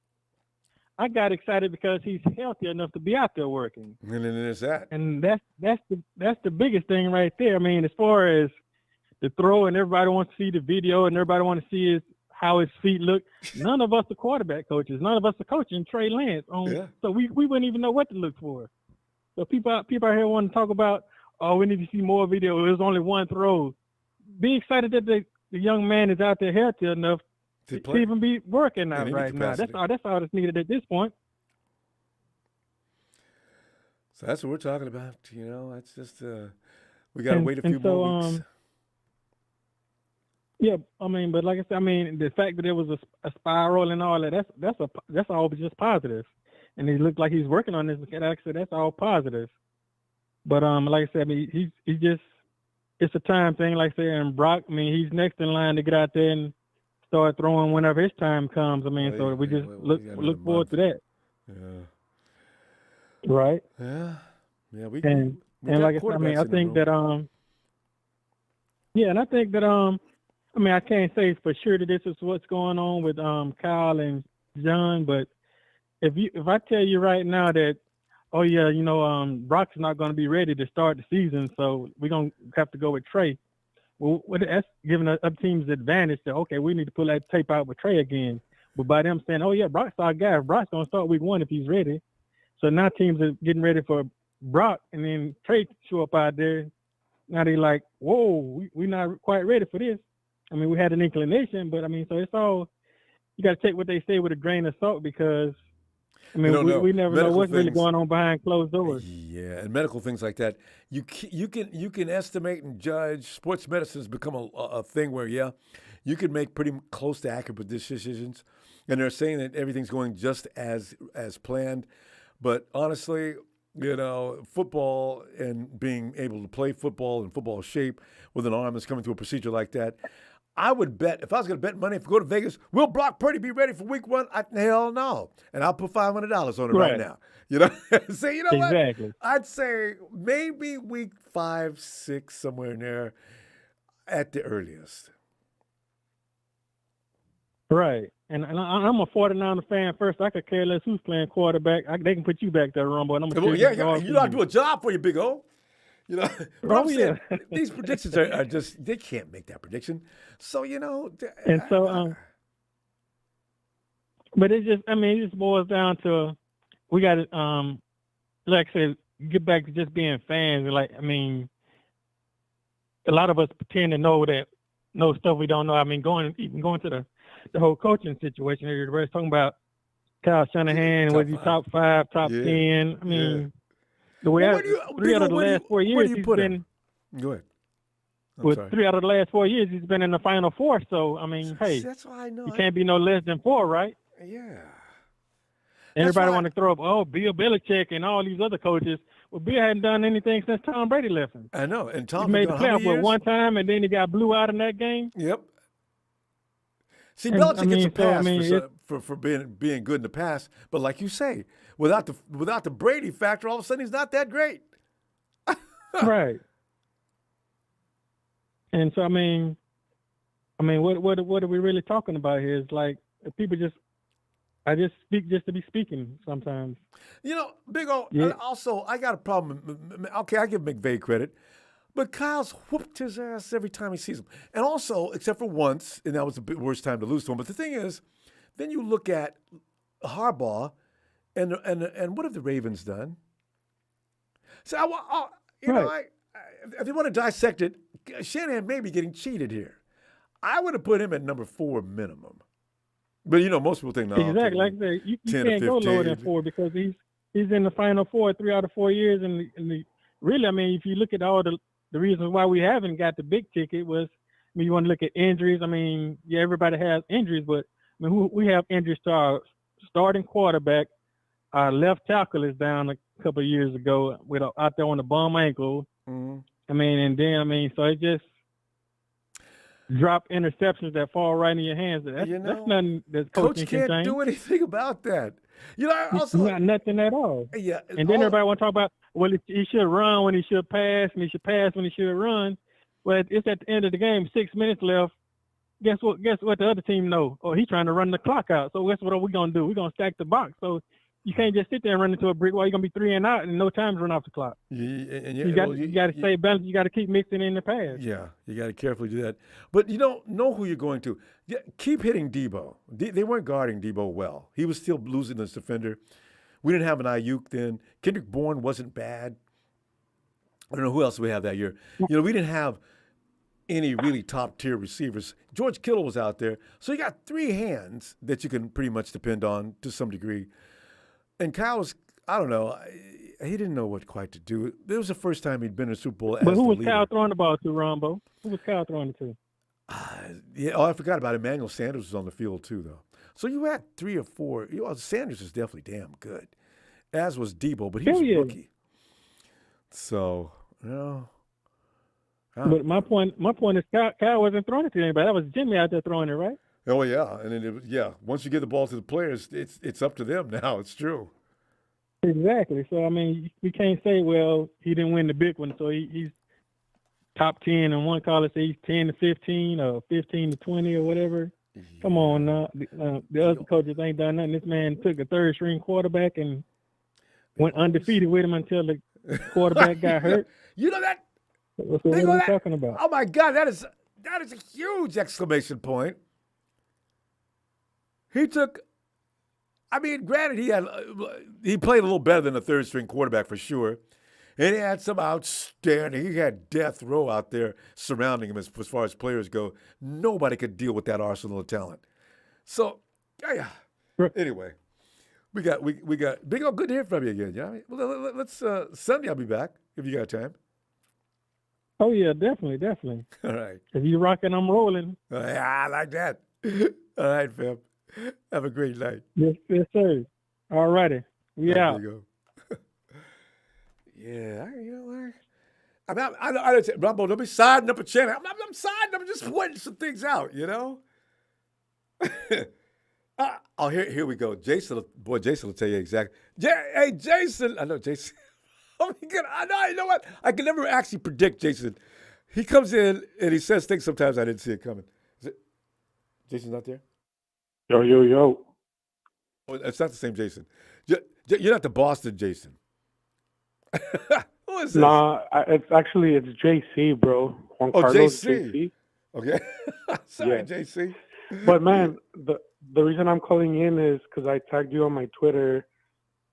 I got excited because he's healthy enough to be out there working. And then there's that. And that's the biggest thing right there. I mean, as far as the throw, and everybody wants to see the video, and everybody wants to see how his feet look. None of us are quarterback coaches. None of us are coaching Trey Lance. So we wouldn't even know what to look for. So people out here want to talk about, we need to see more video. There's only one throw. Be excited that the young man is out there healthy enough to even be working out right now. That's all that's needed at this point. So that's what we're talking about. That's just we got to wait a few more weeks. Yeah, but like I said, the fact that there was a spiral and all that, that's always just positive. and he looked like he's working on this. Like I said, that's all positive. But like I said, I mean, he's just it's a time thing. Like I said, and Brock, I mean, he's next in line to get out there and start throwing whenever his time comes. I mean, so we just look forward to that. Yeah. Right. Yeah. Yeah. We and like I said, I mean, I think that yeah, and I think that I mean, I can't say for sure that this is what's going on with Kyle and John, but if I tell you right now that, oh yeah, you know, Brock's not going to be ready to start the season, so we're going to have to go with Trey. Well, that's giving other teams the advantage that, okay, we need to pull that tape out with Trey again. But by them saying, oh yeah, Brock's our guy, Brock's going to start week 1 if he's ready. So now teams are getting ready for Brock, and then Trey show up out there. Now they're like, whoa, we're not quite ready for this. I mean, we had an inclination, but I mean, so it's all, you got to take what they say with a grain of salt because, I mean, we never know what's really going on behind closed doors. Yeah, and medical things like that, you can estimate and judge. Sports medicine has become a thing where, yeah, you can make pretty close to accurate decisions, and they're saying that everything's going just as planned. But honestly, you know, football and being able to play football in football shape with an arm that's coming through a procedure like that, I would bet, if I was going to bet money, if we go to Vegas, will Brock Purdy be ready for week 1? Hell no. And I'll put $500 on it right now. You know, say, you know exactly. what? I'd say maybe week 5, 6, somewhere in there at the earliest. Right. And I'm a 49er fan first. I could care less who's playing quarterback. They can put you back there, Ronbo. And I'm you know I do a job for you, big O. You know, these predictions are just, they can't make that prediction. So, you know. And so, but it just boils down to, we got to, like I said, get back to just being fans. Like, I mean, a lot of us pretend to know stuff we don't know. I mean, going to the whole coaching situation. Everybody's talking about Kyle Shanahan, was he top 5, top 10? I mean, the way 3 out of the last 4 years he's been. Go ahead. With 3 out of the last 4 years, he's been in the Final Four. So I mean, hey, that's why I know you can't be no less than 4, right? Yeah. Everybody want to throw up, Bill Belichick and all these other coaches. Well, Bill hadn't done anything since Tom Brady left him. I know, and Tom he made the playoff one time, and then he got blew out in that game. Yep. See, Belichick gets a pass for being good in the past, but like you say, without the Brady factor, all of a sudden he's not that great. Right. And so I mean, what are we really talking about here? Is like people I just speak just to be speaking sometimes. You know, Big O. Yeah. Also, I got a problem. Okay, I give McVay credit. But Kyle's whooped his ass every time he sees him. And also, except for once, and that was the worst time to lose to him. But the thing is, then you look at Harbaugh, and what have the Ravens done? So, if you want to dissect it, Shanahan may be getting cheated here. I would have put him at number 4 minimum. But, you know, most people think, no. Exactly. Like I said, you can't go lower than 4 because he's in the Final Four 3 out of 4 years. And really, I mean, if you look at all the reasons why we haven't got the big ticket was, I mean, you want to look at injuries. I mean, yeah, everybody has injuries, but I mean, we have injuries to our starting quarterback. Our left tackle is down a couple of years ago out there on the bum ankle. Mm-hmm. I mean, so it just drop interceptions that fall right in your hands. That's nothing that coaching can't can change. Do anything about that. You know, also not nothing at all. Yeah, and then everybody want to talk about, well, he should run when he should pass, and he should pass when he should run. Well, it's at the end of the game, 6 minutes left. Guess what the other team know? Oh, he's trying to run the clock out. So guess what are we going to do? We're going to stack the box. So you can't just sit there and run into a brick wall. You're going to be 3 and out and no time to run off the clock. You got to stay balanced. You got to keep mixing in the pass. Yeah, you got to carefully do that. But you don't know who you're going to. Keep hitting Debo. They weren't guarding Debo well. He was still losing this defender. We didn't have an Ayuk then. Kendrick Bourne wasn't bad. I don't know who else we have that year. You know, we didn't have any really top-tier receivers. George Kittle was out there. So you got 3 hands that you can pretty much depend on to some degree. And Kyle was, I don't know, he didn't know what quite to do. It was the first time he'd been in a Super Bowl as But who was leader. Kyle throwing the ball to, Ronbo? Who was Kyle throwing it to? I forgot about Emmanuel Sanders was on the field too, though. So you had 3 or 4. Sanders is definitely damn good. as was Debo, but he was Hell a yeah. rookie. So, you know. But my point is Kyle wasn't throwing it to anybody. That was Jimmy out there throwing it, right? Oh yeah, and then once you get the ball to the players, it's up to them now. It's true. Exactly. So I mean, we can't say, well, he didn't win the big one, so he's top 10, and one caller says he's 10 to 15 or 15 to 20 or whatever. Yeah. Come on now. The other coaches ain't done nothing. This man took a third string quarterback and went undefeated with him until the quarterback got hurt. You know that? What are we talking about? Oh my God, that is a huge exclamation point. He took. I mean, granted, he played a little better than a third string quarterback for sure. And he had some outstanding. He had death row out there surrounding him as far as players go. Nobody could deal with that arsenal of talent. So, yeah. Anyway, we got Big O. Good to hear from you again. Yeah. Well, let's Sunday. I'll be back if you got time. Oh yeah, definitely. All right. If you rocking, I'm rolling. Yeah, I like that. All right, fam. Have a great night. Yes, sir. All righty. We out. There you go. Yeah, you know what? I don't say, Ronbo, don't be siding up a channel. I'm siding up, just pointing some things out, you know? Here we go. Jason will tell you exactly. Hey, Jason. I know Jason. Oh my God. I know, you know what? I can never actually predict Jason. He comes in and he says things sometimes I didn't see it coming. Jason's not there? Yo. Oh, it's not the same Jason. You're not the Boston Jason. Who is this? Nah, it's JC, bro. Juan Carlos JC. Okay. Sorry, JC. But man, the reason I'm calling in is because I tagged you on my Twitter.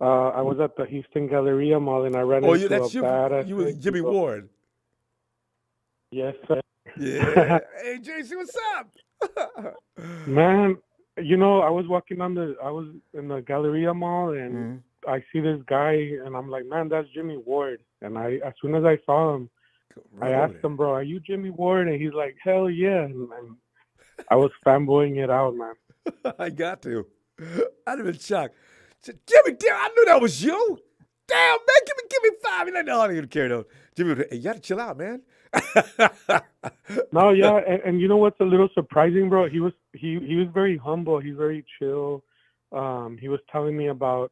I was at the Houston Galleria Mall and I ran into a badass. You with Jimmy Ward. Yes, sir. Yeah. Hey, JC, what's up? Man, you know, I was in the Galleria Mall and I see this guy and I'm like, man, that's Jimmy Ward. And as soon as I saw him, I asked him, bro, are you Jimmy Ward? And he's like, hell yeah. And I was fanboying it out, man. I got to. I'd have been shocked. Jimmy, damn, I knew that was you. Damn, man, give me 5. You're not all gonna care though. Jimmy, hey, you gotta chill out, man. No, yeah, and you know what's a little surprising, bro? He was very humble. He's very chill. He was telling me about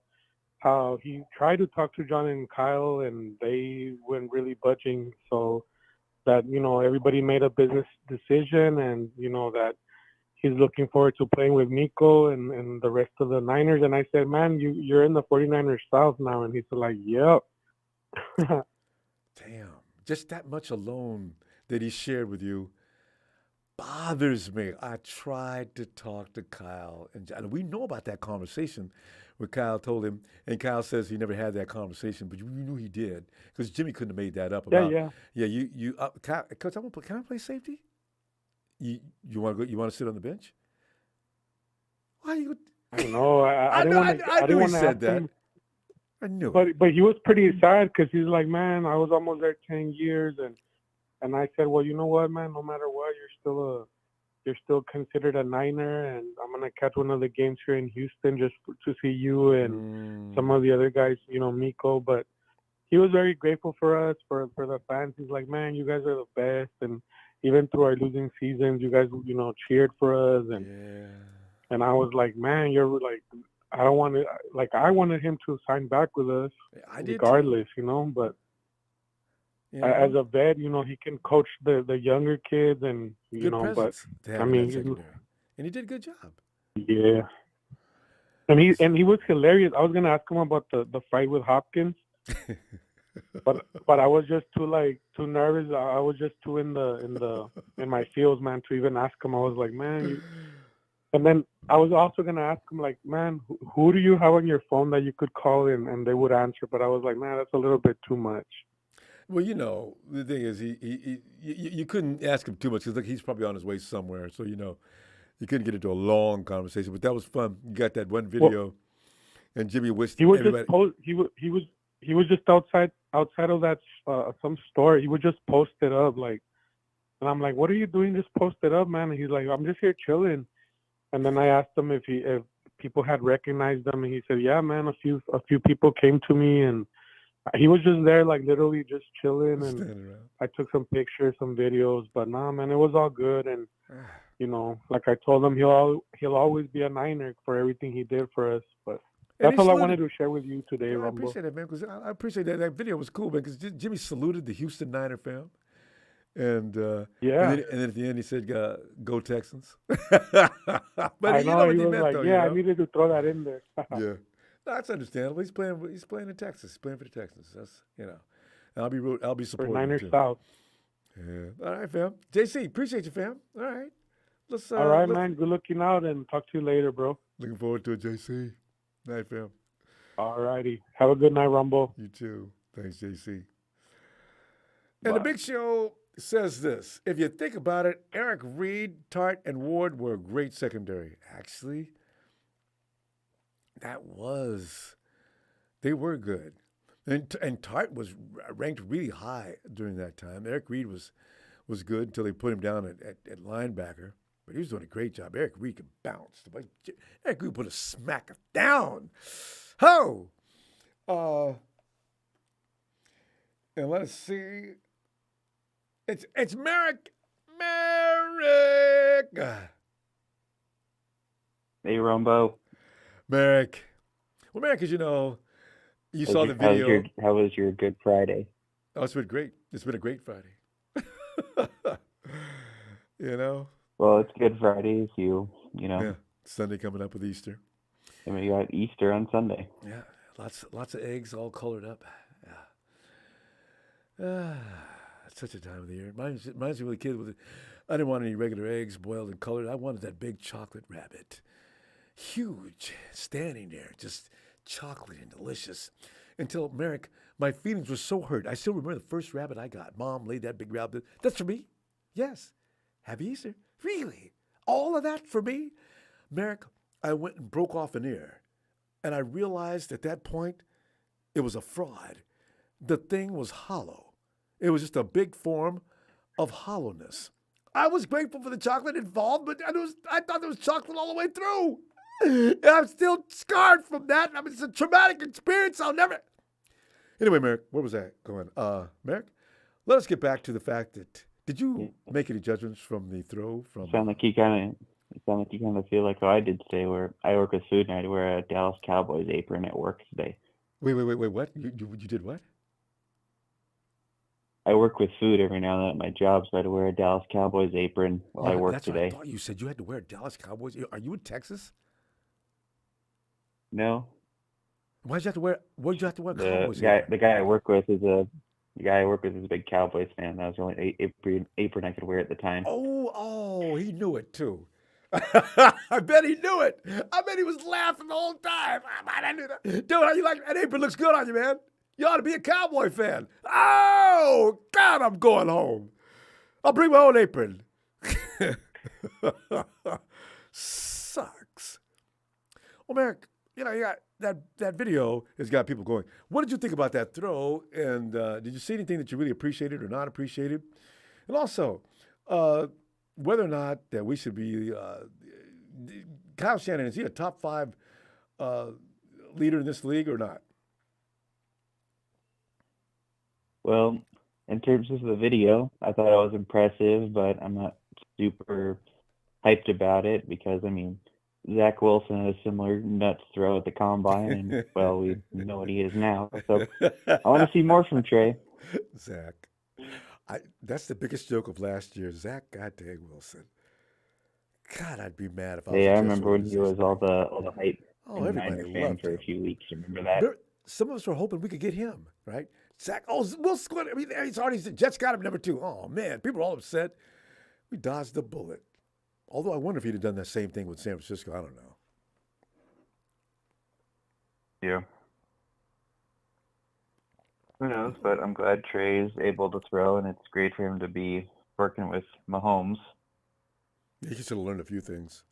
how he tried to talk to John and Kyle, and they weren't really budging. So that, you know, everybody made a business decision, and you know that he's looking forward to playing with Nico and the rest of the Niners. And I said, man, you're in the 49ers South now, and he's like, yep. Damn, just that much alone that he shared with you bothers me. I tried to talk to Kyle, and we know about that conversation where Kyle told him, and Kyle says he never had that conversation, but you knew he did because Jimmy couldn't have made that up. Yeah. Coach, can I play safety? You want to go? You want to sit on the bench? Why you? I don't know. I didn't want to said that. Him. I knew it. But he was pretty sad because he's like, man, I was almost there 10 years, and I said, well, you know what, man, no matter what, you're still considered a Niner, and I'm gonna catch one of the games here in Houston just to see you and some of the other guys, you know, Miko. But he was very grateful for us, for the fans. He's like, man, you guys are the best, and even through our losing seasons, you guys, you know, cheered for us, and I was like, man, you're like, I don't want to, like, I wanted him to sign back with us, regardless, you know, but. Yeah. As a vet, you know, he can coach the younger kids, and you good know, but I mean, and he did a good job. Yeah, and he was hilarious. I was gonna ask him about the fight with Hopkins, but I was just too nervous. I was just too in my feels, man, to even ask him. I was like, man, and then I was also gonna ask him, like, man, who do you have on your phone that you could call in and they would answer? But I was like, man, that's a little bit too much. Well, you know, the thing is, you couldn't ask him too much because he's probably on his way somewhere. So, you know, you couldn't get into a long conversation. But that was fun. You got that one video, and Jimmy wished everybody. He was just outside of that some store. He would just post it up, like, and I'm like, what are you doing? Just post it up, man. And he's like, I'm just here chilling. And then I asked him if people had recognized him, and he said, "Yeah, man, a few people came to me, and he was just there, like literally just chilling, and Standing around. I took some pictures, some videos, but nah, man, it was all good, and you know, like I told him, he'll always be a Niner for everything he did for us, but." And That's he all I saluted. wanted to share with you today, Yeah, I Rumble. appreciate that, man, because I appreciate that. That video was cool, man, because Jimmy saluted the Houston Niner fam. And Yeah. and then at the end he said, "Go Texans." But I you know know what he he was meant, like, though. yeah, You I know? needed to throw that in there. Yeah, no, that's understandable. He's playing in Texas. He's playing for the Texans. That's and I'll be For supporting him Niners too. South. Yeah. All right, fam. JC, appreciate you, fam. All right. Let's. All right, man. Good looking out, and talk to you later, bro. Looking forward to it, JC. Night, fam. All righty. Have a good night, Rumble. You too. Thanks, JC. Bye. And the Big Show says this: if you think about it, Eric Reed, Tart, and Ward were a great secondary. Actually, they were good. And Tart was ranked really high during that time. Eric Reed was good until they put him down at linebacker. But he was doing a great job. Eric Reed could bounce. Eric Reed put a smacker down. Ho! And let's see. It's Merrick. Merrick. Hey, Ronbo. Merrick. Well, Merrick, as you know, you saw the video. How was your Good Friday? Oh, it's been great. It's been a great Friday. You know? Well, it's Good Friday. You know. Yeah. Sunday coming up with Easter. And we got Easter on Sunday. Yeah. Lots of eggs all colored up. Yeah. It's such a time of the year. Reminds me of a kid I didn't want any regular eggs boiled and colored. I wanted that big chocolate rabbit. Huge, standing there, just chocolate and delicious. Until, Merrick, my feelings were so hurt. I still remember the first rabbit I got. Mom laid that big rabbit. That's for me? Yes. Happy Easter. Really? All of that for me? Merrick, I went and broke off an ear. And I realized at that point it was a fraud. The thing was hollow. It was just a big form of hollowness. I was grateful for the chocolate involved, but I thought there was chocolate all the way through. And I'm still scarred from that. I mean, it's a traumatic experience. I'll never. Anyway, Merrick, where was I going? Merrick, let us get back to the fact that did you make any judgments from the throw from? Sound like you kind of feel like how I did today, where I work with food and I wear a Dallas Cowboys apron at work today. Wait, what? You did what? I work with food every now and then at my job, so I had to wear a Dallas Cowboys apron while I work that's today. What I thought you said you had to wear a Dallas Cowboys. Are you in Texas? No. Why'd you have to wear? What'd you have to wear? The guy I work with is a big Cowboys fan. That was the only apron I could wear at the time. Oh, he knew it too. I bet he knew it. I bet he was laughing the whole time. I knew that. Dude, how you like that apron? Looks good on you, man. You ought to be a Cowboy fan. Oh, God, I'm going home. I'll bring my own apron. Sucks. Well, Merrick, you got that video has got people going. What did you think about that throw? And did you see anything that you really appreciated or not appreciated? And also, whether or not that we should be Kyle Shanahan, is he a top 5 leader in this league or not? Well, in terms of the video, I thought it was impressive, but I'm not super hyped about it because, I mean, Zach Wilson had a similar nuts throw at the combine, and, well, we know what he is now. So I want to see more from Trey. Zach. That's the biggest joke of last year. Zach goddamn Wilson. God, I'd be mad if I was. Yeah, I remember when he was all the hype. Oh, everybody loved for him. a few weeks. Remember that? Some of us were hoping we could get him, right? Zach, Wilson. I mean, he's already. The Jets got him number 2. Oh man, people are all upset. We dodged the bullet. Although I wonder if he'd have done that same thing with San Francisco. I don't know. Yeah. Who knows? But I'm glad Trey is able to throw, and it's great for him to be working with Mahomes. He should have learned a few things.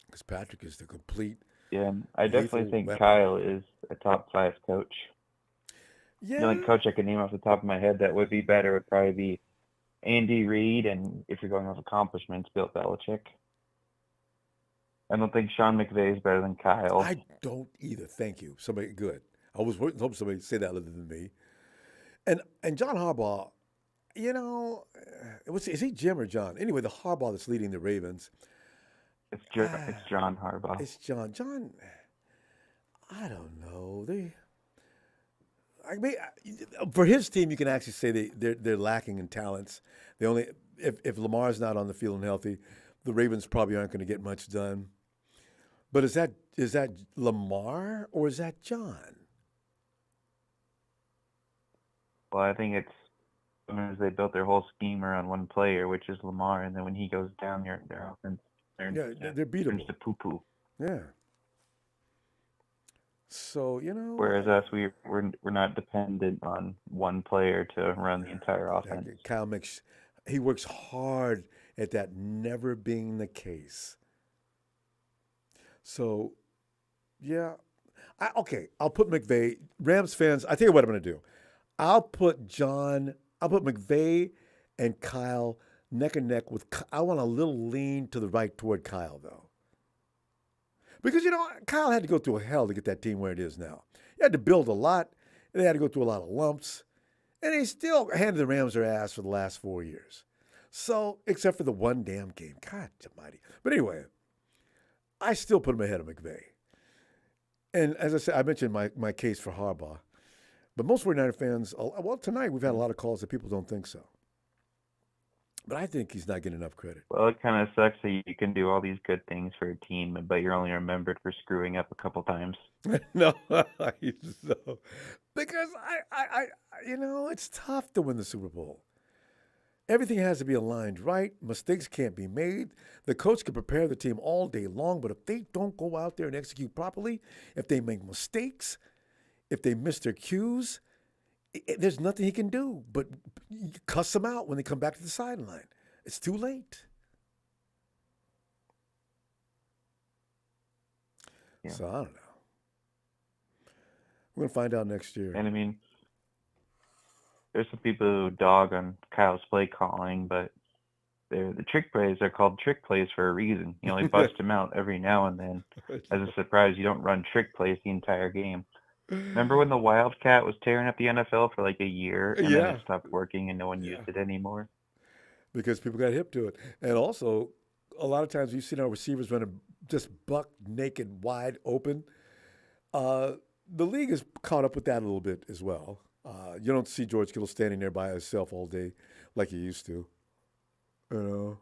Because Patrick is the complete. Yeah, I definitely think weapon. Kyle is a top 5 coach. Yeah. The only coach I can name off the top of my head that would be better would probably be Andy Reid, and if you're going off accomplishments, Bill Belichick. I don't think Sean McVay is better than Kyle. I don't either. Thank you. Somebody good. I was hoping somebody would say that other than me. And John Harbaugh, you know, is he Jim or John? Anyway, the Harbaugh that's leading the Ravens. It's John Harbaugh. It's John. John, I don't know. For his team, you can actually say they're lacking in talents. They only if Lamar's not on the field and healthy, the Ravens probably aren't going to get much done. But is that Lamar or is that John? Well, I think it's sometimes they built their whole scheme around one player, which is Lamar, and then when he goes down, their offense they're beatable. turns to poo-poo. Yeah. So, you know. Whereas us, we're not dependent on one player to run the entire offense. Kyle he works hard at that never being the case. So, yeah. I'll put McVay. Rams fans, I tell you what I'm going to do. I'll put McVay and Kyle neck and neck with. I want a little lean to the right toward Kyle, though. Because, you know, Kyle had to go through hell to get that team where it is now. He had to build a lot. They had to go through a lot of lumps. And he still handed the Rams their ass for the last 4 years. So, except for the one damn game. God almighty. But anyway, I still put him ahead of McVay. And as I said, I mentioned my case for Harbaugh. But most 49er fans, well, tonight we've had a lot of calls that people don't think so. But I think he's not getting enough credit. Well, it kind of sucks that you can do all these good things for a team, but you're only remembered for screwing up a couple times. No, because I you know, it's tough to win the Super Bowl. Everything has to be aligned right. Mistakes can't be made. The coach can prepare the team all day long, but if they don't go out there and execute properly, if they make mistakes, if they miss their cues, there's nothing he can do but cuss them out when they come back to the sideline. It's too late. Yeah. So I don't know. We're going to find out next year. And I mean, there's some people who dog on Kyle's play calling, but the trick plays are called trick plays for a reason. You only bust them out every now and then. As a surprise, you don't run trick plays the entire game. Remember when the Wildcat was tearing up the NFL for like a year and then it stopped working and no one used it anymore? Because people got hip to it. And also, a lot of times you've seen our receivers running just buck naked, wide open. The league has caught up with that a little bit as well. You don't see George Kittle standing there by himself all day like you used to. You know?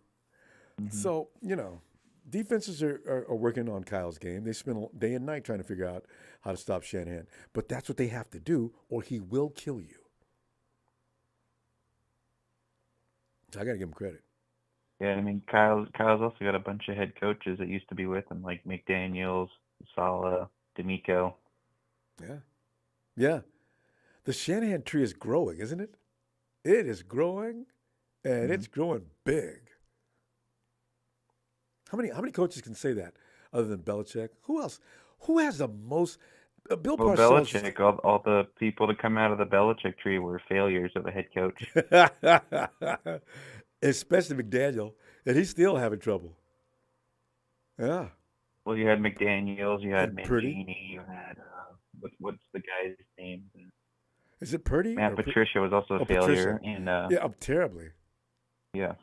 Mm-hmm. So, you know, defenses are working on Kyle's game. They spend day and night trying to figure out how to stop Shanahan. But that's what they have to do, or he will kill you. So I got to give him credit. Yeah, I mean, Kyle's also got a bunch of head coaches that used to be with him, like McDaniels, Saleh, D'Amico. Yeah. Yeah. The Shanahan tree is growing, isn't it? It is growing, and it's growing big. How many coaches can say that other than Belichick? Who else? Who has the most? Bill Parcells. Belichick, all the people that come out of the Belichick tree were failures of a head coach. Especially McDaniel, and he's still having trouble. Yeah. Well, you had McDaniels, you had Purdy. Mangini, you had what's the guy's name? Is it Purdy? Matt Patricia was also a failure. Patricia. And yeah, terribly. Yeah.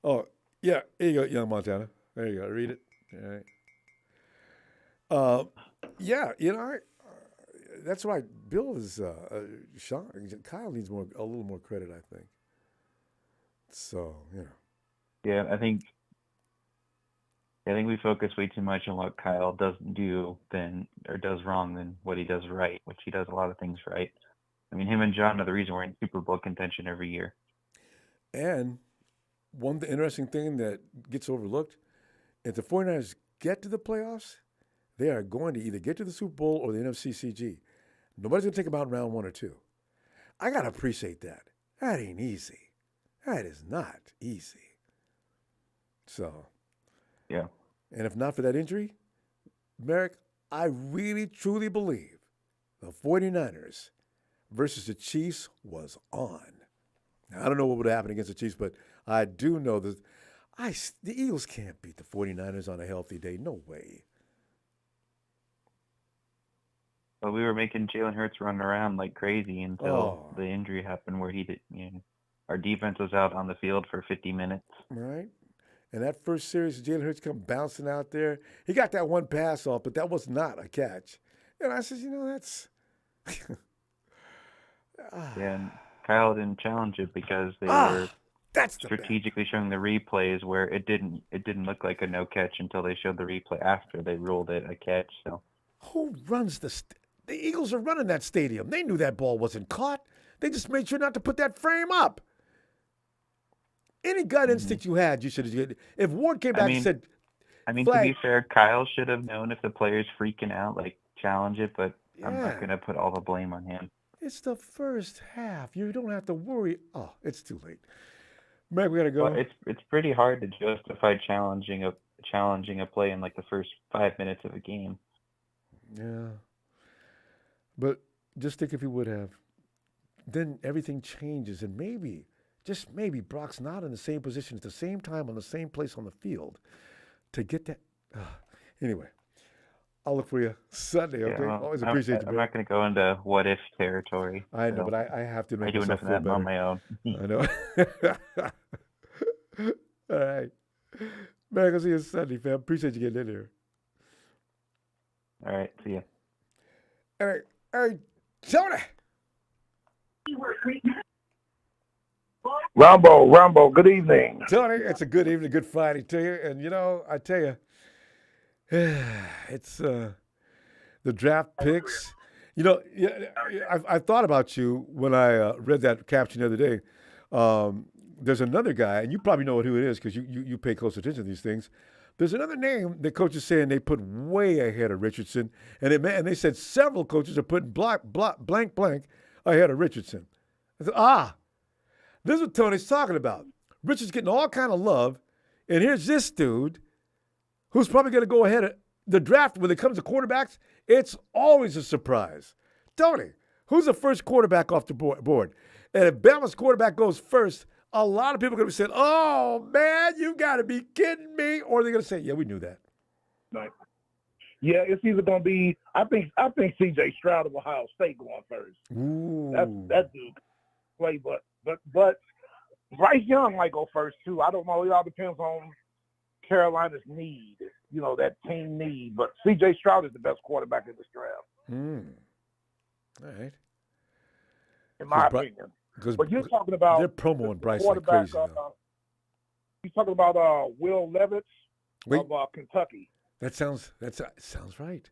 Oh, yeah. Here you go, Young Montana. There you go. Read it. All right. Yeah, you know, that's right. Bill is shocked. Kyle needs a little more credit, I think. So, yeah. Yeah, I think we focus way too much on what Kyle doesn't do or does wrong than what he does right, which he does a lot of things right. I mean, him and John are the reason we're in Super Bowl contention every year. And one interesting thing that gets overlooked, if the 49ers get to the playoffs, they are going to either get to the Super Bowl or the NFC CG. Nobody's going to take them out in round 1 or 2. I got to appreciate that. That ain't easy. That is not easy. So, yeah. And if not for that injury, Merrick, I really, truly believe the 49ers versus the Chiefs was on. Now, I don't know what would happen against the Chiefs, but I do know that The Eagles can't beat the 49ers on a healthy day. No way. But we were making Jalen Hurts run around like crazy until the injury happened where he did. Our defense was out on the field for 50 minutes. Right. And that first series, Jalen Hurts come bouncing out there. He got that one pass off, but that was not a catch. And I said, that's. Yeah, and Kyle didn't challenge it because they were strategically showing the replays where it didn't look like a no catch until they showed the replay after they ruled it a catch. So who runs the Eagles are running that stadium. They knew that ball wasn't caught. They just made sure not to put that frame up. Any gut instinct you had, you should have. If Ward came back and said, to be fair, Kyle should have known if the player's freaking out, like challenge it, but I'm not going to put all the blame on him. It's the first half. You don't have to worry. Oh, it's too late. Meg, we got to go. Well, it's pretty hard to justify challenging a play in like the first 5 minutes of a game. Yeah. But just think if he would have. Then everything changes, and maybe, just maybe, Brock's not in the same position at the same time on the same place on the field to get that. Anyway, I'll look for you Sunday, okay? Well, Always appreciate you, I'm not going to go into what-if territory. I know, but I have to make I do myself enough feel of that better. on my own. I know. All right. Man, I'll see you Sunday, fam. Appreciate you getting in here. All right, see ya. All right, Tony. Ronbo, good evening. Tony, it's a good evening, good Friday to you. And, I tell you, it's the draft picks. I thought about you when I read that caption the other day. There's another guy, and you probably know who it is because you pay close attention to these things. There's another name the coach is saying they put way ahead of Richardson, and they said several coaches are putting blank ahead of Richardson. I said, this is what Tony's talking about. Richardson's getting all kind of love, and here's this dude who's probably going to go ahead of the draft. When it comes to quarterbacks, it's always a surprise. Tony, who's the first quarterback off the board? And if Bama's quarterback goes first, a lot of people are going to be saying, oh, man, you got to be kidding me. Or they're going to say, yeah, we knew that. Right. Yeah, it's either going to be, I think C.J. Stroud of Ohio State going first. Ooh. That dude play, but Bryce Young might go first, too. I don't know. It all depends on Carolina's need, that team need. But C.J. Stroud is the best quarterback in this draft. All right. In my opinion. But you're talking about they're promoting Bryce like crazy. You're talking about Will Levis of Kentucky. That sounds right.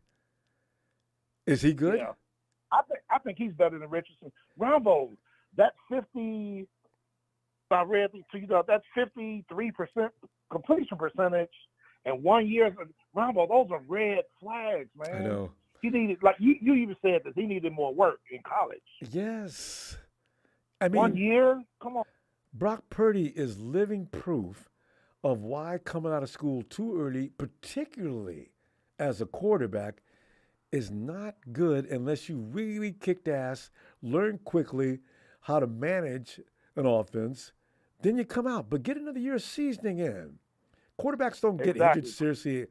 Is he good? Yeah, I think he's better than Richardson. Ronbo, that 50. I read to you that's 53% completion percentage, and 1 year. Ronbo, those are red flags, man. I know. He needed, like you even said that he needed more work in college. Yes. I mean, 1 year? Come on. Brock Purdy is living proof of why coming out of school too early, particularly as a quarterback, is not good unless you really kicked ass, learn quickly how to manage an offense, then you come out. But get another year of seasoning in. Quarterbacks don't get injured seriously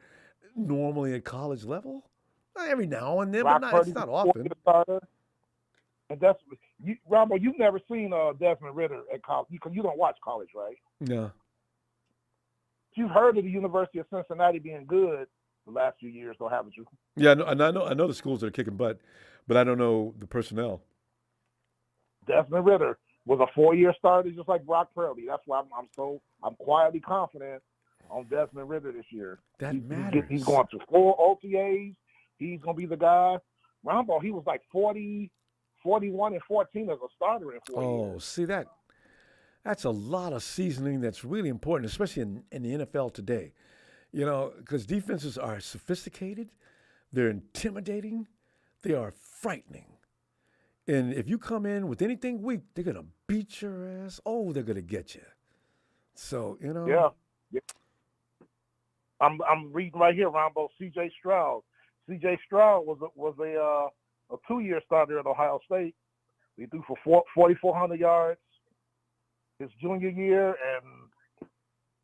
normally at college level. Every now and then, but it's not often. And that's Ronbo. You've never seen Desmond Ridder at college. You don't watch college, right? No. You've heard of the University of Cincinnati being good the last few years, though, haven't you? Yeah, I know the schools that are kicking butt, but I don't know the personnel. Desmond Ridder was a 4-year starter, just like Brock Purdy. That's why I'm quietly confident on Desmond Ridder this year. That matters. He's going to 4 OTAs. He's going to be the guy. Rambo, he was like 41 and 14 as a starter in 4 years. See that? That's a lot of seasoning that's really important, especially in the NFL today. Because defenses are sophisticated, they're intimidating, they are frightening. And if you come in with anything weak, they're going to beat your ass. Oh, they're going to get you. So, Yeah. I'm reading right here, Ronbo, C.J. Stroud. C.J. Stroud was a 2-year starter at Ohio State. He threw for 4,400 yards his junior year, and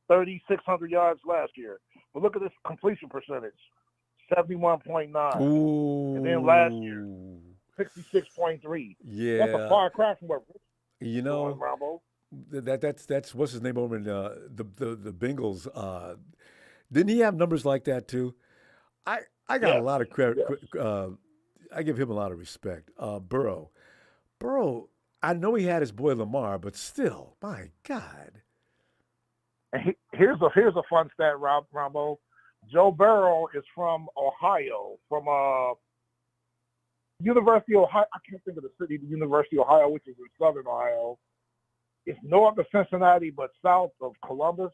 3,600 yards last year. But look at this completion percentage, 71.9. Ooh. And then last year, 66.3. Yeah. That's a far cry from what You know, Ronbo. that's what's his name over in the Bengals. Didn't he have numbers like that too? I got a lot of credit. I give him a lot of respect. Burrow, I know he had his boy Lamar, but still, my God. And here's a fun stat, Ronbo. Joe Burrow is from Ohio, from University of Ohio. I can't think of the city, the University of Ohio, which is in southern Ohio. It's north of Cincinnati, but south of Columbus.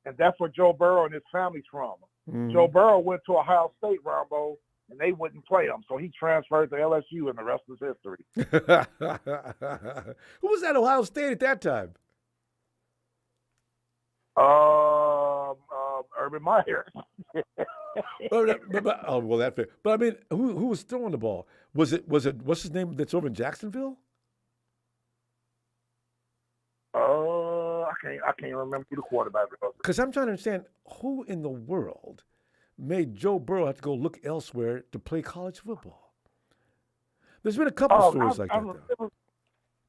And that's where Joe Burrow and his family's from. Mm-hmm. Joe Burrow went to Ohio State, Ronbo, and they wouldn't play him. So he transferred to LSU, and the rest is history. Who was at Ohio State at that time? Urban Meyer. That's fair. But I mean, who was throwing the ball? Was it what's his name that's over in Jacksonville? I can't remember who the quarterback was. Because I'm trying to understand who in the world made Joe Burrow have to go look elsewhere to play college football. There's been a couple stories like that.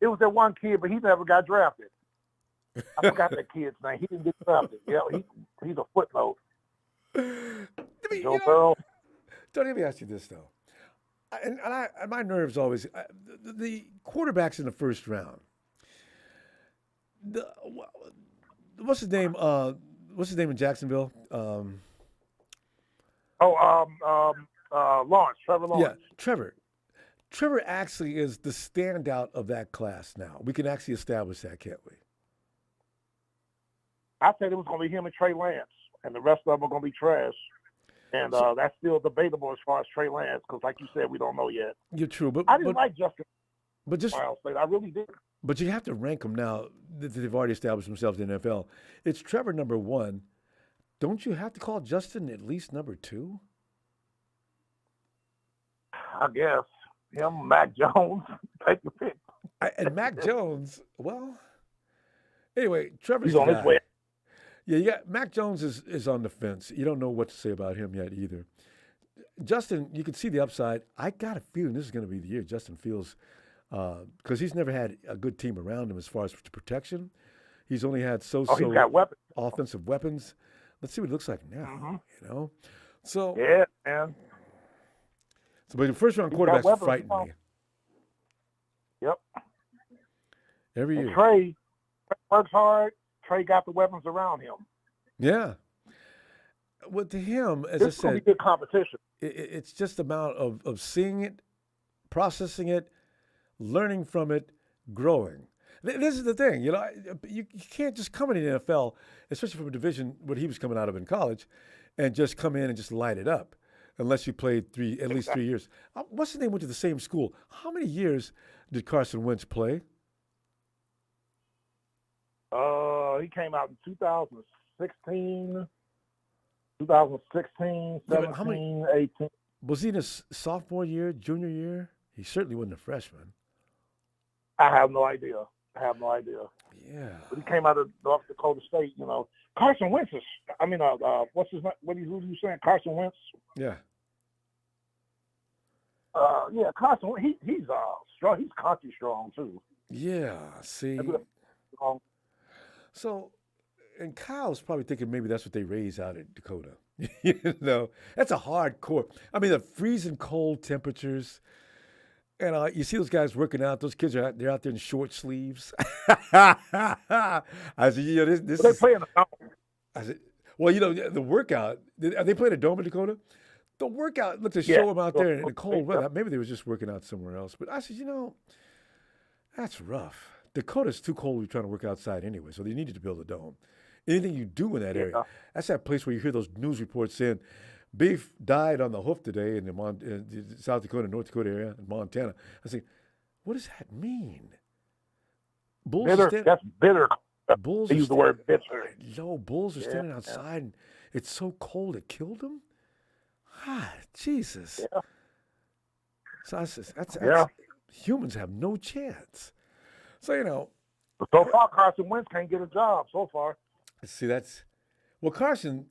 It was that one kid, but he never got drafted. I forgot that kid's name. He didn't get drafted. Yeah, he's a footnote. Joe Burrow. Don't let me ask you this though, and my nerves always the quarterbacks in the first round. What's his name? What's his name in Jacksonville? Lawrence, Trevor Lawrence. Yeah, Trevor. Trevor actually is the standout of that class now. We can actually establish that, can't we? I said it was going to be him and Trey Lance, and the rest of them are going to be trash. And that's still debatable as far as Trey Lance, because like you said, we don't know yet. You're true, but I didn't like Justin. But just Ohio State, I really did. But you have to rank them now that they've already established themselves in the NFL. It's Trevor number one. Don't you have to call Justin at least number two? I guess. Him, Mac Jones, take your pick. And Mac Jones, well, anyway, Trevor's He's on his way. Yeah, Mac Jones is on the fence. You don't know what to say about him yet either. Justin, you can see the upside. I got a feeling this is going to be the year Justin Fields, because he's never had a good team around him as far as protection. He's only had he's got weapons. Offensive weapons. Let's see what it looks like now. Mm-hmm. You know, so yeah, man. So, but the first round quarterbacks frighten me. Yep. Every year. Trey works hard. Trey got the weapons around him. Yeah. Well, to him, as this I said, be good competition. It's just a matter of seeing it, processing it, learning from it, growing. This is the thing, you know. You can't just come in the NFL, especially from a division what he was coming out of in college, and just come in and just light it up, unless you played at least 3 years. What's his name? Went to the same school. How many years did Carson Wentz play? He came out in 2016, 17, 18. Was he in his sophomore year, junior year? He certainly wasn't a freshman. I have no idea. Yeah. But he came out of North Dakota State, you know. Carson Wentz is, what's his name? Who are you saying? Carson Wentz? Yeah. Carson, he's strong. He's country strong, too. Yeah, see. So, and Kyle's probably thinking maybe that's what they raise out at Dakota. You know, that's a hardcore. I mean, the freezing cold temperatures. And you see those guys working out. Those kids they're out there in short sleeves. I said, you know, this they're playing the dome. I said, well, you know, the workout. Are they playing a dome in Dakota? The workout looked to show them out there in the cold weather. Maybe they were just working out somewhere else. But I said, you know, that's rough. Dakota's too cold to be trying to work outside anyway, so they needed to build a dome. Anything you do in that area, that's that place where you hear those news reports saying, beef died on the hoof today in the South Dakota, North Dakota area, in Montana. I say, what does that mean? Bulls bitter. That's bitter. Bulls they use the word bitter. No, bulls are standing outside, and it's so cold it killed them. Ah, Jesus. Yeah. So that's humans have no chance. So, you know. So far, Carson Wentz can't get a job so far. See, Carson,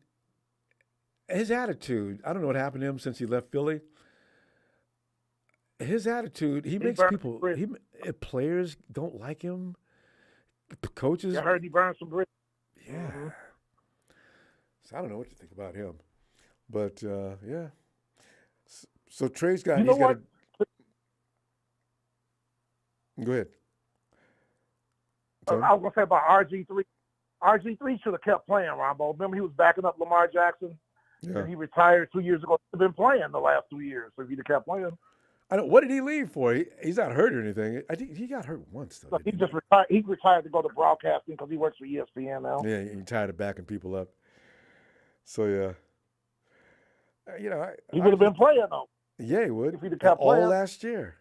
his attitude, I don't know what happened to him since he left Philly. His attitude, he makes people, players don't like him. Coaches. I heard he burned some bridges. Yeah. Mm-hmm. So I don't know what to think about him. But, yeah. So Trey's got, he's got a... Go ahead. I was going to say about RG3. RG3 should have kept playing, Ronbo. Remember he was backing up Lamar Jackson? Yeah. And he retired 2 years ago. He's been playing the last 2 years, so if he'd have kept playing. I don't. What did he leave for? He's not hurt or anything. I think he got hurt once, though. He just retired. He retired to go to broadcasting because he works for ESPN now. Yeah, he tired of backing people up. So, yeah. He would have been playing, though. Yeah, he would. If he'd have kept all playing. last year.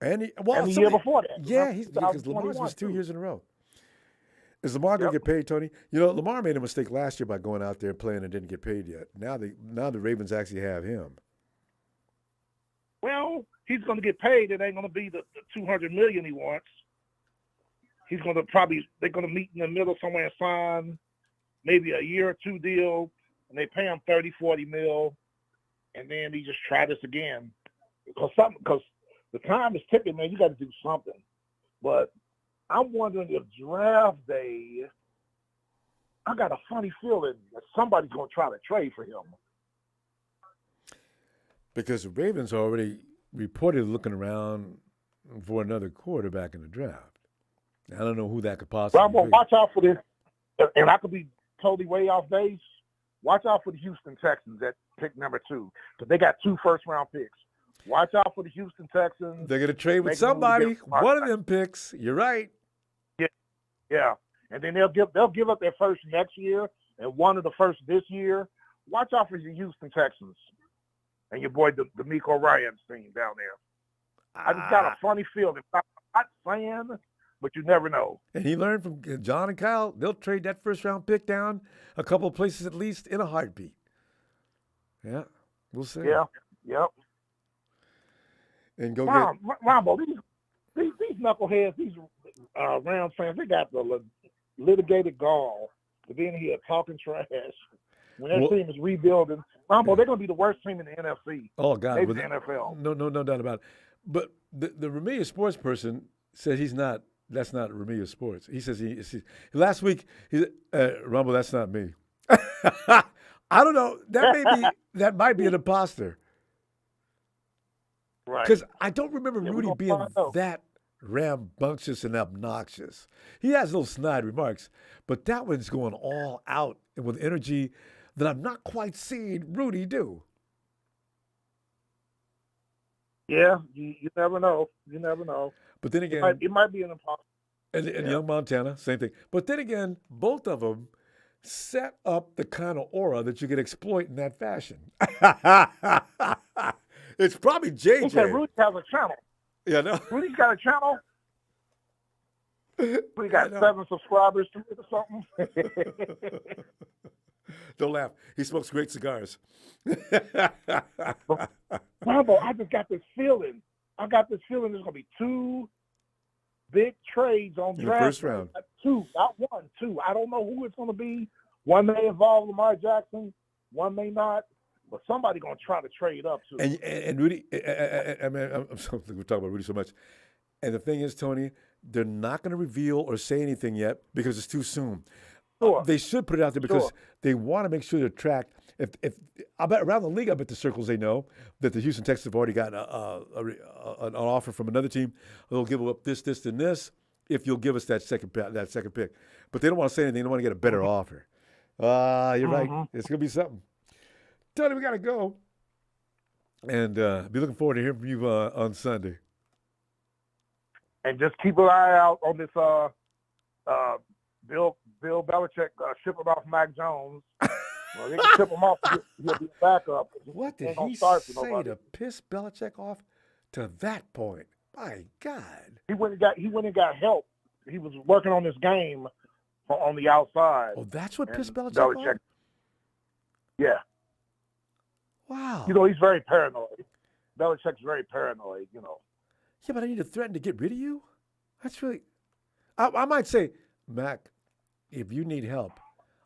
And the year before that. Yeah, because Lamar's was 2 years in a row. Is Lamar going to get paid, Tony? Lamar made a mistake last year by going out there playing and didn't get paid yet. Now the Ravens actually have him. Well, he's going to get paid. It ain't going to be the $200 million he wants. He's going to they're going to meet in the middle somewhere and sign maybe a year or two deal, and they pay him $30, $40 mil, and then he just try this again. Because the time is ticking, man. You got to do something. But I'm wondering if draft day, I got a funny feeling that somebody's going to try to trade for him. Because the Ravens already reported looking around for another quarterback in the draft. I don't know who that could possibly be. Watch out for this, and I could be totally way off base. Watch out for the Houston Texans at pick number 2, because they got 2 first-round picks. Watch out for the Houston Texans. They're going to trade with somebody. One of them picks. You're right. Yeah. And then they'll give up their first next year and one of the first this year. Watch out for your Houston Texans and your boy D'Amico Ryans team down there. I just got a funny feeling. I'm not saying, but you never know. And he learned from John and Kyle. They'll trade that first-round pick down a couple of places at least in a heartbeat. Yeah, we'll see. Yeah, yep. And go Ronbo, these knuckleheads, these Rams fans, they got the litigated gall to be in here talking trash when their team is rebuilding. Ronbo, they're going to be the worst team in the NFC. Oh, God. Maybe the NFL. No doubt about it. But the Ramillion sports person said that's not Ramillion Sports. He says last week, Ronbo, that's not me. I don't know. That might be an imposter. Right. Because I don't remember Rudy being that rambunctious and obnoxious. He has little snide remarks, but that one's going all out and with energy that I'm not quite seeing Rudy do. Yeah, you never know. You never know. But then again, it might be an imposter. And Young Montana, same thing. But then again, both of them set up the kind of aura that you can exploit in that fashion. It's probably JJ. He said Rudy has a channel. Yeah, no. Rudy's got a channel. We got 7 subscribers to it or something. Don't laugh. He smokes great cigars. Ronbo, I just got this feeling. There's going to be 2 big trades on draft. The first round. 2, not 1, 2. I don't know who it's going to be. One may involve Lamar Jackson. One may not. But somebody's going to try to trade up too. And Rudy, I mean, we're talking about Rudy so much. And the thing is, Tony, they're not going to reveal or say anything yet because it's too soon. Sure. They should put it out there because they want to make sure to track. If I bet around the league, I bet the circles they know that the Houston Texans have already gotten an offer from another team. They'll give up this, and this if you'll give us that second pick. But they don't want to say anything. They don't want to get a better offer. You're right. It's going to be something. Tony, we got to go. And be looking forward to hearing from you on Sunday. And just keep an eye out on this Bill Belichick shipping off Mac Jones. Well, they can ship him off. He'll be a backup. What did he say to piss Belichick off to that point? My God. He went and got help. He was working on this game on the outside. Oh, that's what pissed Belichick off? Yeah. Wow. You know, he's very paranoid. Belichick's very paranoid, you know. Yeah, but I need to threaten to get rid of you? That's really... I might say, Mac, if you need help,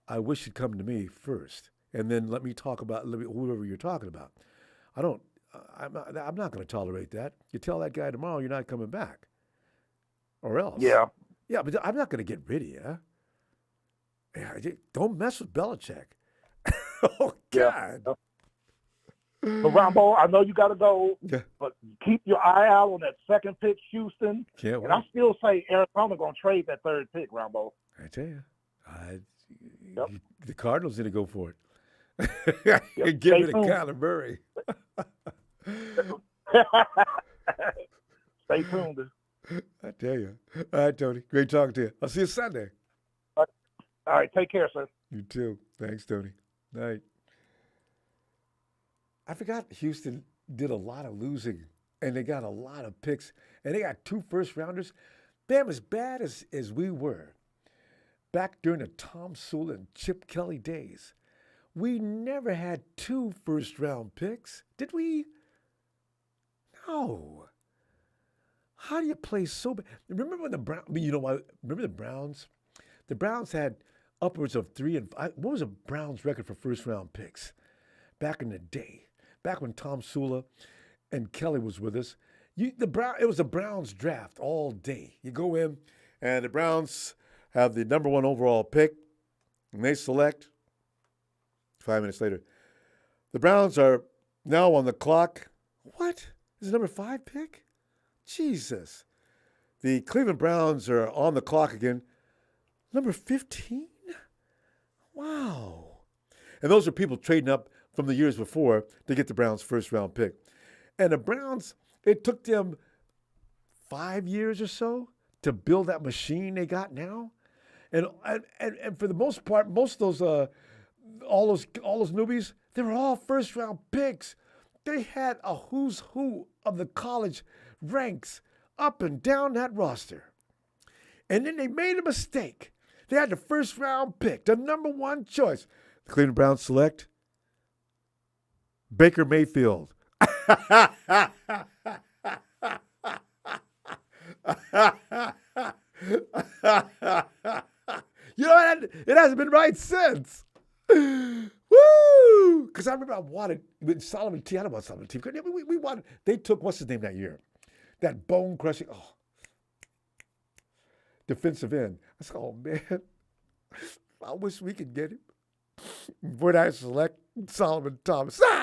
I wish you'd come to me first, and then let me talk about whoever you're talking about. I'm not going to tolerate that. You tell that guy tomorrow you're not coming back, or else. Yeah. Yeah, but I'm not going to get rid of you. Yeah, don't mess with Belichick. Oh, God. Yeah. So, Ronbo, I know you got to go, but keep your eye out on that second pick, Houston. Can't wait. And I still say Arizona going to trade that third pick, Ronbo. I tell you, the Cardinals need to go for it. Give it to Kyler Murray. Stay tuned. I tell you. All right, Tony. Great talking to you. I'll see you Sunday. All right. Take care, sir. You too. Thanks, Tony. Night. I forgot Houston did a lot of losing, and they got a lot of picks, and they got 2 first-rounders. Damn, as bad as we were back during the Tom Sula and Chip Kelly days, we never had 2 first-round picks, did we? No. How do you play so bad? Remember when the Browns, remember the Browns? The Browns had upwards of 3 and 5. What was the Browns' record for first-round picks back in the day? Back when Tom Sula and Kelly was with us, it was the Browns draft all day. You go in, and the Browns have the number 1 overall pick, and they select. 5 minutes later, the Browns are now on the clock. What? Is the number 5 pick? Jesus. The Cleveland Browns are on the clock again. Number 15? Wow. And those are people trading up from the years before to get the Browns' first-round pick. And the Browns, it took them 5 years or so to build that machine they got now. And for the most part, most of those all those newbies, they were all first-round picks. They had a who's who of the college ranks up and down that roster. And then they made a mistake. They had the first-round pick, the number 1 choice. The Cleveland Browns select Baker Mayfield. You know, it hasn't been right since. Woo! Because I remember I wanted with Solomon T. I don't know about Solomon T. We wanted. They took what's his name that year, that bone crushing. Oh, defensive end. I said, oh man, I wish we could get him. Would I select Solomon Thomas? No!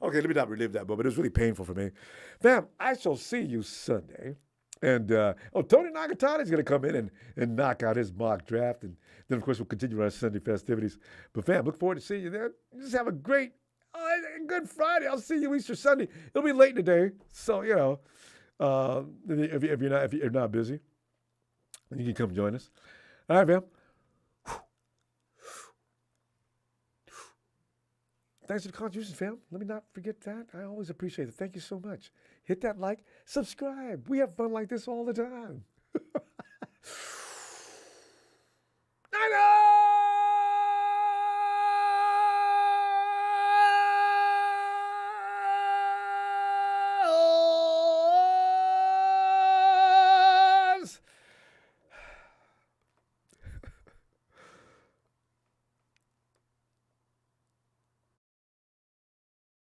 Okay, let me not relive that moment. It was really painful for me. Fam, I shall see you Sunday. And, Tony Nagatani is going to come in and knock out his mock draft. And then, of course, we'll continue our Sunday festivities. But, fam, look forward to seeing you there. Just have a great, good Friday. I'll see you Easter Sunday. It'll be late in the day. So, you know, if you're not busy, you can come join us. All right, fam. Thanks for the contributions, fam. Let me not forget that. I always appreciate it. Thank you so much. Hit that like, subscribe. We have fun like this all the time.